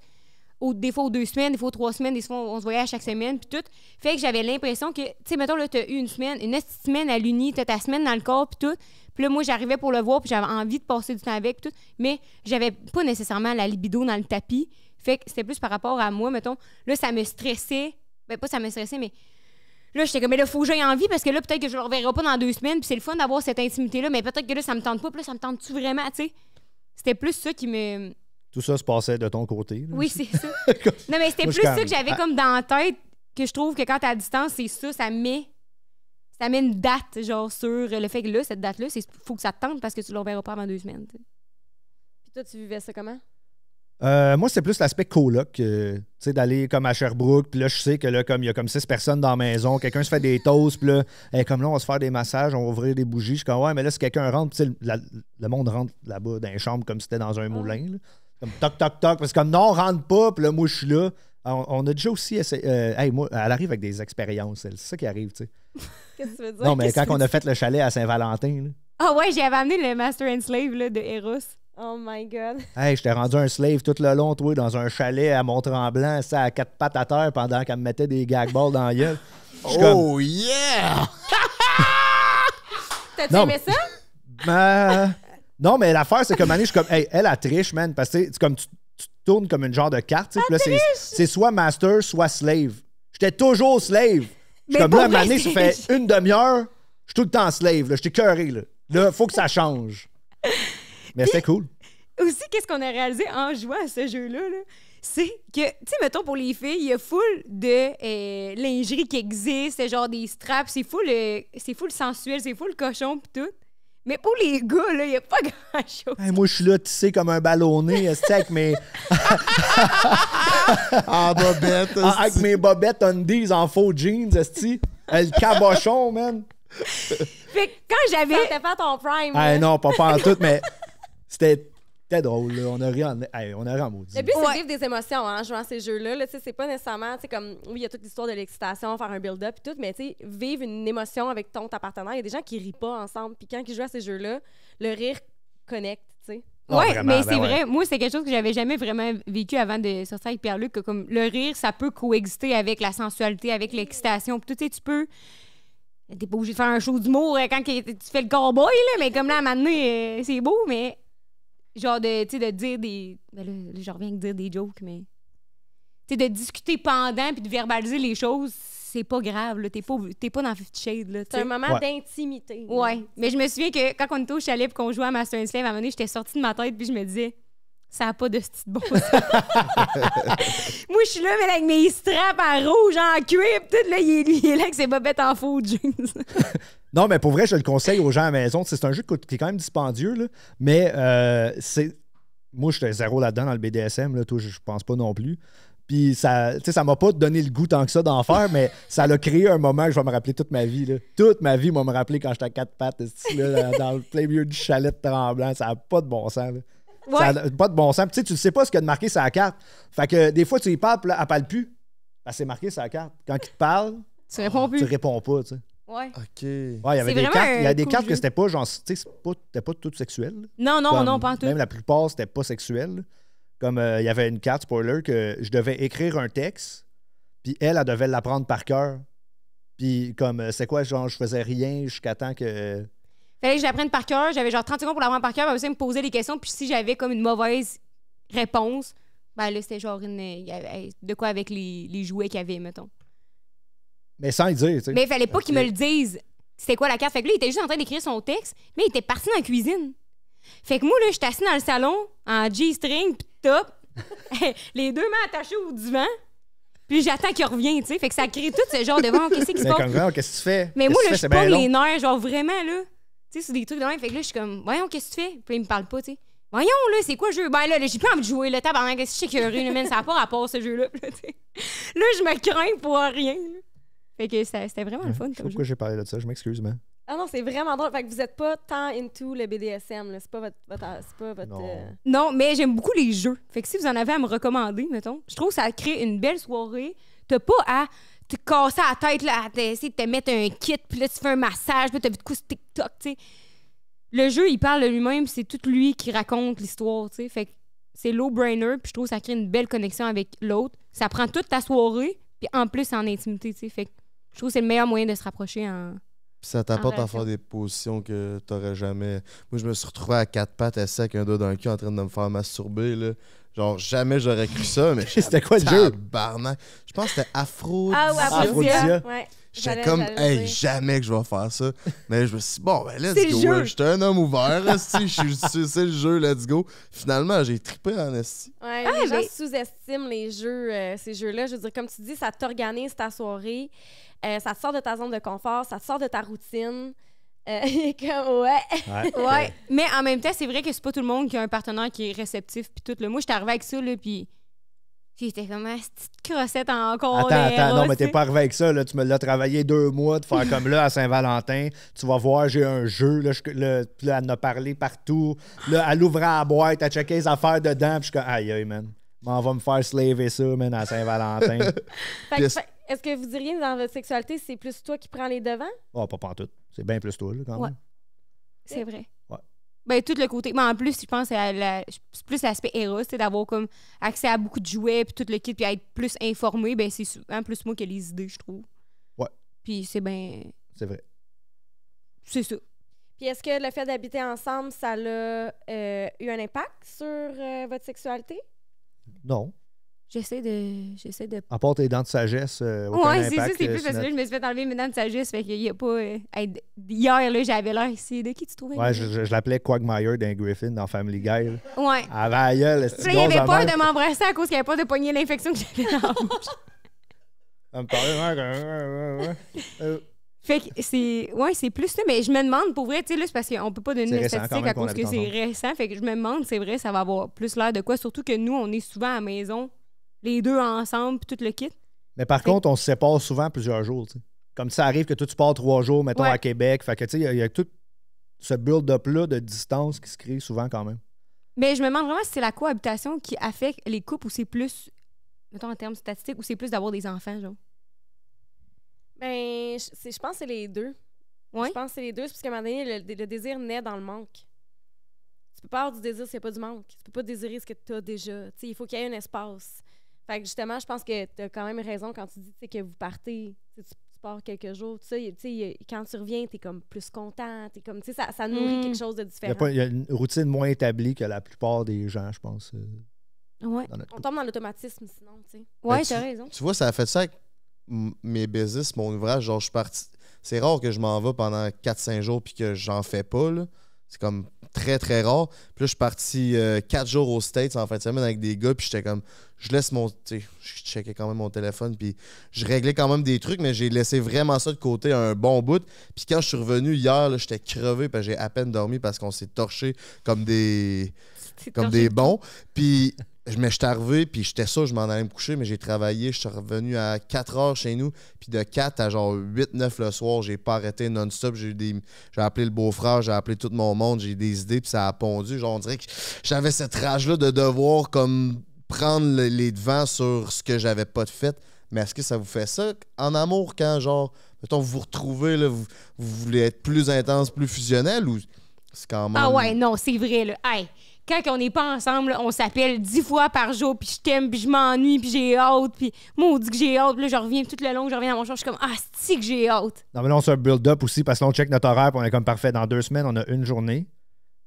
des fois aux 2 semaines, des fois aux 3 semaines, des fois on se voyait à chaque semaine, puis tout. Fait que j'avais l'impression que, tu sais, mettons, là, t'as eu une petite semaine à l'uni, t'as ta semaine dans le corps, puis tout. Puis là, moi, j'arrivais pour le voir, puis j'avais envie de passer du temps avec, tout. Mais j'avais pas nécessairement la libido dans le tapis. Fait que c'était plus par rapport à moi, mettons. Là, ça me stressait. Ben, pas ça me stressait, mais là, j'étais comme, mais là, faut que j'aie envie, parce que là, peut-être que je le reverrai pas dans 2 semaines, puis c'est le fun d'avoir cette intimité-là, mais peut-être que là, ça me tente pas, puis là, ça me tente-tu vraiment, tu sais? C'était plus ça qui me... Tout ça se passait de ton côté. Là. Oui, c'est ça. Non, mais c'était Moi, plus ça que j'avais comme dans la tête, que je trouve que quand t'es à distance, c'est ça met une date, genre, sur le fait que là, cette date-là, faut que ça te tente parce que tu le reverras pas avant 2 semaines, tu sais. Puis toi, tu vivais ça comment? Moi, c'est plus l'aspect coloc, tu sais, d'aller comme à Sherbrooke, puis là, je sais que là, comme il y a comme 6 personnes dans la maison, quelqu'un se fait des toasts, puis là, comme là, on va se faire des massages, on va ouvrir des bougies. Je suis comme, ouais, mais là, si quelqu'un rentre, tu sais, le monde rentre là-bas dans les chambres comme si c'était dans un moulin, là. Comme toc, toc, toc, parce que comme non, on rentre pas, puis là, moi, je suis là. On a déjà aussi essayé. Hey, moi, elle arrive avec des expériences, c'est ça qui arrive, tu sais. Qu'est-ce que tu veux dire? Non, mais quand on a fait le chalet à Saint-Valentin, là. Ah ouais, j'avais amené le Master and Slave là, de Eros. Oh my God. Hey, j'étais rendu un slave tout le long, toi, dans un chalet à Mont-Tremblant, ça à 4 pattes à terre pendant qu'elle me mettait des gag balls dans la gueule. Je suis Oh yeah! T'as-tu Non, aimé ça? Non, mais l'affaire, c'est que Mané, je suis comme, hey, elle triche, man, parce que c'est comme tu tournes comme une genre de carte, tu sais, puis là, c'est soit master, soit slave. J'étais toujours slave. Je suis comme là, Mané, ça fait une demi-heure, je suis tout le temps slave, là, j'étais cœuré, là. Là, faut que ça change. Mais c'était cool. Aussi, qu'est-ce qu'on a réalisé en jouant à ce jeu-là, là, c'est que, tu sais, mettons, pour les filles, il y a full de lingerie qui existe, c'est genre des straps, c'est full sensuel, c'est full cochon pis tout. Mais pour les gars, là, il n'y a pas grand-chose. Hey, moi, je suis là tissé comme un ballonné, avec mes... En bobette. avec mes bobettes undies en faux jeans, esti. Le cabochon, man. Fait que quand j'avais... T'as pas ton prime. Hey, là. non, pas en tout, mais c'était drôle, là. On a ri en maudit. Le but, c'est de Ouais. vivre des émotions en jouant à ces jeux-là. Là, tu sais, c'est pas nécessairement, tu sais, comme, oui, il y a toute l'histoire de l'excitation, faire un build-up et tout, mais tu sais, vivre une émotion avec ta partenaire. Il y a des gens qui rient pas ensemble, puis quand ils jouent à ces jeux-là, le rire connecte, tu sais. Ah, Ouais, vraiment, mais ben c'est ouais. vrai. Moi, c'est quelque chose que j'avais jamais vraiment vécu avant de sortir avec Pierre-Luc, que comme le rire, ça peut coexister avec la sensualité, avec l'excitation. Puis tu sais, tu peux... T'es pas obligé de faire un show d'humour quand tu fais le cowboy, là, mais comme là, à un moment donné, c'est beau, mais genre de, tu sais, de dire des... Ben là, je reviens avec dire des jokes, mais... Tu sais, de discuter pendant puis de verbaliser les choses, c'est pas grave, là. T'es pas dans 50 Shades, là, tu C'est sais. un moment Ouais. d'intimité. là. Ouais, mais je me souviens que quand on était au chalet et qu'on jouait à Master and Slave, à un moment donné, j'étais sortie de ma tête puis je me disais, ça n'a pas de style bon sens. Moi, je suis là, mais avec mes straps en rouge, en cuir, pis tout, là, il est là avec ses bobettes en faux jeans. Non, mais pour vrai, je le conseille aux gens à la maison. C'est un jeu qui est quand même dispendieux, là, mais c'est... Moi, j'étais zéro là-dedans dans le BDSM. Là, toi, je pense pas non plus. Puis ça m'a pas donné le goût tant que ça d'en faire, mais ça l'a créé un moment que je vais me rappeler toute ma vie. Là. Toute ma vie, moi, me rappeler quand j'étais à 4 pattes, là, dans le plein milieu du chalet de Tremblant. Ça n'a pas de bon sens. Là. Ça n'a pas de bon sens. Puis, tu ne sais pas ce qu'il y a de marqué sur la carte. Fait que des fois, tu y parles, puis là, elle parle plus. Parce que c'est marqué sur la carte. Quand il te parle, Tu réponds tu plus. réponds pas. Tu sais. Ouais. OK. Ouais, il y avait C'est des vraiment cartes. Il y a un des cool cartes jeu. que c'était pas genre. Tu sais, c'était pas tout sexuel. Là. Non, non, Comme, non, pas en tout. Même la plupart, c'était pas sexuel. Là. Comme il y avait une carte, spoiler, que je devais écrire un texte, puis elle devait l'apprendre par cœur. Puis comme, c'est quoi, genre, je faisais rien jusqu'à temps que... Fallait que je l'apprenne par cœur. J'avais genre 30 secondes pour l'apprendre par cœur. Après ça, il me posait des questions. Puis si j'avais comme une mauvaise réponse, ben là, c'était genre il y avait de quoi avec les jouets qu'il y avait, mettons. Mais sans le dire, tu sais. Mais il fallait pas Ok. qu'il me le dise. C'était quoi la carte? Fait que là, il était juste en train d'écrire son texte, mais il était parti dans la cuisine. Fait que moi, là, j'étais assis dans le salon, en G-string, pis top, les 2 mains attachées au divan, puis j'attends qu'il revienne, tu sais. Fait que ça crée tout ce genre de vent. Qu'est-ce qui se Mais passe? comme vraiment, qu'est-ce que tu fais? Mais moi, là, Qu'est-ce je que tu fais? pogne C'est bien les long. nerfs, genre vraiment, là. Tu sais, c'est des trucs de même. Fait que là, je suis comme, voyons, qu'est-ce que tu fais? Puis il me parle pas, tu sais. Voyons, là, c'est quoi le jeu? Ben là, j'ai pas envie de jouer, là, tabarnak, qu'est-ce que je sais qu'il y a man, ça n'a pas rapport, ce jeu-là. Là, tu sais. Là, je me crains pour rien, là. Fait que c'était vraiment le fun, Je sais pas comme jeu. pourquoi j'ai parlé de ça, je m'excuse, man. Ah non, c'est vraiment drôle. Fait que vous êtes pas tant into le BDSM, là. C'est pas votre... c'est pas votre Non. Non, mais j'aime beaucoup les jeux. Fait que si vous en avez à me recommander, mettons, je trouve que ça crée une belle soirée. T'as pas à te casser la tête, là, à essayer de te mettre un kit, puis là, tu fais un massage, puis là, t'as vu de quoi sur TikTok, tu sais. Le jeu, il parle de lui-même, c'est tout lui qui raconte l'histoire, tu sais. Fait que c'est low-brainer, puis je trouve que ça crée une belle connexion avec l'autre. Ça prend toute ta soirée, puis en plus, c'est en intimité, tu sais. Fait que je trouve que c'est le meilleur moyen de se rapprocher en... Puis ça t'apporte à relation. faire des positions que t'aurais jamais. Moi, je me suis retrouvé à 4 pattes assis avec un doigt dans le cul en train de me faire masturber, là. Genre, jamais j'aurais cru ça, mais. C'était quoi le jeu? Tabarnak. Je pense que c'était Afro. Ah, ouais, Aphrodisia. Aphrodisia. Ouais. J'étais comme, J'allais hey, dire. jamais que je vais faire ça. Mais je me suis dit, bon, ben, let's C'est le go. jeu. là. J'étais un homme ouvert, esti. C'est le jeu, let's go. Finalement, j'ai trippé en esti. Ouais, Ah, les gens mais- sous-estiment les jeux, ces jeux-là. Je veux dire, comme tu dis, ça t'organise ta soirée, ça te sort de ta zone de confort, ça te sort de ta routine. Comme, ouais. Ouais, mais en même temps, c'est vrai que c'est pas tout le monde qui a un partenaire qui est réceptif, puis tout. Là. Moi, j'étais arrivée avec ça, là, puis j'étais comme, ah, cette petite crossette encore. Attends, non, mais t'es t'es pas arrivé avec ça. Là. Tu me l'as travaillé 2 mois de faire comme là à Saint-Valentin. Tu vas voir, j'ai un jeu. Là, puis là, elle en a parlé partout. Là, elle ouvrait la boîte, elle checkait les affaires dedans. Puis je suis comme, aïe, aïe, man. On va me faire slaver ça, man, à Saint-Valentin. Est-ce que vous diriez dans votre sexualité, c'est plus toi qui prends les devants? Oh, pas pantoute. C'est bien plus toi, là, quand Ouais. même. C'est vrai. Ouais. Ben, tout le côté. Mais en plus, je pense que c'est plus l'aspect Eros, c'est d'avoir comme accès à beaucoup de jouets, puis tout le kit, puis être plus informé. Ben, c'est souvent plus moi qui ai les idées, je trouve. Ouais. Puis c'est ben. C'est vrai. C'est ça. Puis est-ce que le fait d'habiter ensemble, ça a eu un impact sur votre sexualité? Non. J'essaie de. À part tes dents de sagesse, aucun Ouais, c'est ça, impact, c'est plus sur parce que là, notre- je me suis fait enlever mes dents de sagesse, fait qu'il y a pas. Hier, là, j'avais l'air ici. De qui tu trouvais? Ouais, je l'appelais Quagmire d'un Griffin dans Family Guy. Là. Ouais. Elle avait la gueule, Puis là, il avait peur de m'embrasser à cause qu'il n'y avait pas de pogner l'infection que j'avais dans la bouche. Elle me parlait. Fait que c'est. Ouais, c'est plus ça, mais je me demande pour vrai, tu sais, là, c'est parce qu'on peut pas donner C'est une récent, quand statistique même, à qu'on cause que habite c'est ensemble. récent. Fait que je me demande, c'est vrai, ça va avoir plus l'air de quoi. Surtout que nous, on est souvent à la maison, les deux ensemble, puis tout le kit. Mais par contre, on se sépare souvent plusieurs jours. Tu sais. Comme ça arrive que toi, tu pars 3 jours, mettons, Ouais. à Québec. Fait que, tu sais, il y a tout ce build-up-là de distance qui se crée souvent quand même. Mais je me demande vraiment si c'est la cohabitation qui affecte les couples ou c'est plus, mettons en termes statistiques, ou c'est plus d'avoir des enfants, genre. Ben, je pense que c'est les deux. Ouais. Je pense que c'est les deux, c'est parce qu'à un moment donné, le désir naît dans le manque. Tu peux pas avoir du désir s'il n'y a pas du manque. Tu peux pas désirer ce que tu as déjà. Tu sais, il faut qu'il y ait un espace. Fait que justement, je pense que tu as quand même raison quand tu dis tu sais, que vous partez, tu sais, tu pars quelques jours. Tu sais, quand tu reviens, tu es comme plus content. T'es comme, tu sais, ça nourrit quelque chose de différent. Il y a une routine moins établie que la plupart des gens, je pense, Ouais. dans notre On couple. tombe dans l'automatisme sinon, tu sais. Ouais, Ben, t'as raison. Tu vois, ça a fait ça avec mes business, mon ouvrage. Genre, je suis parti. C'est rare que je m'en vais pendant 4-5 jours puis que j'en fais pas, là. C'est comme très, très rare. Puis là, je suis parti 4 jours aux States en fin de semaine avec des gars. Puis j'étais comme, je laisse mon. Tu sais, je checkais quand même mon téléphone. Puis je réglais quand même des trucs, mais j'ai laissé vraiment ça de côté un bon bout. Puis quand je suis revenu hier, là, j'étais crevé. Puis j'ai à peine dormi parce qu'on s'est torché comme des. C'est Comme torché. des bons. Puis, mais j'étais arrivé, puis j'étais sûr, je m'en allais me coucher, mais j'ai travaillé. Je suis revenu à 4 heures chez nous. Puis de 4 à genre 8-9 le soir, j'ai pas arrêté non-stop. J'ai appelé le beau-frère, j'ai appelé tout mon monde, j'ai eu des idées, puis ça a pondu. Genre, on dirait que j'avais cette rage-là de devoir comme prendre les devants sur ce que j'avais pas de fait. Mais est-ce que ça vous fait ça en amour quand, genre, mettons, vous vous retrouvez, là, vous voulez être plus intense, plus fusionnel, ou c'est quand même... Ah ouais, non, c'est vrai, là. Hey, quand on n'est pas ensemble, là, on s'appelle 10 fois par jour, puis je t'aime, puis je m'ennuie, puis j'ai hâte, puis moi, on dit que j'ai hâte, puis là, je reviens tout le long, je reviens dans mon champ, je suis comme, ah, c'est que j'ai hâte. Non, mais là, on se build-up aussi parce que là, on check notre horaire puis on est comme parfait. Dans 2 semaines, on a une journée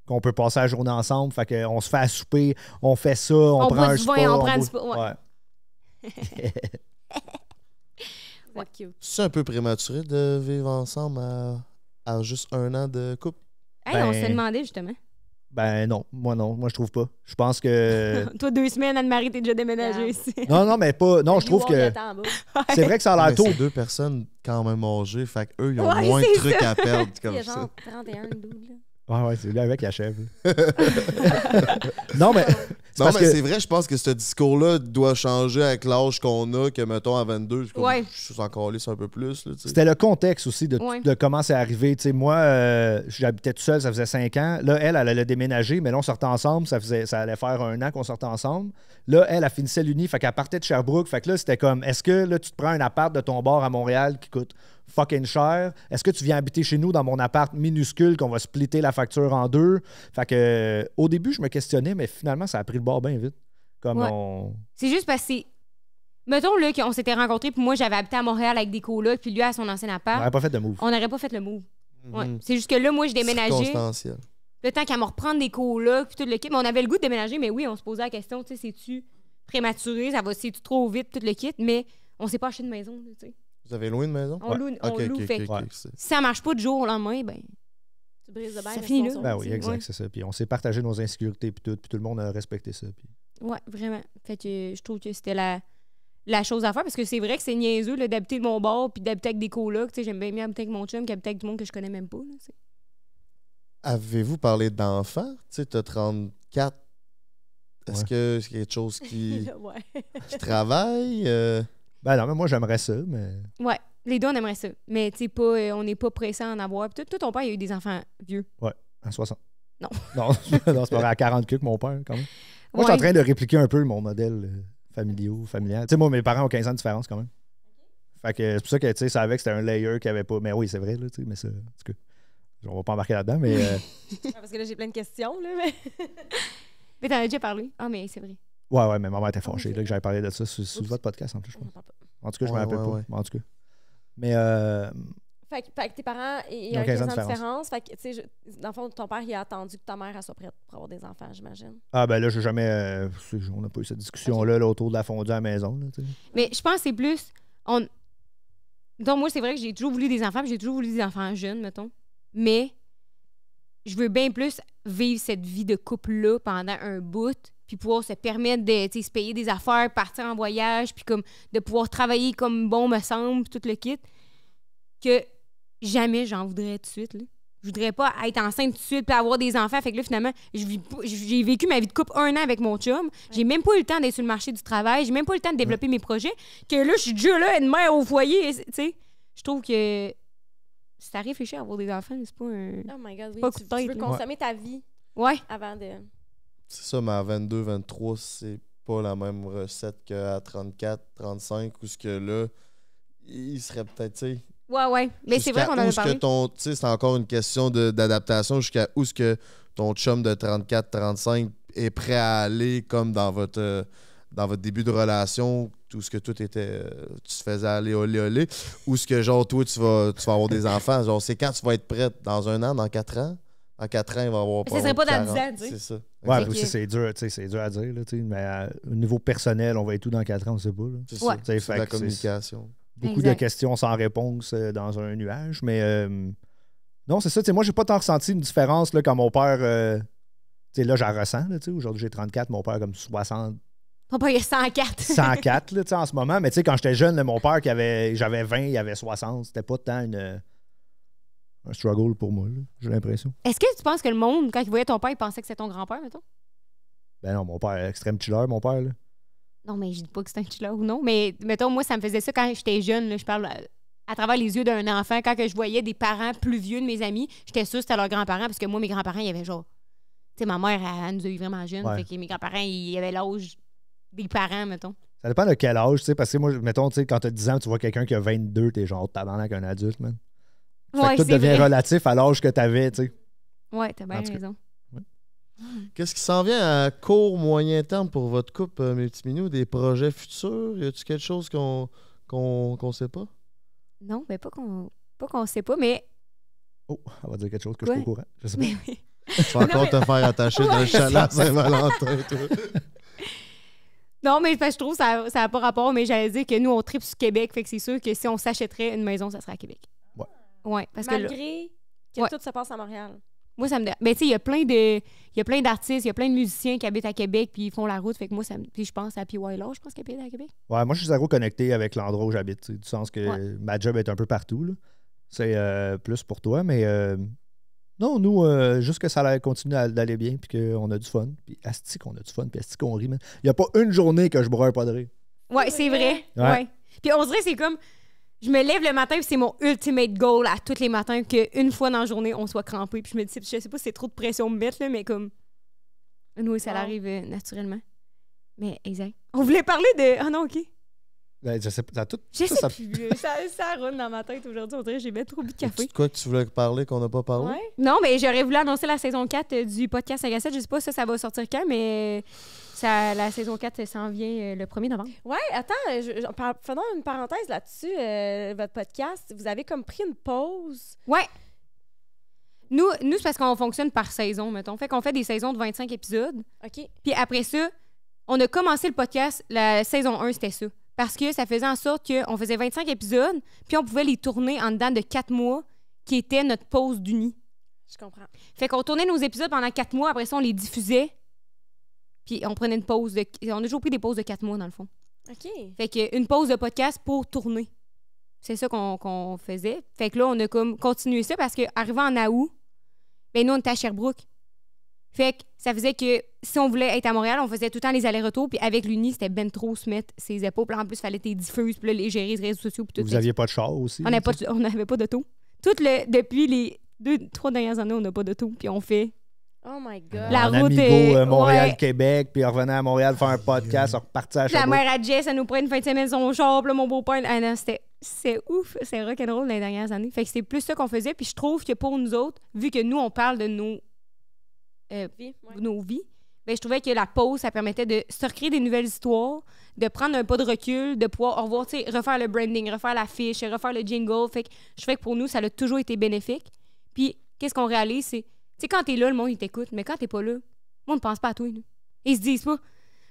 qu'on peut passer la journée ensemble. Fait qu'on se fait à souper, on fait ça, on prend boit un du vin, spa. on prend du boit- spa, ouais. C'est cute. C'est un peu prématuré de vivre ensemble à juste 1 an de couple. Hey, Ben- on se demandait, justement. Ben non, moi je trouve pas. Je pense que. Toi, 2 semaines, Anne-Marie, t'es déjà déménagée Yeah. ici. Non, mais pas. Non, je trouve Voir que. le temps en bas. C'est vrai que ça a Mais l'air tôt. c'est 2 personnes quand même âgées, fait qu'eux, ils ont Ouais, moins de c'est trucs ça. à perdre Il y comme a ça. genre 31 double, là. Ouais, c'est lui avec la chèvre. Non, mais. C'est Non, parce mais que. c'est vrai, je pense que ce discours-là doit changer avec l'âge qu'on a, que mettons à 22, c'est comme, Ouais. je suis encore lisse un peu plus. Là, tu sais. C'était le contexte aussi Ouais. de comment c'est arrivé. Tu sais, moi, j'habitais tout seul, ça faisait 5 ans. Là, elle allait déménager, mais là, on sortait ensemble. Ça allait faire 1 an qu'on sortait ensemble. Là, elle finissait l'uni, fait qu'elle partait de Sherbrooke. Fait que là, c'était comme, est-ce que là, tu te prends un appart de ton bar à Montréal qui coûte fucking cher. Est-ce que tu viens habiter chez nous dans mon appart minuscule qu'on va splitter la facture en deux? Fait que, au début, je me questionnais, mais finalement, ça a pris le bord bien vite. Comme on... C'est juste parce que mettons là, qu'on s'était rencontrés, puis moi, j'avais habité à Montréal avec des colocs, puis lui, à son ancien On appart. n'aurait pas fait de move. On n'aurait pas fait le move. Ouais. Mhm. C'est juste que là, moi, je déménageais. Circonstanciel. Le temps qu'à me reprendre des colocs, puis tout le kit. Mais on avait le goût de déménager, mais oui, on se posait la question, tu sais, c'est-tu prématuré, c'est-tu trop vite, tout le kit, mais on s'est pas acheté de maison, tu sais. Vous avez loin de maison? On loue, on Ok, loue, ok, fait ok, que ok, si ça marche pas du jour au lendemain, ben... Tu brises de bain. Ça finit là. Ben oui, exact, Ouais. c'est ça. Puis on s'est partagé nos insécurités, puis tout le monde a respecté ça. Puis... Ouais, vraiment. Fait que je trouve que c'était la chose à faire, parce que c'est vrai que c'est niaiseux là, d'habiter de mon bord puis d'habiter avec des colocs. Tu sais, j'aime bien mieux habiter avec mon chum qu'habiter avec du monde que je connais même pas. Là, Avez-vous parlé d'enfants? Tu sais, t'as 34. Est-ce Ouais. que c'est quelque chose qui Ouais. travaille? Ben non, mais moi, j'aimerais ça, mais... Ouais, les deux, on aimerait ça. Mais tu sais, pas, on n'est pas pressé à en avoir. Puis toi, ton père, il a eu des enfants vieux. À 60. Non. Non, non, c'est pas vrai, à 40 que mon père, quand même. Moi, je suis Ouais. en train de répliquer un peu mon modèle familial. Tu sais, moi, mes parents ont 15 ans de différence, quand même. Fait que c'est pour ça que, tu sais, ça savait que c'était un layer qui avait pas... Mais oui, c'est vrai, là, tu sais, mais ça... En tout cas, on va pas embarquer là-dedans, mais... Parce que là, j'ai plein de questions, là, mais... Mais t'en as déjà parlé. Ah, mais c'est vrai. Ouais, mais ma mère était fâchée, Ok. là, que j'avais parlé de ça sur Oups. votre podcast, en plus, je On crois. en parle pas. En tout cas, je me Ouais, rappelle ouais, pas. ouais. En tout cas. Mais... Fait que tes parents, il y Ils ont a 15 15 ans ans de de différence. Fait que, tu sais, dans le fond, ton père, il a attendu que ta mère elle soit prête pour avoir des enfants, j'imagine. Ah, ben là, j'ai jamais... on n'a pas eu cette discussion-là là, autour de la fondue à la maison, là, tu sais. Mais je pense que c'est plus... Donc, moi, c'est vrai que j'ai toujours voulu des enfants, puis j'ai toujours voulu des enfants jeunes, mettons. Mais je veux bien plus vivre cette vie de couple-là pendant un bout, puis pouvoir se permettre de tu sais, se payer des affaires, partir en voyage, puis comme de pouvoir travailler comme bon me semble, puis tout le kit, que jamais j'en voudrais tout de suite. Là. Je voudrais pas être enceinte tout de suite puis avoir des enfants. Fait que là, finalement, j'ai vécu ma vie de couple 1 an avec mon chum. J'ai même pas eu le temps d'être sur le marché du travail. J'ai même pas eu le temps de développer mes projets. Que là, je suis déjà là, une mère au foyer. Tu sais, je trouve que c'est à réfléchir à avoir des enfants. C'est pas un... Oh my God, oui. Pas Tu, coup de tête, tu veux là. consommer ta vie Ouais. avant de... C'est ça, mais à 22, 23, c'est pas la même recette qu'à 34, 35, où ce que là, il serait peut-être, tu sais... Ouais. Mais c'est vrai qu'on en a parlé. Tu sais, c'est encore une question d'adaptation jusqu'à où ce que ton chum de 34, 35 est prêt à aller comme dans votre début de relation, tout ce que tout était... tu te faisais aller olé, ou ce que, genre, toi, tu vas avoir des enfants. Genre, c'est quand tu vas être prête? Dans 1 an? Dans 4 ans? Dans 4 ans, il va avoir... Mais ça serait pas dans 10 ans, tu sais. C'est ça. Ouais, Exact. puis aussi, c'est dur, tu sais, c'est dur à dire, là, tu sais, mais au niveau personnel, on va être où dans 4 ans, on sait pas, là. C'est Ouais. ça. Tu sais, C'est fait de la que c'est- communication. Beaucoup Exact. de questions sans réponse dans un nuage, mais non, c'est ça, tu sais, moi, j'ai pas tant ressenti une différence, là, quand mon père, tu sais, là, j'en ressens, là, tu sais, aujourd'hui, j'ai 34, mon père, comme 60, Ton père, il a 104. 104, là, tu sais, en ce moment, mais tu sais, quand j'étais jeune, là, mon père, j'avais 20, il avait 60, c'était pas tant un struggle pour moi, là, j'ai l'impression. Est-ce que tu penses que le monde, quand il voyait ton père, il pensait que c'était ton grand-père, mettons? Ben non, mon père est extrême chiller, mon père, là. Non, mais je dis pas que c'est un chiller ou non. Mais mettons, moi, ça me faisait ça quand j'étais jeune. Là, je parle à travers les yeux d'un enfant. Quand que je voyais des parents plus vieux de mes amis, j'étais sûre que c'était leurs grands-parents parce que moi, mes grands-parents, il y avait genre. Tu sais, ma mère, elle nous a eu vraiment jeunes. Ouais. Fait que mes grands-parents, ils avaient l'âge des parents, mettons. Ça dépend de quel âge, tu sais, parce que moi, mettons, tu sais, quand t'as 10 ans, tu vois quelqu'un qui a 22, t'es genre tabarnak un adulte, man. Fait que tout c'est devient vrai. relatif à l'âge que t'avais, tu sais. Ouais, t'as bien En tout cas. raison. Qu'est-ce qui s'en vient à court, moyen terme pour votre couple, mes petits minous? Des projets futurs? Y a-tu quelque chose qu'on sait pas? Non, mais pas qu'on sait pas, mais. Oh, elle va dire quelque chose que je suis Ouais. pas au courant. Je sais pas. Mais oui. Tu vas encore te faire attacher dans le chalet à Saint-Valentin, toi. Non, mais parce que je trouve que ça n'a pas rapport, mais j'allais dire que nous, on tripe sur Québec. Fait que c'est sûr que si on s'achèterait une maison, ça serait à Québec. Ouais. Ouais, parce que là, Malgré que Ouais. tout se passe à Montréal. moi, ça me. Mais tu sais, il y a plein d'artistes, il y a plein de musiciens qui habitent à Québec puis ils font la route. Fait que moi, ça me. Puis je pense à P.Y. Law, je pense qu'il habite à Québec. Ouais, moi, je suis zéro connecté avec l'endroit où j'habite, tu sais, du sens que Ouais. ma job est un peu partout, là. C'est plus pour toi, mais non, nous, juste que ça continue d'aller bien, puis qu'on a du fun. Puis asti qu'on a du fun, puis asti qu'on rit, man. Il n'y a pas une journée que je broye pas de rire. Ouais, c'est vrai. Ouais. Ouais. Puis on dirait, c'est comme. Je me lève le matin puis c'est mon ultimate goal à tous les matins qu'une fois dans la journée, on soit crampé. Puis je me dis, je sais pas si c'est trop de pression me mettre, là, mais comme. Nous, ça Wow. arrive naturellement. Mais exact. On voulait parler de. Ah non, OK. Ben, je sais pas. Ça a tout, Je ça, sais ça- plus. Ça roule dans ma tête aujourd'hui. On dirait que j'ai bien trop bu de café. Quoi que tu voulais parler qu'on n'a pas parlé? Ouais. Non, mais j'aurais voulu annoncer la saison 4 du podcast 5 à 7. Je sais pas si ça va sortir quand, mais la saison 4 s'en vient le 1er novembre. Ouais, attends, faisons une parenthèse là-dessus. Votre podcast, vous avez comme pris une pause. Ouais. Nous c'est parce qu'on fonctionne par saison, mettons. Fait qu'on fait des saisons de 25 épisodes. OK. Puis après ça, on a commencé le podcast, la saison 1, c'était ça. Parce que ça faisait en sorte qu'on faisait 25 épisodes, puis on pouvait les tourner en dedans de 4 mois, qui était notre pause d'uni. Je comprends. Fait qu'on tournait nos épisodes pendant 4 mois, après ça, on les diffusait, puis on prenait une pause de... On a toujours pris des pauses de 4 mois, dans le fond. OK. Fait qu'une pause de podcast pour tourner. C'est ça qu'on faisait. Fait que là, on a comme continué ça, parce qu'arrivant en août, ben nous, on était à Sherbrooke. Fait que ça faisait que si on voulait être à Montréal, on faisait tout le temps les allers-retours. Puis avec l'Uni, c'était ben trop se mettre ses épaules. Puis en plus, il fallait tes diffuses, puis là, les gérer les réseaux sociaux. Puis tout. Vous aviez pas de char aussi? On n'avait pas d'auto. Depuis les 2-3 dernières années, on n'a pas d'auto. Puis on fait... Oh my God. La en route Amigo, est- Montréal-Québec, puis on revenait à Montréal faire un podcast, on repartait à La Sherbrooke. mère à Jess, elle nous prend une fin de semaine son char. Puis là, mon beau-père... Ah non, c'est ouf. C'est rock'n'roll les dernières années. Fait que c'était plus ça qu'on faisait. Puis je trouve que pour nous autres, vu que nous, on parle de nos vies, ben, je trouvais que la pause, ça permettait de se recréer des nouvelles histoires, de prendre un pas de recul, de pouvoir revoir, tu sais, refaire le branding, refaire l'affiche, refaire le jingle. Fait que je trouvais que pour nous, ça a toujours été bénéfique. Puis, qu'est-ce qu'on réalise, c'est, tu sais, quand t'es là, le monde, il t'écoute, mais quand t'es pas là, le monde ne pense pas à toi. Là. Ils se disent pas,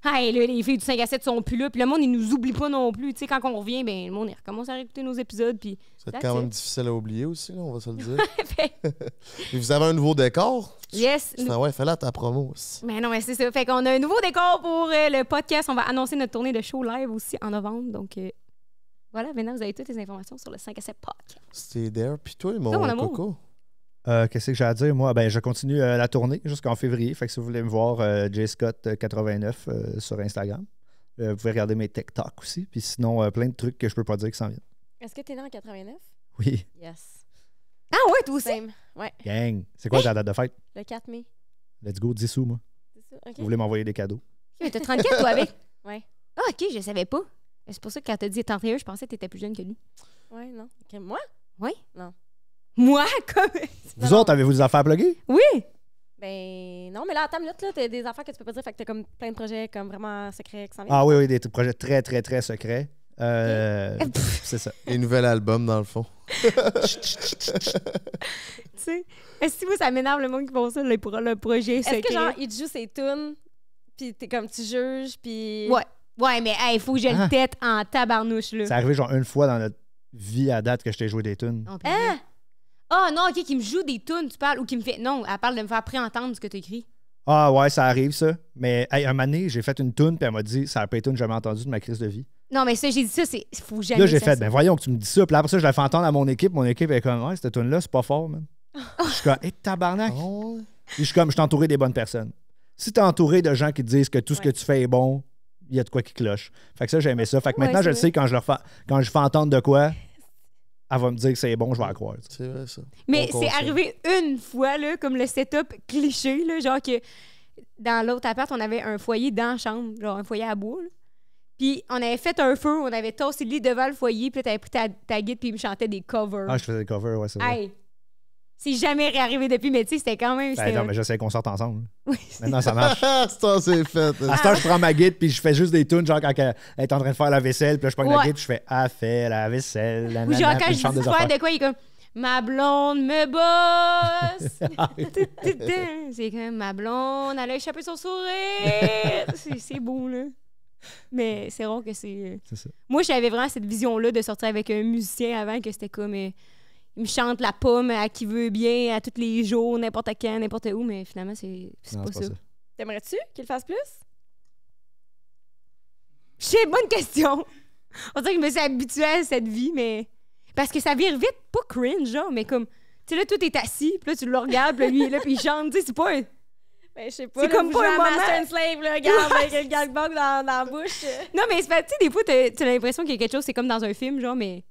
hey, là, les filles du 5 à 7 sont plus là, puis le monde, il nous oublie pas non plus. Tu sais, quand on revient, ben, le monde, il recommence à réécouter nos épisodes, puis... C'est quand même difficile à oublier aussi, là, on va se le dire. Fait- Et vous avez un nouveau décor? yes! Ah ouais, fais-la ta promo aussi. Mais non, mais c'est ça. Fait qu'on a un nouveau décor pour le podcast. On va annoncer notre tournée de show live aussi en novembre. Donc, voilà, maintenant, vous avez toutes les informations sur le 5 à 7 podcast. Stay there. Puis toi, mon mon amour. coco? Qu'est-ce que j'ai à dire? Moi, ben, je continue la tournée jusqu'en février. Fait que si vous voulez me voir, JScott89 sur Instagram. Vous pouvez regarder mes TikTok aussi. Puis sinon, plein de trucs que je peux pas dire qui s'en viennent. Est-ce que t'es né en 89? Oui, Yes. Ah ouais, toi aussi? Same. Ouais, gang. C'est quoi ta date de fête? le 4 mai. Let's go, 10 sous, moi. C'est ça? OK. Vous voulez m'envoyer des cadeaux? Mais t'as 34, toi, avec? Ouais. Ah, OK, je savais pas. C'est pour ça que quand t'as dit 31, je pensais que t'étais plus jeune que lui. Ouais, non. OK, moi? Oui? Non. Moi, comme... Vous Non, autres, avez-vous des affaires à plugger? Oui! Ben non, mais là, attends une minute, là, t'as des affaires que tu peux pas dire, fait que t'as comme plein de projets comme vraiment secrets qui s'en viennent. Ah oui, des projets très, très, très secrets. C'est ça. Et nouvel album, dans le fond. Tu sais, est-ce que moi, ça m'énerve le monde qui font ça, le projet Est-ce secret? que genre, il te joue ses tunes, puis t'es comme, tu juges, puis... Ouais. Ouais, mais il faut que je Ah. le tête en tabarnouche, là. C'est arrivé genre une fois dans notre vie à date que je t'ai joué des tunes. Non, puis- Hein? Ah non, OK, qui me joue des tunes, tu parles, ou qui me fait... Non, elle parle de me faire préentendre ce que tu écrit. Ah ouais, ça arrive ça. Mais hey, un moment donné, j'ai fait une tune, puis elle m'a dit, ça n'a pas été une jamais entendue de ma crise de vie. Non, mais ça, j'ai dit ça, c'est... Faut jamais Là, j'ai que fait, ça ben voyons que tu me dis ça. Puis là, après ça, je l'ai fait entendre à mon équipe. Mon équipe est comme, ouais, cette tune-là, c'est pas fort, man. Je suis comme, hé, tabarnak. Oh, Puis je suis comme, je suis entouré des bonnes personnes. Si t'es entouré de gens qui te disent que tout ce que Ouais. tu fais est bon, il y a de quoi qui cloche. Fait que ça, j'aimais ça. Fait que Ouais, maintenant, je le c'est sais, quand je fais entendre de quoi, elle va me dire que c'est bon, je vais la croire. tu sais. c'est vrai, ça. Mais Bon c'est conseil. arrivé une fois, là, comme le setup cliché, là, genre que dans l'autre appart, on avait un foyer dans la chambre, genre un foyer à bois, là. Puis on avait fait un feu, on avait tassé le lit devant le foyer, puis là, t'avais pris ta guide, puis il me chantait des covers. Ah, je faisais des covers, ouais, c'est vrai. Hey! C'est jamais réarrivé depuis, mais tu sais, c'était quand même... Ben, c'était- non, mais j'essaie qu'on sorte ensemble. Oui, Maintenant, ça marche. Ça, c'est fait. À ce temps, je prends ma guide, puis je fais juste des tunes, genre quand elle est en train de faire la vaisselle, puis là, je prends la Ouais. guide, puis je fais « Ah, fait la vaisselle, Ou nanana genre puis quand je je chante dis des faire affaires. de quoi, il est comme « Ma blonde me bosse! » C'est comme « Ma blonde, elle a échappé son sourire! » C'est beau, là. Mais c'est rare que c'est... C'est ça. Moi, j'avais vraiment cette vision-là de sortir avec un musicien avant, que c'était comme... il me chante la pomme à qui veut bien, à tous les jours, n'importe quand, n'importe où, mais finalement, c'est Non, pas c'est ça. T'aimerais-tu qu'il le fasse plus? C'est bonne question! On dirait que je me suis habituée à cette vie, mais... Parce que ça vire vite, pas cringe, genre, mais comme... Tu sais, là, tout est assis, puis là, tu le regardes, puis là, lui, il est là, puis il chante. Tu sais, c'est pas... Ben, je sais pas. C'est là, comme vous pas jouez un à moment. Master and Slave, là, regarde, avec le gag-bug dans la bouche. Non, mais c'est pas... Tu sais, des fois, tu as l'impression qu'il y a quelque chose, c'est comme dans un film, genre, mais...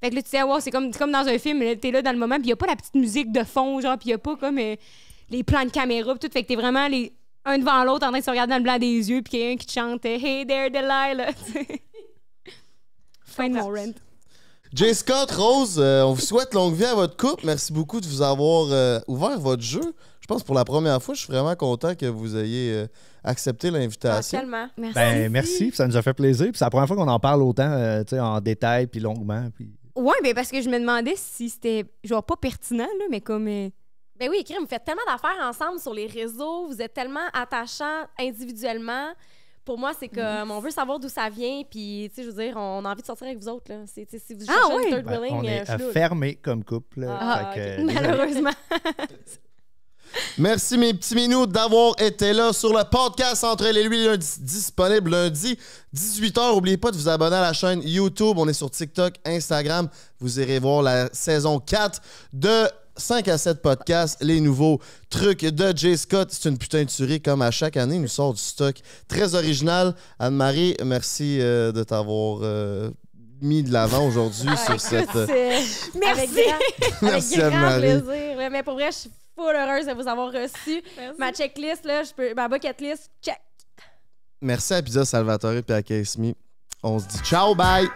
Fait que là, tu sais, wow, c'est comme dans un film, là, t'es là dans le moment, puis y a pas la petite musique de fond, genre, puis y a pas comme les plans de caméra, puis tout. Fait que t'es vraiment un devant l'autre en train de se regarder dans le blanc des yeux, puis qu'il y a un qui te chante « Hey there, Delilah! » Fin de mon rent. Jay Scott, Rose, on vous souhaite longue vie à votre couple. Merci beaucoup de vous avoir ouvert votre jeu. Je pense que pour la première fois, je suis vraiment content que vous ayez accepté l'invitation. Tellement. Merci. Ben, merci, puis ça nous a fait plaisir. Puis c'est la première fois qu'on en parle autant, tu sais, en détail, puis longuement. Puis... Ouais, ben parce que je me demandais si c'était, genre, pas pertinent, là, mais comme... Ben oui, Crime, vous faites tellement d'affaires ensemble sur les réseaux, vous êtes tellement attachants individuellement. Pour moi, c'est comme, on veut savoir d'où ça vient, puis, tu sais, je veux dire, on a envie de sortir avec vous autres, là. Si vous cherchez ouais? une third Ben, willing, on est je suis là. fermés comme couple. Là. Ah, Fait que, ok. désolé. Malheureusement. Merci, mes petits minous, d'avoir été là sur le podcast Entre elle et lui, lundi, disponible lundi, 18h. N'oubliez pas de vous abonner à la chaîne YouTube. On est sur TikTok, Instagram. Vous irez voir la saison 4 de 5 à 7 podcasts, les nouveaux trucs de Jay Scott. C'est une putain de tuerie, comme à chaque année. Il nous sort du stock très original. Anne-Marie, merci de t'avoir mis de l'avant aujourd'hui sur cette... Avec Merci, grand Anne-Marie. plaisir. Ouais, mais pour vrai, je suis full heureuse de vous avoir reçu. Ma checklist, là, ma bucket list, check. Merci à Pizza Salvatore et à Casey. On se dit ciao, bye!